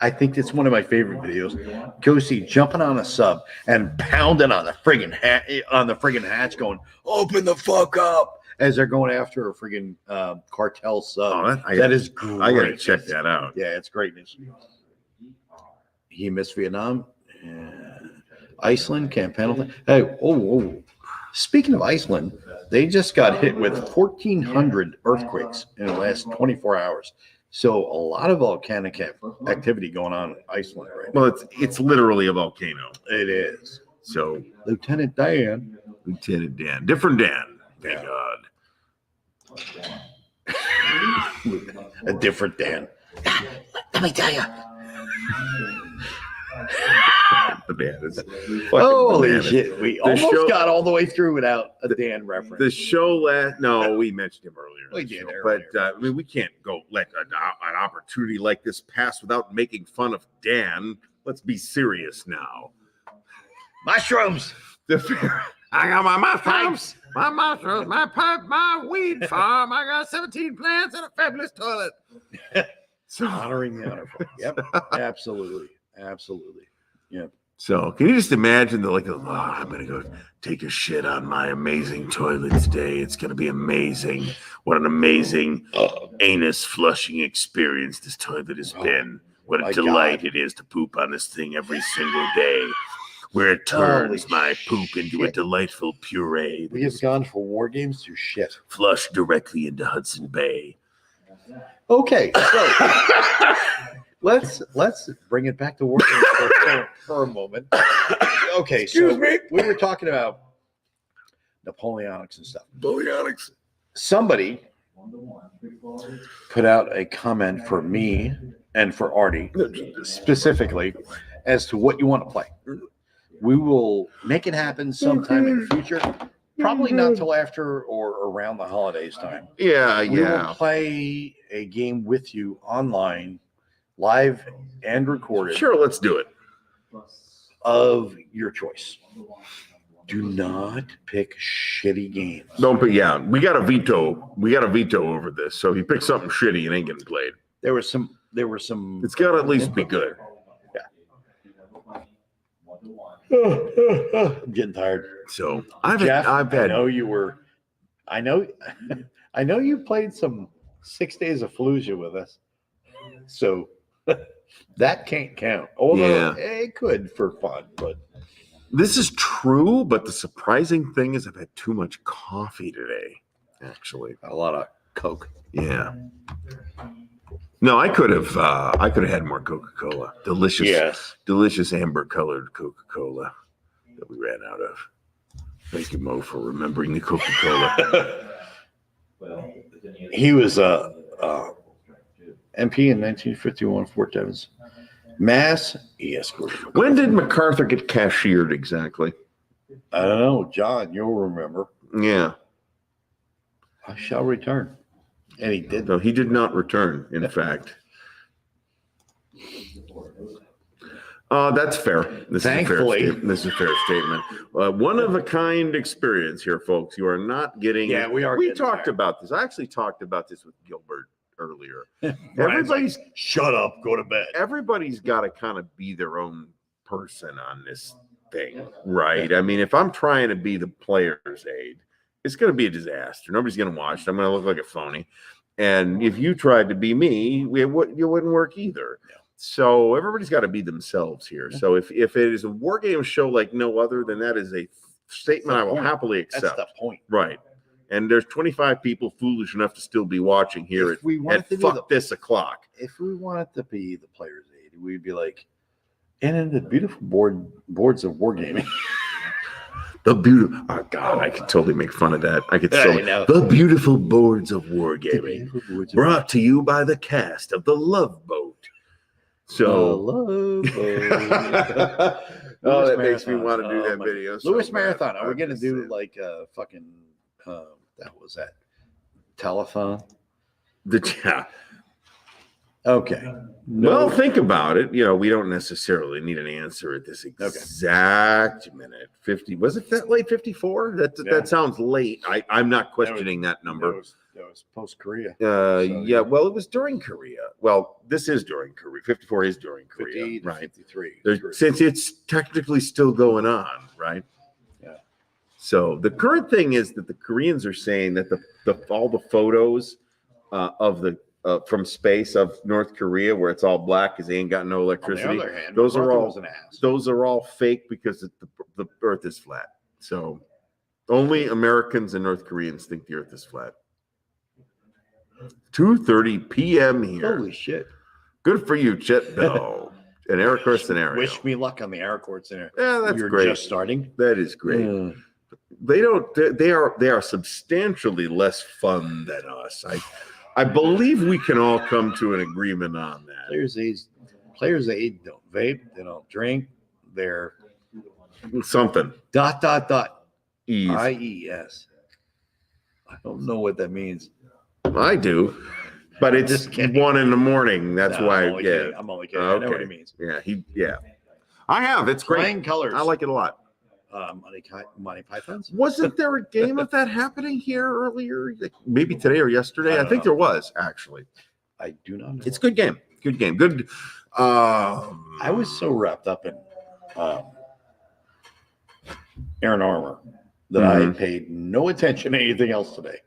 I think it's one of my favorite videos. Kosi jumping on a sub and pounding on the friggin' hatch, going, "Open the fuck up!" as they're going after a friggin' cartel sub. That is great. I gotta check that out. Yeah, it's greatness. He missed Vietnam, and Iceland can't penalty. Hey, speaking of Iceland, they just got hit with 1,400 earthquakes in the last 24 hours. So a lot of volcanic activity going on in Iceland right now. Well, it's literally a volcano. It is. So Lieutenant Dan. Lieutenant Dan, different Dan. Thank God. A different Dan. Let me tell you. Bananas. Holy bananas. shit. We almost show- got all the way through without a Dan reference. The show we mentioned him earlier. in We the did show, earlier. but we can't go let an opportunity like this pass without making fun of Dan. Let's be serious now. Mushrooms. I got my mushrooms, my weed farm. I got 17 plants and a fabulous toilet. So, Honoring the honorable. Yep. Absolutely. Absolutely. so can you just imagine I'm gonna go take a shit on my amazing toilet today. It's gonna be amazing. What an amazing anus flushing experience this toilet has been. What my a delight God. it is to poop on this thing every single day, where it turns Holy my poop into a shit. delightful puree that We have is gone for war games to shit. flushed directly into Hudson Bay. Okay, so let's bring it back to war games for a moment. Okay, Excuse so me. we were talking about Napoleonics and stuff. Napoleonics. Somebody put out a comment for me and for Ardy specifically as to what you want to play. We will make it happen sometime in the future. Probably not till after or around the holidays time. Yeah, We yeah. will play a game with you online, live and recorded, Sure, let's do it. of your choice. Do not pick shitty games. Don't put we got a veto. We got a veto over this. So if you pick something shitty, it ain't getting played. There were some. It's got to at least be good. I'm getting tired. So Jeff, I've had I know you were. I know you played some 6 days of Fallujah with us. So that can't count. Although it could for fun, but this is true. But the surprising thing is I've had too much coffee today. Actually, a lot of Coke. Yeah. No, I could have had more Coca-Cola. Delicious amber colored Coca-Cola that we ran out of. Thank you, Moe, for remembering the Coca-Cola. He was MP in 1951, Fort Devens. Mass, he escorted. When did MacArthur get cashiered exactly? I don't know. John, you'll remember. Yeah. I shall return. And he did. No, he did not return, in fact. That's fair. Thankfully. This is a fair statement. One of a kind experience here, folks. You are not getting. Yeah, we are. We talked about this. I actually talked about this with Gilbert earlier. Everybody's like, shut up, go to bed. Everybody's got to kind of be their own person on this thing, right? I mean, if I'm trying to be the player's aide, it's going to be a disaster. Nobody's going to watch it. I'm going to look like a phony. And if you tried to be me, you wouldn't work either. Yeah. So everybody's got to be themselves here. Yeah. So if it is a war game show like no other, then that is a statement I will happily accept. That's the point. Right. And there's 25 people foolish enough to still be watching here at this o'clock. If we wanted to be the player's aide, we'd be like, and in the beautiful boards of wargaming. Oh God, I could totally make fun of that. I could the beautiful boards of wargaming, brought to you by the cast of the Love Boat. So, Love Boat. that makes me want to do that video. Lewis Marathon. Are we gonna do like a fucking? That was that telethon. Okay. Well, think about it. You know, we don't necessarily need an answer at this exact minute. 50. Was it that late? 54? That sounds late. I'm not questioning that number. That was post Korea. Yeah. Well, it was during Korea. Well, this is during Korea. 54 is during Korea, right? 53. Since it's technically still going on, right? Yeah. So the current thing is that the Koreans are saying that all the photos of the from space of North Korea, where it's all black because they ain't got no electricity. On the other hand, those are all fake because the Earth is flat. So only Americans and North Koreans think the Earth is flat. 2:30 p.m. here. Holy shit! Good for you, Chet Bell. An Aircore scenario. Wish me luck on the Aircore scenario. Yeah, that's You're great. Just starting. That is great. They are substantially less fun than us. I believe we can all come to an agreement on that. Players aid don't vape, they don't drink, they're something. ... IES. I don't know what that means. I do, but it's 1 a.m. That's why. I'm only kidding. Okay. I know what it means. Yeah. I have. It's great. Flying colors. I like it a lot. Monty Pythons. Wasn't there a game of that happening here earlier? Like maybe today or yesterday? I think there was actually. I do not know. It's a good game. Good game. Good. I was so wrapped up in Iron Armor that I paid no attention to anything else today.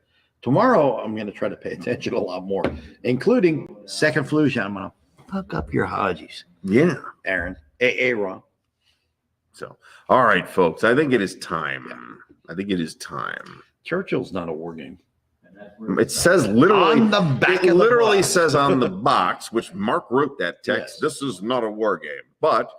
Tomorrow, I'm going to try to pay attention a lot more, including Second Flusion. I'm going to fuck up your Hodgies, Yeah. Aaron. Ron. So, all right, folks. I think it is time. I think it is time. Churchill's not a war game. It says literally On the back it of the literally box. says on the box, which Mark wrote that text. Yes. This is not a war game, but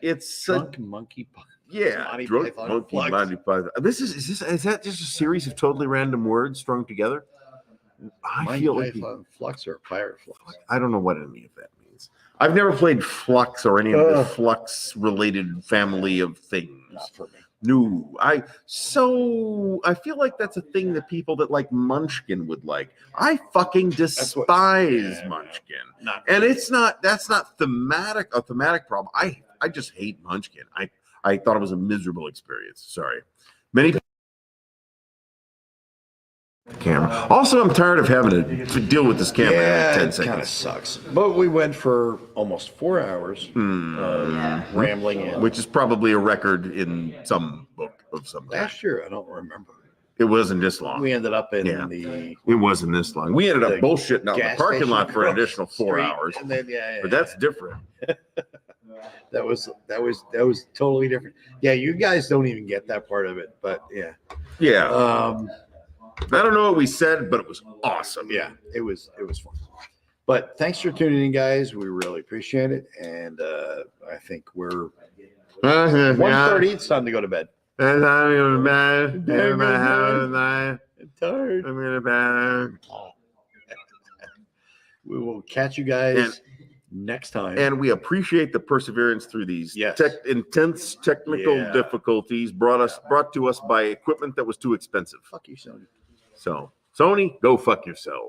it's Drunk Monkey. yeah, Monty drunk Python monkey. Flux. Monty Python. Is that just a series of totally random words strung together? I feel like Flux or Pirate Flux. I don't know what any of that means. I've never played Flux or any of the Flux related family of things. Not for me. No, I feel like that's a thing that people that like Munchkin would like. I fucking despise Munchkin. And it's not, that's not a thematic problem. I just hate Munchkin. I thought it was a miserable experience. Sorry. Many camera. Also, I'm tired of having to deal with this camera every 10 it seconds. kind of sucks. But we went for almost 4 hours rambling in. Which is probably a record in some book of some kind. Last year, I don't remember. It wasn't this long. We ended up in It wasn't this long. We ended up bullshitting out in the gas parking station lot for an across additional the 4 street, hours. and then, But that's different. that was totally different. Yeah, you guys don't even get that part of it, but yeah. Yeah. I don't know what we said, but it was awesome. Yeah, it was fun. But thanks for tuning in, guys. We really appreciate it, and I think we're 1:30. It's time to go to bed. I'm tired. We will catch you guys next time. And we appreciate the perseverance through these intense technical difficulties brought to us by equipment that was too expensive. Fuck you, Sony. So, Sony, go fuck yourself.